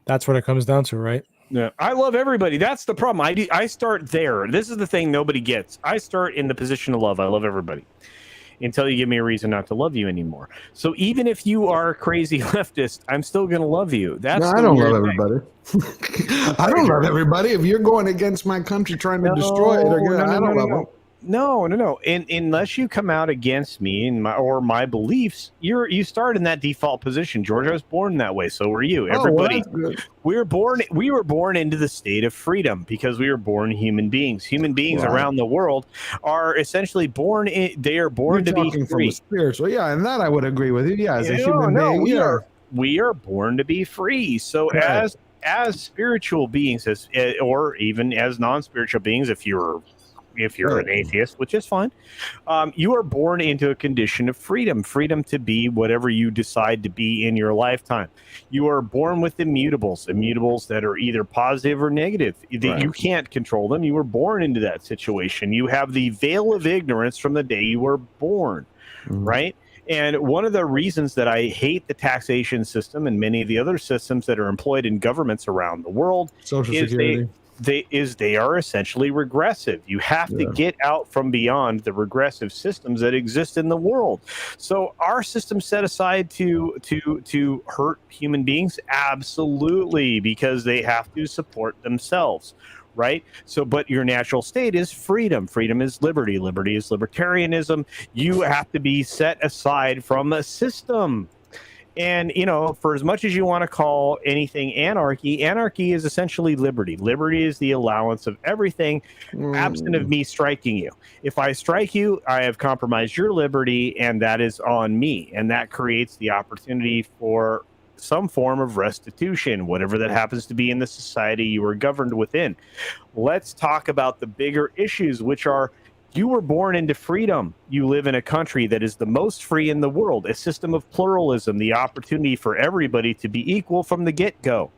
That's what it comes down to, right? Yeah, I love everybody. That's the problem. I start there. This is the thing nobody gets. I start in the position of love. I love everybody until you give me a reason not to love you anymore. So even if you are a crazy leftist, I'm still going to love you. I don't love everybody. I don't love everybody. If you're going against my country trying to destroy it, I don't love them. No. Unless you come out against me and my beliefs, you start in that default position. George, I was born that way. So were you. Everybody, we were born into the state of freedom because we were born human beings. Human beings around the world are essentially born. They are born to be free. From the spiritual, and that I would agree with you. Yeah, as a human being, we are born to be free. So as spiritual beings, or even as non-spiritual beings, if you're an atheist, which is fine, you are born into a condition of freedom to be whatever you decide to be in your lifetime. You are born with immutables that are either positive or negative. You can't control them. You were born into that situation. You have the veil of ignorance from the day you were born, right? And one of the reasons that I hate the taxation system and many of the other systems that are employed in governments around the world Social Security. They are essentially regressive. You have to get out from beyond the regressive systems that exist in the world. So our system set aside to hurt human beings? Absolutely, because they have to support themselves. right? So, but your natural state is freedom. Freedom is liberty. Liberty is libertarianism. You have to be set aside from a system. And, you know, for as much as you want to call anything anarchy, anarchy is essentially liberty. Liberty is the allowance of everything absent of me striking you. If I strike you, I have compromised your liberty, and that is on me. And that creates the opportunity for some form of restitution, whatever that happens to be in the society you are governed within. Let's talk about the bigger issues, which are: you were born into freedom. You live in a country that is the most free in the world, a system of pluralism, the opportunity for everybody to be equal from the get-go.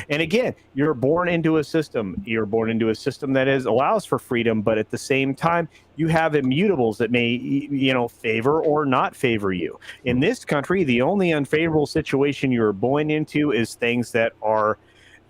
And again, you're born into a system. You're born into a system that allows for freedom, but at the same time, you have immutables that may, you know, favor or not favor you. In this country, the only unfavorable situation you're born into is things that are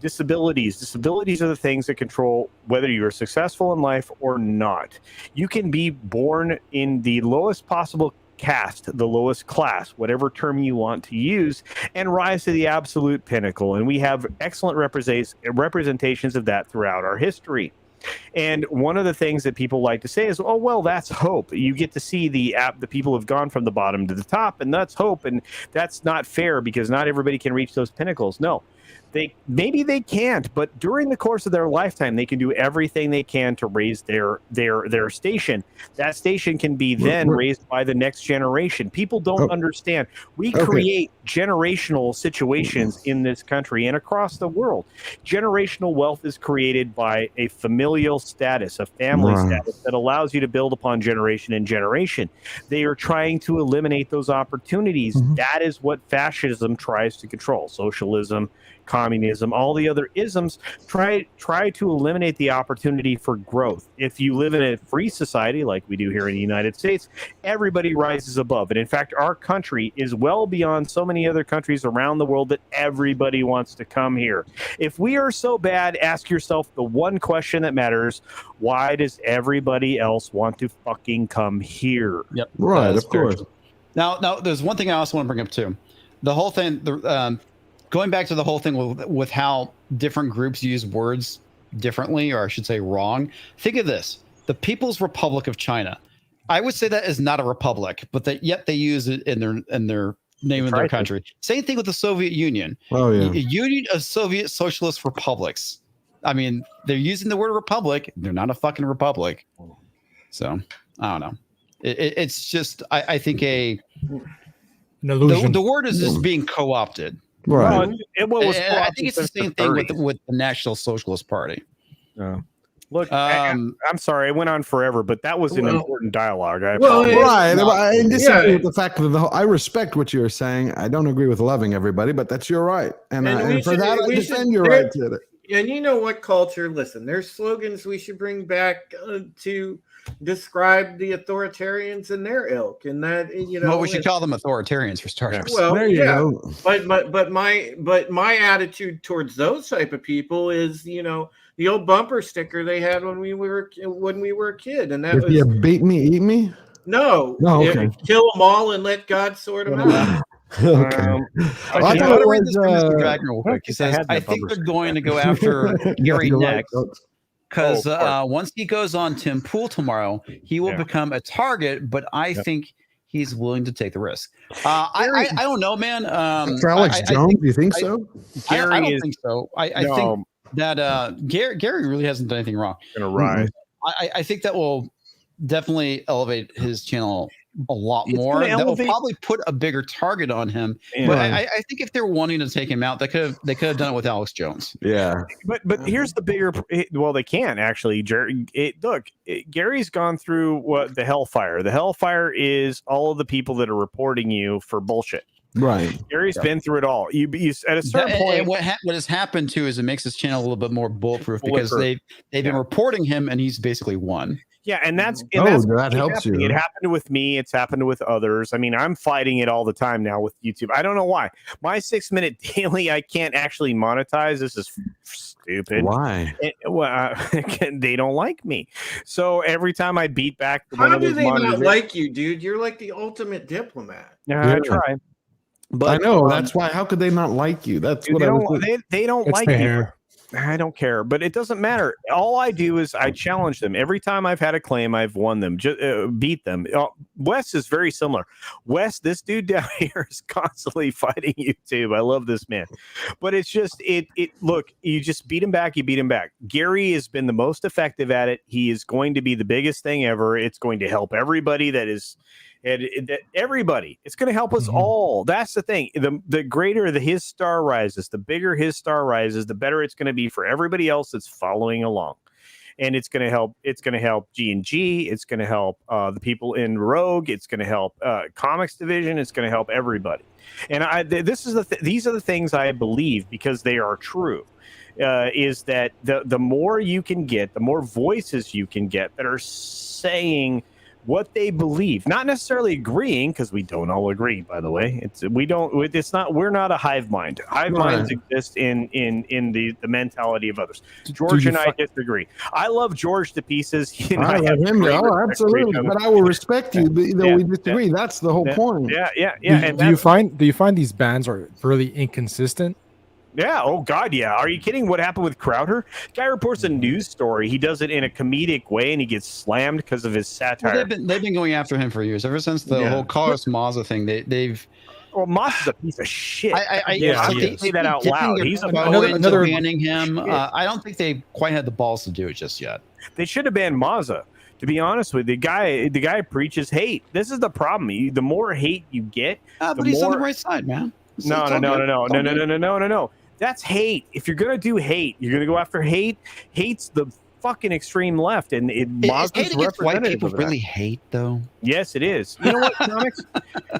disabilities. Disabilities are the things that control whether you're successful in life or not. You can be born in the lowest possible caste, the lowest class, whatever term you want to use, and rise to the absolute pinnacle. And we have excellent representations of that throughout our history. And one of the things that people like to say is, oh, well, that's hope. You get to see the people have gone from the bottom to the top, and that's hope. And that's not fair because not everybody can reach those pinnacles. No. Maybe they can't, but during the course of their lifetime, they can do everything they can to raise their station. That station can be then raised by the next generation. People don't understand. We create generational situations in this country and across the world. Generational wealth is created by a familial status, a family status that allows you to build upon generation and generation. They are trying to eliminate those opportunities. That is what fascism tries to control. Socialism, communism, all the other isms try to eliminate the opportunity for growth. If you live in a free society like we do here in the United States, everybody rises above. And in fact, our country is well beyond so many other countries around the world that everybody wants to come here. If we are so bad, ask yourself the one question that matters: why does everybody else want to fucking come here? Yep. Right, of course. Now, there's one thing I also want to bring up too. The whole thing, going back to the whole thing with how different groups use words differently, or I should say wrong. Think of this: the People's Republic of China. I would say that is not a republic, but that yet they use it in their name of their country. Same thing with the Soviet Union. Oh yeah, Union of Soviet Socialist Republics. I mean, they're using the word republic. They're not a fucking republic. So I don't know. It's just I think an illusion. The word is just being co-opted. Right. I think it's the same thing with the National Socialist Party. Look, I'm sorry, I went on forever, but that was an important dialogue. I disagree with the fact that I respect what you're saying. I don't agree with loving everybody, but that's your right. And for that, I defend your right to it. And you know what, culture? Listen, there's slogans we should bring back to describe the authoritarians and their ilk, and that, you know, well, we should call them authoritarians for starters. Well, there you go. But my attitude towards those type of people is, you know, the old bumper sticker they had when we were a kid, and that was, you beat me, eat me. No, okay. Kill them all and let God sort them out. Okay. I thought read this from Mr. Dragon real quick. He says, I think they're going to go after Gary next. Because once he goes on Tim Pool tomorrow, he will become a target, but I think he's willing to take the risk. I don't know, man. For Alex Jones, do you think so? I don't think so. I think that Gary really hasn't done anything wrong. Gonna rise. I think that will definitely elevate his channel a lot more. That will probably put a bigger target on him. Yeah. But I think if they're wanting to take him out, they could have done it with Alex Jones. Yeah. But here's the bigger. Well, they can actually. Gary's gone through what the hellfire. The hellfire is all of the people that are reporting you for bullshit. Right. Gary's been through it all. You at a certain point. And what has happened too is it makes his channel a little bit more bulletproof because they've been reporting him and he's basically won. Yeah, and that's that helps you. It happened with me. It's happened with others. I mean, I'm fighting it all the time now with YouTube. I don't know why. My 6-minute daily, I can't actually monetize. This is stupid. Why? They don't like me. So every time I beat back, how do they not like you, dude? You're like the ultimate diplomat. I try. But I know that's why. How could they not like you? That's what I was. They don't like me. I don't care, but it doesn't matter. All I do is I challenge them. Every time I've had a claim, I've won them, beat them. Wes is very similar. Wes, this dude down here is constantly fighting YouTube. I love this man, but it's just look, you just beat him back. You beat him back. Gary has been the most effective at it. He is going to be the biggest thing ever. It's going to help everybody that is. Everybody, it's going to help us all. That's the thing. The greater his star rises, the bigger his star rises, the better it's going to be for everybody else that's following along. And it's going to help. It's going to help G&G. It's going to help the people in Rogue. It's going to help Comics Division. It's going to help everybody. And these are the things I believe because they are true. Is that the more you can get, the more voices you can get that are saying what they believe, not necessarily agreeing, because we don't all agree, by the way. We're not a hive mind. Hive minds exist in the mentality of others. George and I disagree. I love George to pieces. I love him. Oh, absolutely. But I will respect you, though we disagree. That's the whole point. Yeah. Do you find these bands are really inconsistent? Yeah. Oh God. Yeah. Are you kidding? What happened with Crowder? Guy reports a news story. He does it in a comedic way, and he gets slammed because of his satire. Well, they've been going after him for years. Ever since the whole Carlos Maza thing, they've. Well, Moss is a piece of shit. I say that out loud. He's another banning him. I don't think they quite had the balls to do it just yet. They should have banned Maza. To be honest with you, the guy preaches hate. This is the problem. The more hate you get, but he's on the right side, man. No. That's hate. If you're gonna do hate, you're gonna go after hate. Hate's the fucking extreme left, and Mazda's white people really hate, though. Yes, it is. You know what, comics,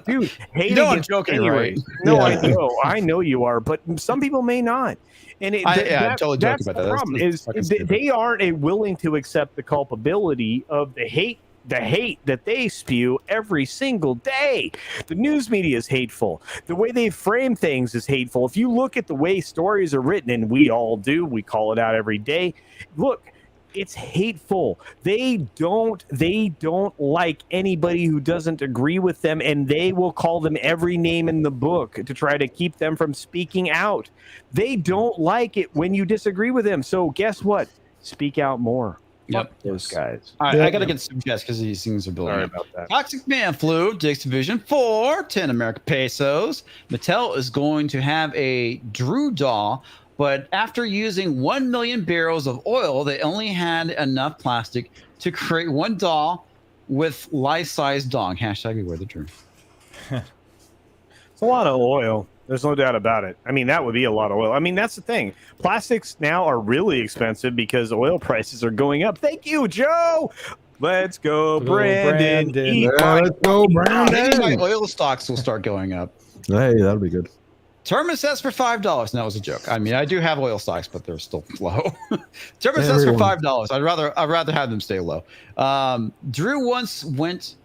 dude? Hate. You know I'm joking, right? No, yeah. I know you are, but some people may not. And I'm totally joking about that. The problem is they aren't willing to accept the culpability of the hate that they spew every single day. The news media is hateful. The way they frame things is hateful. If you look at the way stories are written, and we all do, we call it out every day. Look, it's hateful. They don't like anybody who doesn't agree with them, and they will call them every name in the book to try to keep them from speaking out. They don't like it when you disagree with them. So guess what? Speak out more. Yep, those guys. All right, I gotta get some guests because these things are building. Sorry about that. Toxic Man Flu, Dixivision for 10 American pesos. Mattel is going to have a Drew doll, but after using 1 million barrels of oil, they only had enough plastic to create one doll with life-size dong. Hashtag beware the Drew. It's a lot of oil. There's no doubt about it. I mean, that would be a lot of oil. I mean, that's the thing. Plastics now are really expensive because oil prices are going up. Thank you, Joe. Let's go, Brandon. Let's go, Brandon. My oil stocks will start going up. Hey, that'll be good. Term says for $5. And that was a joke. I mean, I do have oil stocks, but they're still low. Term says for $5. I'd rather have them stay low. Drew once went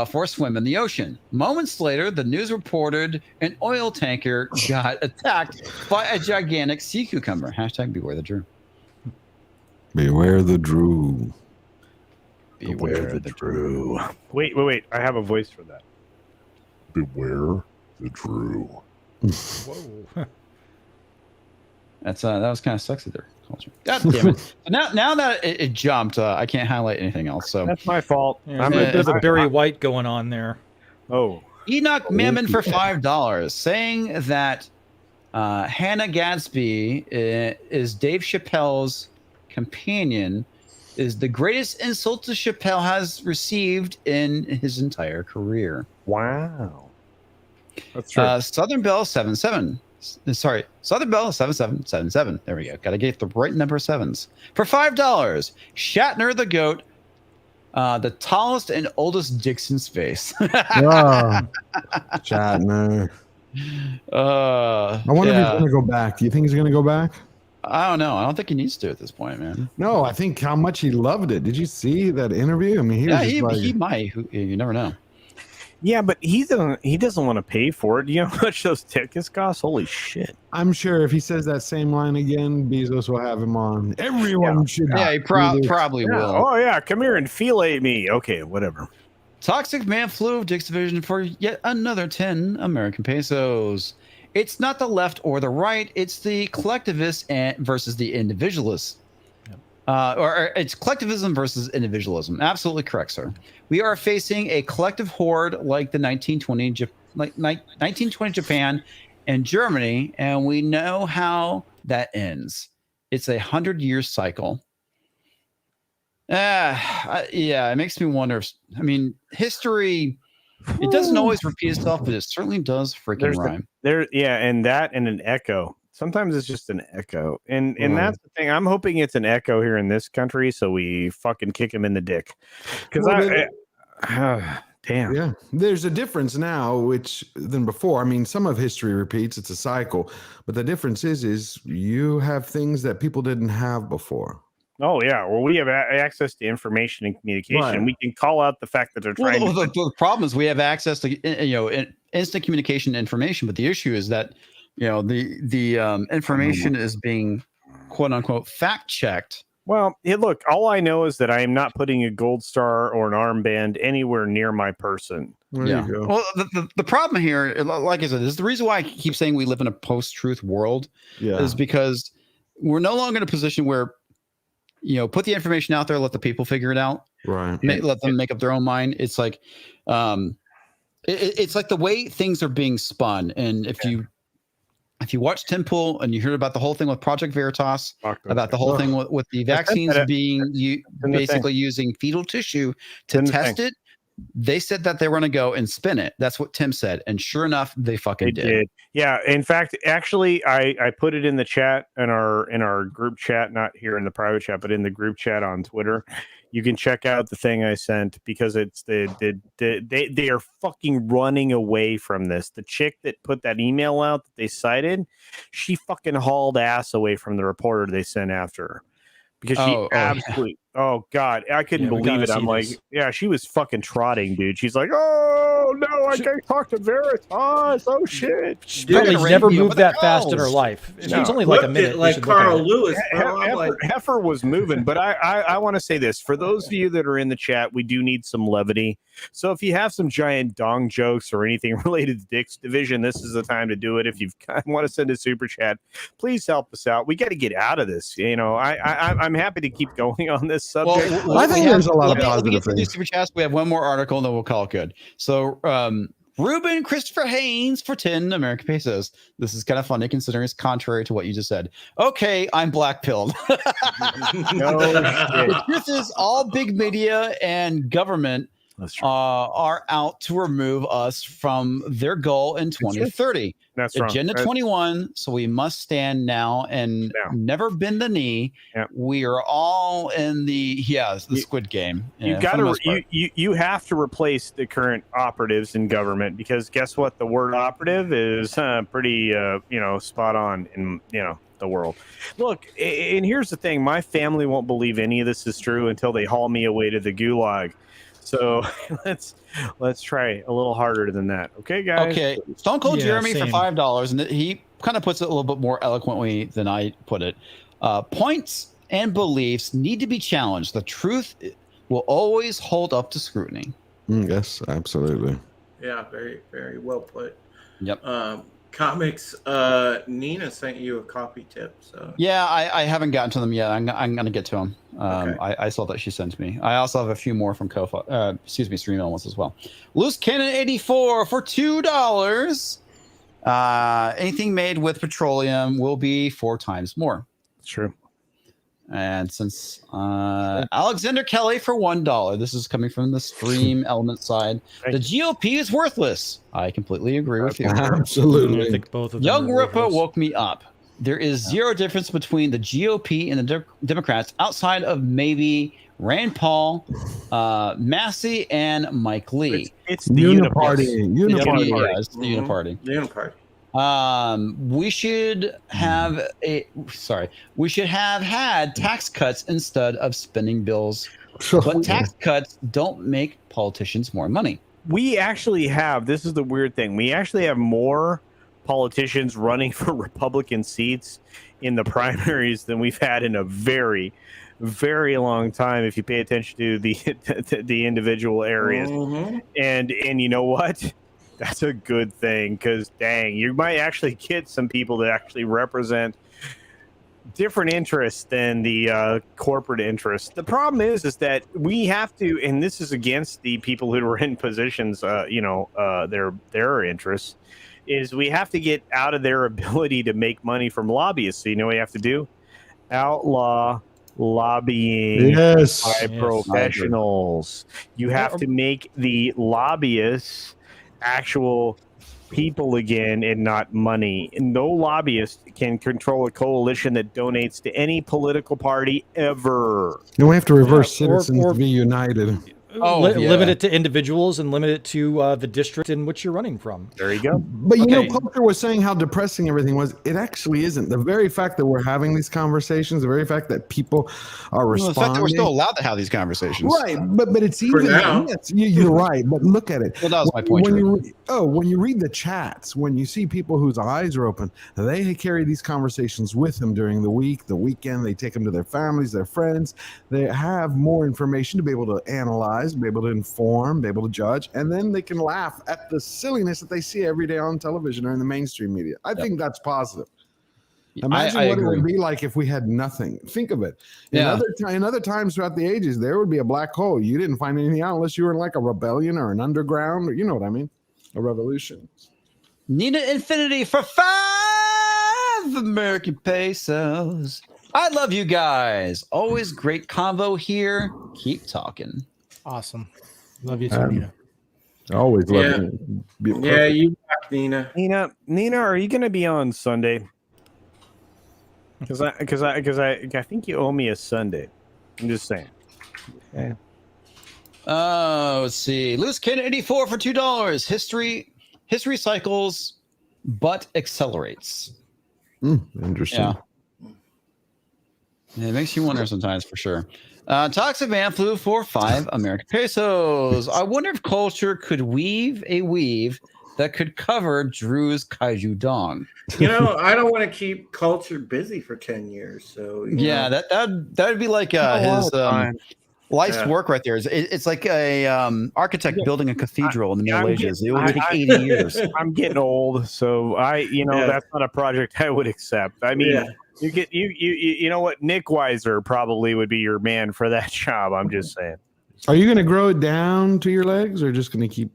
for a swim in the ocean. Moments later, the news reported an oil tanker got attacked by a gigantic sea cucumber. Hashtag beware the Drew. Beware the Drew. Beware the Drew. Wait. I have a voice for that. Beware the Drew. Whoa. That was kind of sexy there. God damn it. Now that it jumped, I can't highlight anything else. So that's my fault. Yeah, there's a Barry White going on there. Oh. Enoch Mammon for $5, saying that Hannah Gadsby is Dave Chappelle's companion is the greatest insult to Chappelle has received in his entire career. Wow. That's true. Southern Belle 77. Sorry, Southern Belle 7777. There we go. Got to get the right number of sevens. For $5, Shatner the Goat, the tallest and oldest dicks in space. Shatner. I wonder if he's going to go back. Do you think he's going to go back? I don't know. I don't think he needs to at this point, man. No, I think how much he loved it. Did you see that interview? I mean, he might. You never know. Yeah, but he doesn't want to pay for it. Do you know how much those tickets cost? Holy shit. I'm sure if he says that same line again, Bezos will have him on. Everyone should. Yeah, he probably will. Oh, yeah. Come here and fillet me. Okay, whatever. Toxic man flew of Dick's division for yet another 10 American pesos. It's not the left or the right. It's the collectivists versus the individualists. Or it's collectivism versus individualism. Absolutely correct, sir. We are facing a collective horde like the 1920 Japan and Germany, and we know how that ends. It's a 100-year cycle. Yeah, it makes me wonder. History, it doesn't always repeat itself, but it certainly does freaking rhyme. And an echo. Sometimes it's just an echo, and that's the thing. I'm hoping it's an echo here in this country, so we fucking kick him in the dick. Because damn. Yeah, there's a difference now than before. Some of history repeats; it's a cycle. But the difference is you have things that people didn't have before. Oh yeah, well we have access to information and communication. Right. We can call out the fact that they're trying. The problem is we have access to instant communication and information, but the issue is that the information is being quote unquote fact checked. Well, look, all I know is that I am not putting a gold star or an armband anywhere near my person. There you go. Well, the problem here, like I said, is the reason why I keep saying we live in a post-truth world is because we're no longer in a position where put the information out there, let the people figure it out. Right. Let them make up their own mind. It's like, it's like the way things are being spun. And if you watch Tim Pool and you heard about the whole thing with Project Veritas, about the whole thing with the vaccines being basically using fetal tissue to test it, they said that they were going to go and spin it. That's what Tim said. And sure enough, they fucking did. Yeah. In fact, actually, I put it in the chat in our group chat, not here in the private chat, but in the group chat on Twitter. You can check out the thing I sent because it's they are fucking running away from this. The chick that put that email out that they cited, she fucking hauled ass away from the reporter they sent after her. Because she absolutely, oh God, I couldn't believe it. I'm like, she was fucking trotting, dude. She's like, oh no, I can't talk to Veritas. Oh shit. She's probably never moved that fast in her life. It's only like a minute. Like Carl Lewis. Heifer was moving, but I want to say this. For those of you that are in the chat, we do need some levity. So if you have some giant dong jokes or anything related to Dick's division, this is the time to do it. If you want to send a super chat, please help us out. We got to get out of this. I'm happy to keep going on this subject. Well, I think there's a lot of positive things. Super chats. We have one more article, and then we'll call it good. So, Ruben Christopher Haynes for 10 American pesos. This is kind of funny considering it's contrary to what you just said. Okay, I'm black-pilled. The truth is, all big media and government are out to remove us from their goal in 2030. That's Agenda 21. So we must stand now and never bend the knee. Yep. We are all in the Squid Game. You got to you have to replace the current operatives in government because guess what? The word operative is pretty spot on in the world. Look, and here's the thing: my family won't believe any of this is true until they haul me away to the gulag. So let's try a little harder than that. Okay, guys? Okay. Stone Cold Jeremy for $5. And he kind of puts it a little bit more eloquently than I put it. Points and beliefs need to be challenged. The truth will always hold up to scrutiny. Yes, absolutely. Yeah, very, very well put. Yep. Comics, Nina sent you a copy tip. So yeah, I haven't gotten to them yet. I'm gonna get to them. Okay. I saw that she sent me. I also have a few more from Stream Elements as well. Loose Cannon 84 for $2. Anything made with petroleum will be 4 times more. That's true. And since Alexander Kelly for $1, this is coming from the Stream Element side. The GOP is worthless. I completely agree with you. Absolutely. I think both of them Young Ripa woke me up. There is zero difference between the GOP and the Democrats outside of maybe Rand Paul, Massey, and Mike Lee. It's the Uniparty. It's the Uniparty. The Uniparty. We should have had tax cuts instead of spending bills. But tax cuts don't make politicians more money. We actually have, this is the weird thing, we actually have more politicians running for Republican seats in the primaries than we've had in a very, very long time if you pay attention to the individual areas. And you know what? That's a good thing, because dang, you might actually get some people that actually represent different interests than the corporate interests. The problem is that we have to, and this is against the people who are in positions, their interests, is we have to get out of their ability to make money from lobbyists. So you know what you have to do? Outlaw lobbying by professionals. You have to make the lobbyists actual people again and not money. And no lobbyist can control a coalition that donates to any political party ever. And we have to reverse citizens to be united. Limit it to individuals and limit it to the district in which you're running from. There you go. But you know, Poker was saying how depressing everything was. It actually isn't. The very fact that we're having these conversations, the very fact that people are responding. The fact that we're still allowed to have these conversations. Right, but it's even. Yes, you're right, but look at it. Well, that was my point. When you read the chats, when you see people whose eyes are open, they carry these conversations with them during the week, the weekend. They take them to their families, their friends. They have more information to be able to analyze, be able to inform, be able to judge, and then they can laugh at the silliness that they see every day on television or in the mainstream media. I think that's positive. Imagine what it would be like if we had nothing. Think of it. In other times throughout the ages, there would be a black hole. You didn't find anything out unless you were in like a rebellion or an underground, or you know what I mean, a revolution. Nina Infinity for 5 American pesos. I love you guys. Always great convo here. Keep talking. Awesome. Love you too, Nina. Always love you. Yeah, you rock, Nina. Nina, are you going to be on Sunday? Because I think you owe me a Sunday. I'm just saying. Okay. Let's see. Loose Cannon 84 for $2. History cycles, but accelerates. Interesting. Yeah. It makes you wonder sometimes, for sure. Toxic Man Flu for 5 American pesos. I wonder if culture could weave a weave that could cover Drew's kaiju dong. You know, I don't want to keep culture busy for 10 years. So yeah, that would be like his life's work right there. It's like a architect building a cathedral in the Middle Ages. It would take 80 years. I'm getting old, so that's not a project I would accept. I mean, you know what? Nick Weiser probably would be your man for that job. I'm just saying. Are you going to grow it down to your legs, or just going to keep?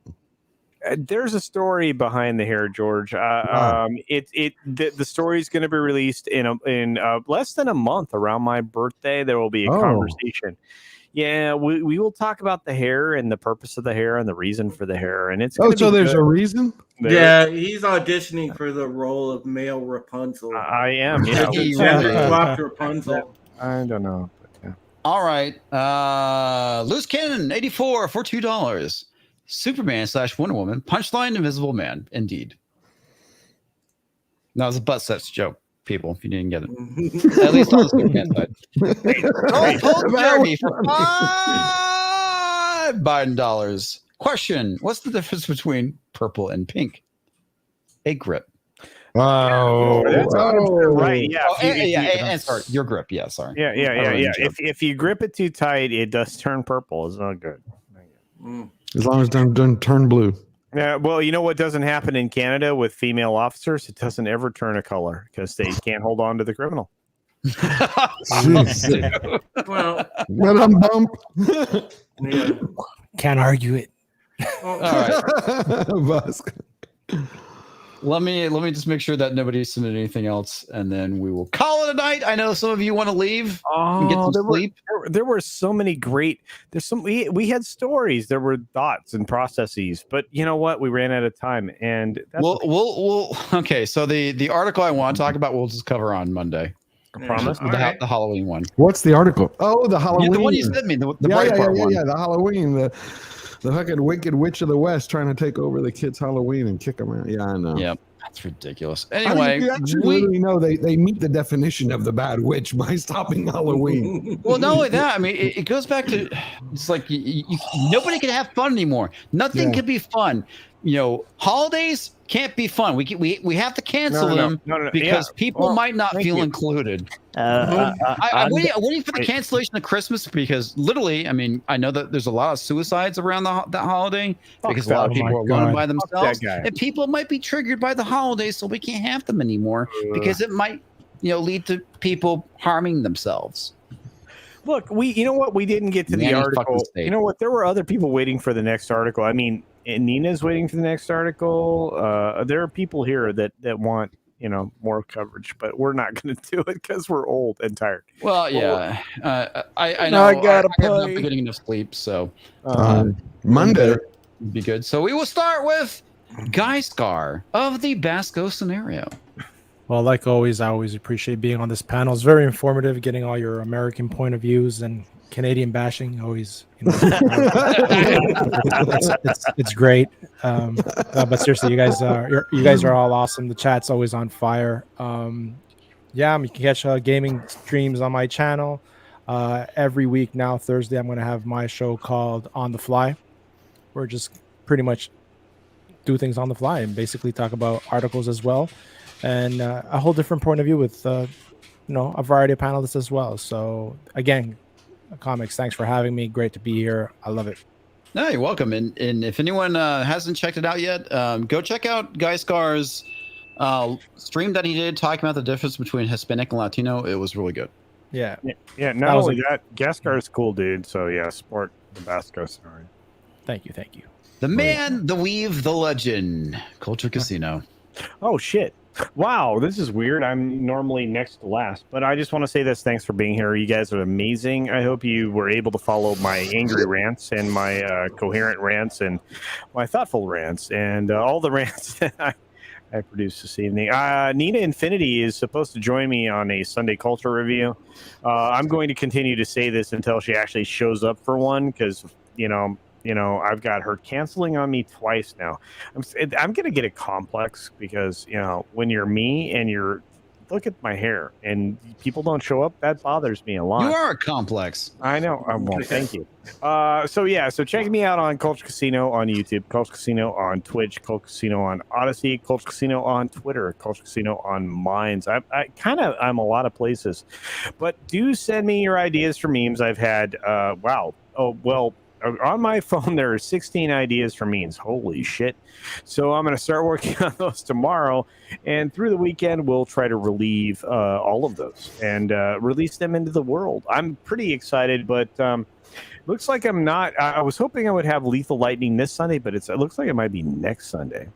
There's a story behind the hair, George. The story is going to be released in less than a month, around my birthday. There will be a conversation. Yeah, we will talk about the hair and the purpose of the hair and the reason for the hair, and it's so there's a reason. Yeah, he's auditioning for the role of male Rapunzel. I am. Yeah, Rapunzel. I don't know. But yeah. All right, Loose Cannon 84 for $2. Superman / Wonder Woman, Punchline, Invisible Man. Indeed. That was a butt sex joke, people, if you didn't get it. At least on the Superman side. Jeremy for $5 Biden. Question: what's the difference between purple and pink? A grip. Wow. Right. Yeah. And sorry, your grip. Yeah. Sorry. Yeah. If you grip it too tight, it does turn purple. It's not good. As long as it doesn't turn blue. Yeah, well, you know what doesn't happen in Canada with female officers? It doesn't ever turn a color because they can't hold on to the criminal. Well, but I'm bump. Can't argue it. All right. Let me just make sure that nobody submitted anything else, and then we will call it a night. I know some of you want to leave and get some sleep. There were so many great. We had stories. There were thoughts and processes, but you know what? We ran out of time, and that's we'll okay. So the article I want to talk about, we'll just cover on Monday. I promise. The Halloween one. What's the article? Oh, the Halloween. The one you sent me. The Breitbart one. Yeah, the Halloween. The fucking wicked witch of the West trying to take over the kids' Halloween and kick them out. Yeah, I know. Yep, that's ridiculous. Anyway, we know they meet the definition of the bad witch by stopping Halloween. Well, not only that, I mean, it goes back to it's like nobody can have fun anymore. Nothing can be fun. holidays can't be fun. We have to cancel them because people might not feel included. I'm waiting for the cancellation of Christmas because literally, I mean, I know that there's a lot of suicides around that holiday because a lot of people are alone by themselves, and people might be triggered by the holidays, so we can't have them anymore because it might, lead to people harming themselves. Look, we didn't get to the article. You know what? There were other people waiting for the next article. I mean, Nina's waiting for the next article. There are people here that want more coverage, but we're not going to do it because we're old and tired. Well, yeah, I know. I have not been getting enough sleep, so Monday would be good. So we will start with Guy Scar of the Basco scenario. Well, like always, I always appreciate being on this panel. It's very informative, getting all your American point of views and Canadian bashing. Always, it's great. But seriously, you guys are all awesome. The chat's always on fire. You can catch gaming streams on my channel every week now. Thursday, I'm going to have my show called On the Fly. We're just pretty much do things on the fly and basically talk about articles as well. And a whole different point of view with, a variety of panelists as well. So again, Comics, thanks for having me. Great to be here. I love it. No, you're welcome. And if anyone hasn't checked it out yet, go check out Guy Scar's stream that he did talking about the difference between Hispanic and Latino. It was really good. Yeah. Not only that, Gascar is cool, dude. So yeah, support the Basco scenario. Thank you. The man, the weave, the legend, Culture Casino. Oh shit. Wow, this is weird. I'm normally next to last, but I just want to say this. Thanks for being here. You guys are amazing. I hope you were able to follow my angry rants and my coherent rants and my thoughtful rants and all the rants that I produced this evening. Nina Infinity is supposed to join me on a Sunday Culture review. I'm going to continue to say this until she actually shows up for one because, I've got her canceling on me twice now. I'm going to get a complex because, when you're me and look at my hair and people don't show up, that bothers me a lot. You are a complex. I know. Well, thank you. So check me out on Culture Casino on YouTube, Culture Casino on Twitch, Culture Casino on Odyssey, Culture Casino on Twitter, Culture Casino on Minds. I'm a lot of places, but do send me your ideas for memes. I've had, on my phone, there are 16 ideas for memes. Holy shit. So I'm going to start working on those tomorrow. And through the weekend, we'll try to relieve all of those and release them into the world. I'm pretty excited, but looks like I'm not. I was hoping I would have Lethal Lightning this Sunday, but it looks like it might be next Sunday.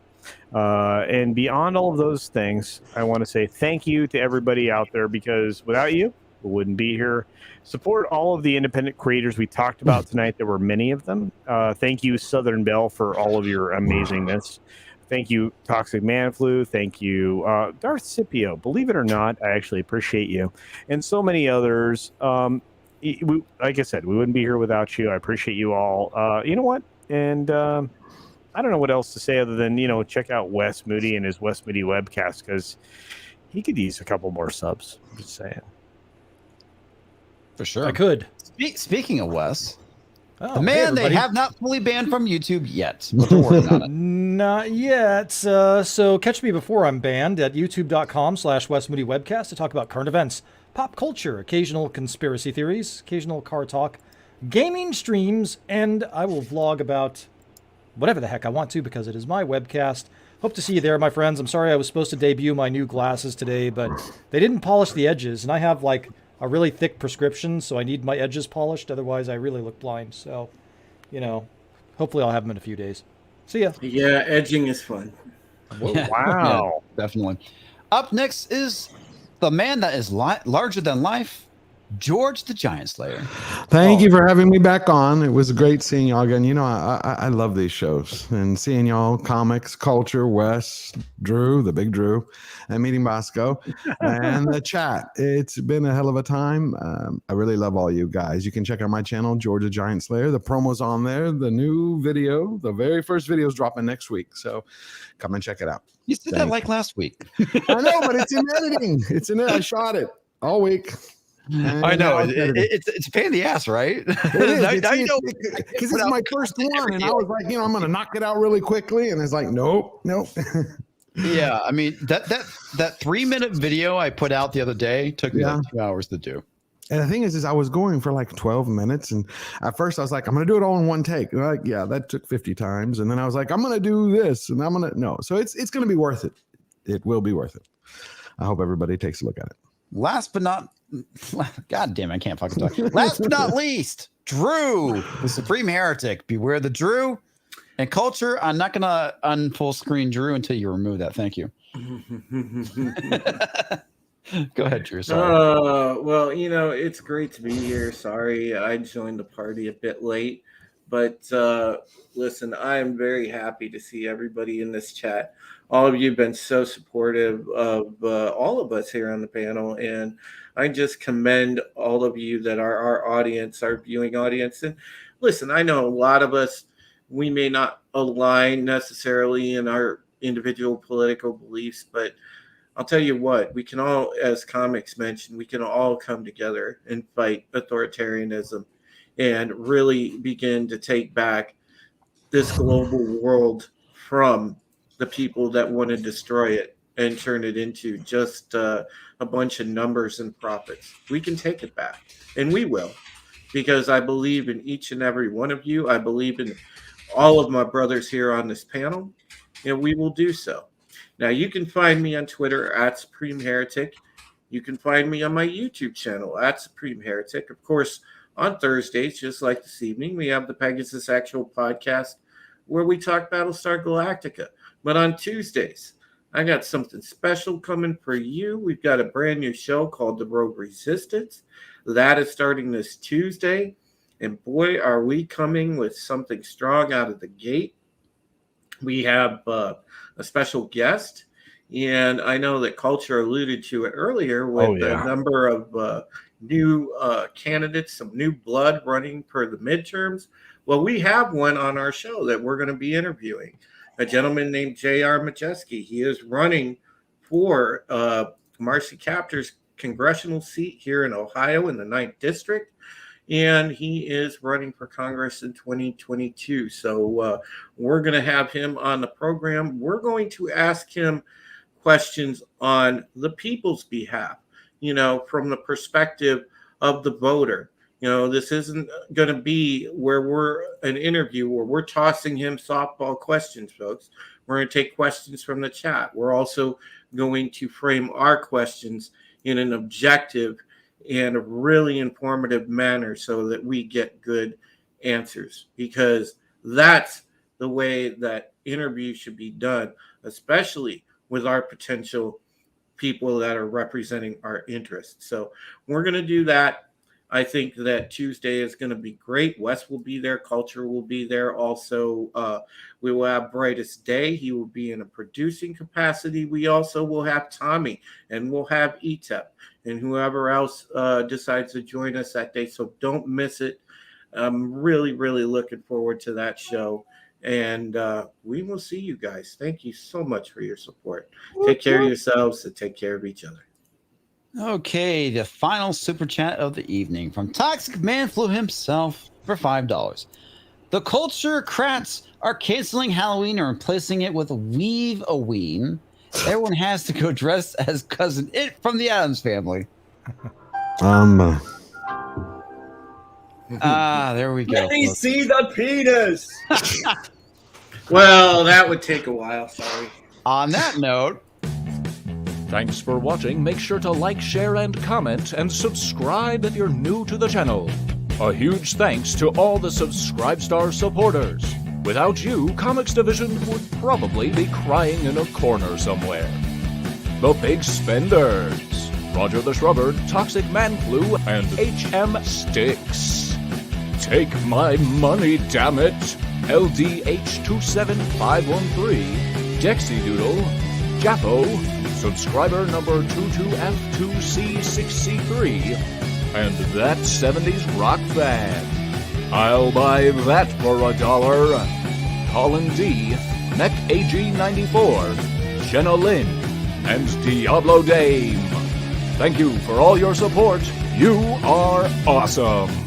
And beyond all of those things, I want to say thank you to everybody out there because without you, we wouldn't be here. Support all of the independent creators we talked about tonight. There were many of them. Thank you, Southern Belle, for all of your amazingness. Thank you, Toxic Man Flu. Thank you, Darth Scipio. Believe it or not, I actually appreciate you. And so many others. Like I said, we wouldn't be here without you. I appreciate you all. You know what? And I don't know what else to say other than, check out Wes Moody and his Wes Moody webcast because he could use a couple more subs. I'm just saying. For sure. I could. Speaking of Wes, the man they have not fully banned from YouTube yet, but they're working on it. Not yet. So catch me before I'm banned at youtube.com/WesMoodyWebcast to talk about current events, pop culture, occasional conspiracy theories, occasional car talk, gaming streams, and I will vlog about whatever the heck I want to because it is my webcast. Hope to see you there, my friends. I'm sorry I was supposed to debut my new glasses today, but they didn't polish the edges, and I have a really thick prescription, so I need my edges polished. Otherwise, I really look blind. So, hopefully I'll have them in a few days. See ya. Yeah, edging is fun. Yeah. Wow. Yeah, definitely. Up next is the man that is larger than life, George the Giant Slayer. Thank you for having me back on. It was great seeing y'all again. I love these shows and seeing y'all, comics, culture, Wes, Drew, the big Drew, and meeting Bosco and the chat. It's been a hell of a time. I really love all you guys. You can check out my channel, George the Giant Slayer. The promo's on there. The new video, the very first video is dropping next week. So come and check it out. You said that like last week. I know, but it's in editing. I shot it all week. I know. It's a pain in the ass, right? It is. Because it's my first one, and I was like, I'm going to knock it out really quickly, and it's like, nope. Yeah, I mean that 3-minute video I put out the other day took me like 2 hours to do. And the thing is I was going for like 12 minutes, and at first I was like, I'm going to do it all in one take. And like, yeah, that took 50 times, and then I was like, I'm going to do this, and I'm going to no. So it's going to be worth it. It will be worth it. I hope everybody takes a look at it. Last but not, God damn, I can't fucking talk. Last but not least, Drew, the Supreme Heretic. Beware the Drew. And culture, I'm not going to unfull screen Drew until you remove that. Thank you. Go ahead, Drew. Sorry. Well, it's great to be here. Sorry, I joined the party a bit late. But listen, I am very happy to see everybody in this chat. All of you have been so supportive of all of us here on the panel. And I just commend all of you that are our audience, our viewing audience. And listen, I know a lot of us, we may not align necessarily in our individual political beliefs, but I'll tell you what, we can all, as comics mentioned, we can all come together and fight authoritarianism and really begin to take back this global world from the people that want to destroy it and turn it into just a bunch of numbers and profits. We can take it back, and we will, because I believe in each and every one of you. I believe in all of my brothers here on this panel, and we will do so. Now, you can find me on Twitter at Supreme Heretic. You can find me on my YouTube channel at Supreme Heretic. Of course, on Thursdays, just like this evening, we have the Pegasus Actual Podcast where we talk Battlestar Galactica. But on Tuesdays, I got something special coming for you. We've got a brand new show called The Rogue Resistance. That is starting this Tuesday. And boy, are we coming with something strong out of the gate. We have a special guest, and I know that Culture alluded to it earlier with a number of new candidates, some new blood running for the midterms. Well, we have one on our show that we're going to be interviewing, a gentleman named J.R. Majeski. He is running for Marcy Kaptur's congressional seat here in Ohio in the 9th District. And he is running for Congress in 2022. So we're going to have him on the program. We're going to ask him questions on the people's behalf, from the perspective of the voter. This isn't going to be where we're an interview where we're tossing him softball questions, folks. We're going to take questions from the chat. We're also going to frame our questions in an objective and a really informative manner so that we get good answers, because that's the way that interviews should be done, especially with our potential people that are representing our interests. So we're going to do that. I think that Tuesday is going to be great. Wes will be there. Culture will be there. Also, we will have Brightest Day. He will be in a producing capacity. We also will have Tommy, and we'll have ETEP and whoever else decides to join us that day. So don't miss it. I'm really, really looking forward to that show. And we will see you guys. Thank you so much for your support. Take care of yourselves and take care of each other. Okay, the final super chat of the evening from Toxic Man Flu himself for $5. The culture crats are canceling Halloween and replacing it with Weave-A-Ween. Everyone has to go dressed as Cousin It from the Addams Family. There we go. Let me see the penis. Well, that would take a while. Sorry. On that note, thanks for watching. Make sure to like, share, and comment, and subscribe if you're new to the channel. A huge thanks to all the Subscribe Star supporters. Without you, Comics Division would probably be crying in a corner somewhere. The Big Spenders, Roger the Shrubber, Toxic Man Flu, and HMStix. Take my money, damn it! LDH27513, Dexidoodle, J.A.F.O, subscriber number 22F2C6C3, and that 70s rock fan. I'll buy that for $1. Colin D, Mech AG94, Jenna Lyn, and DiabloDame. Thank you for all your support. You are awesome.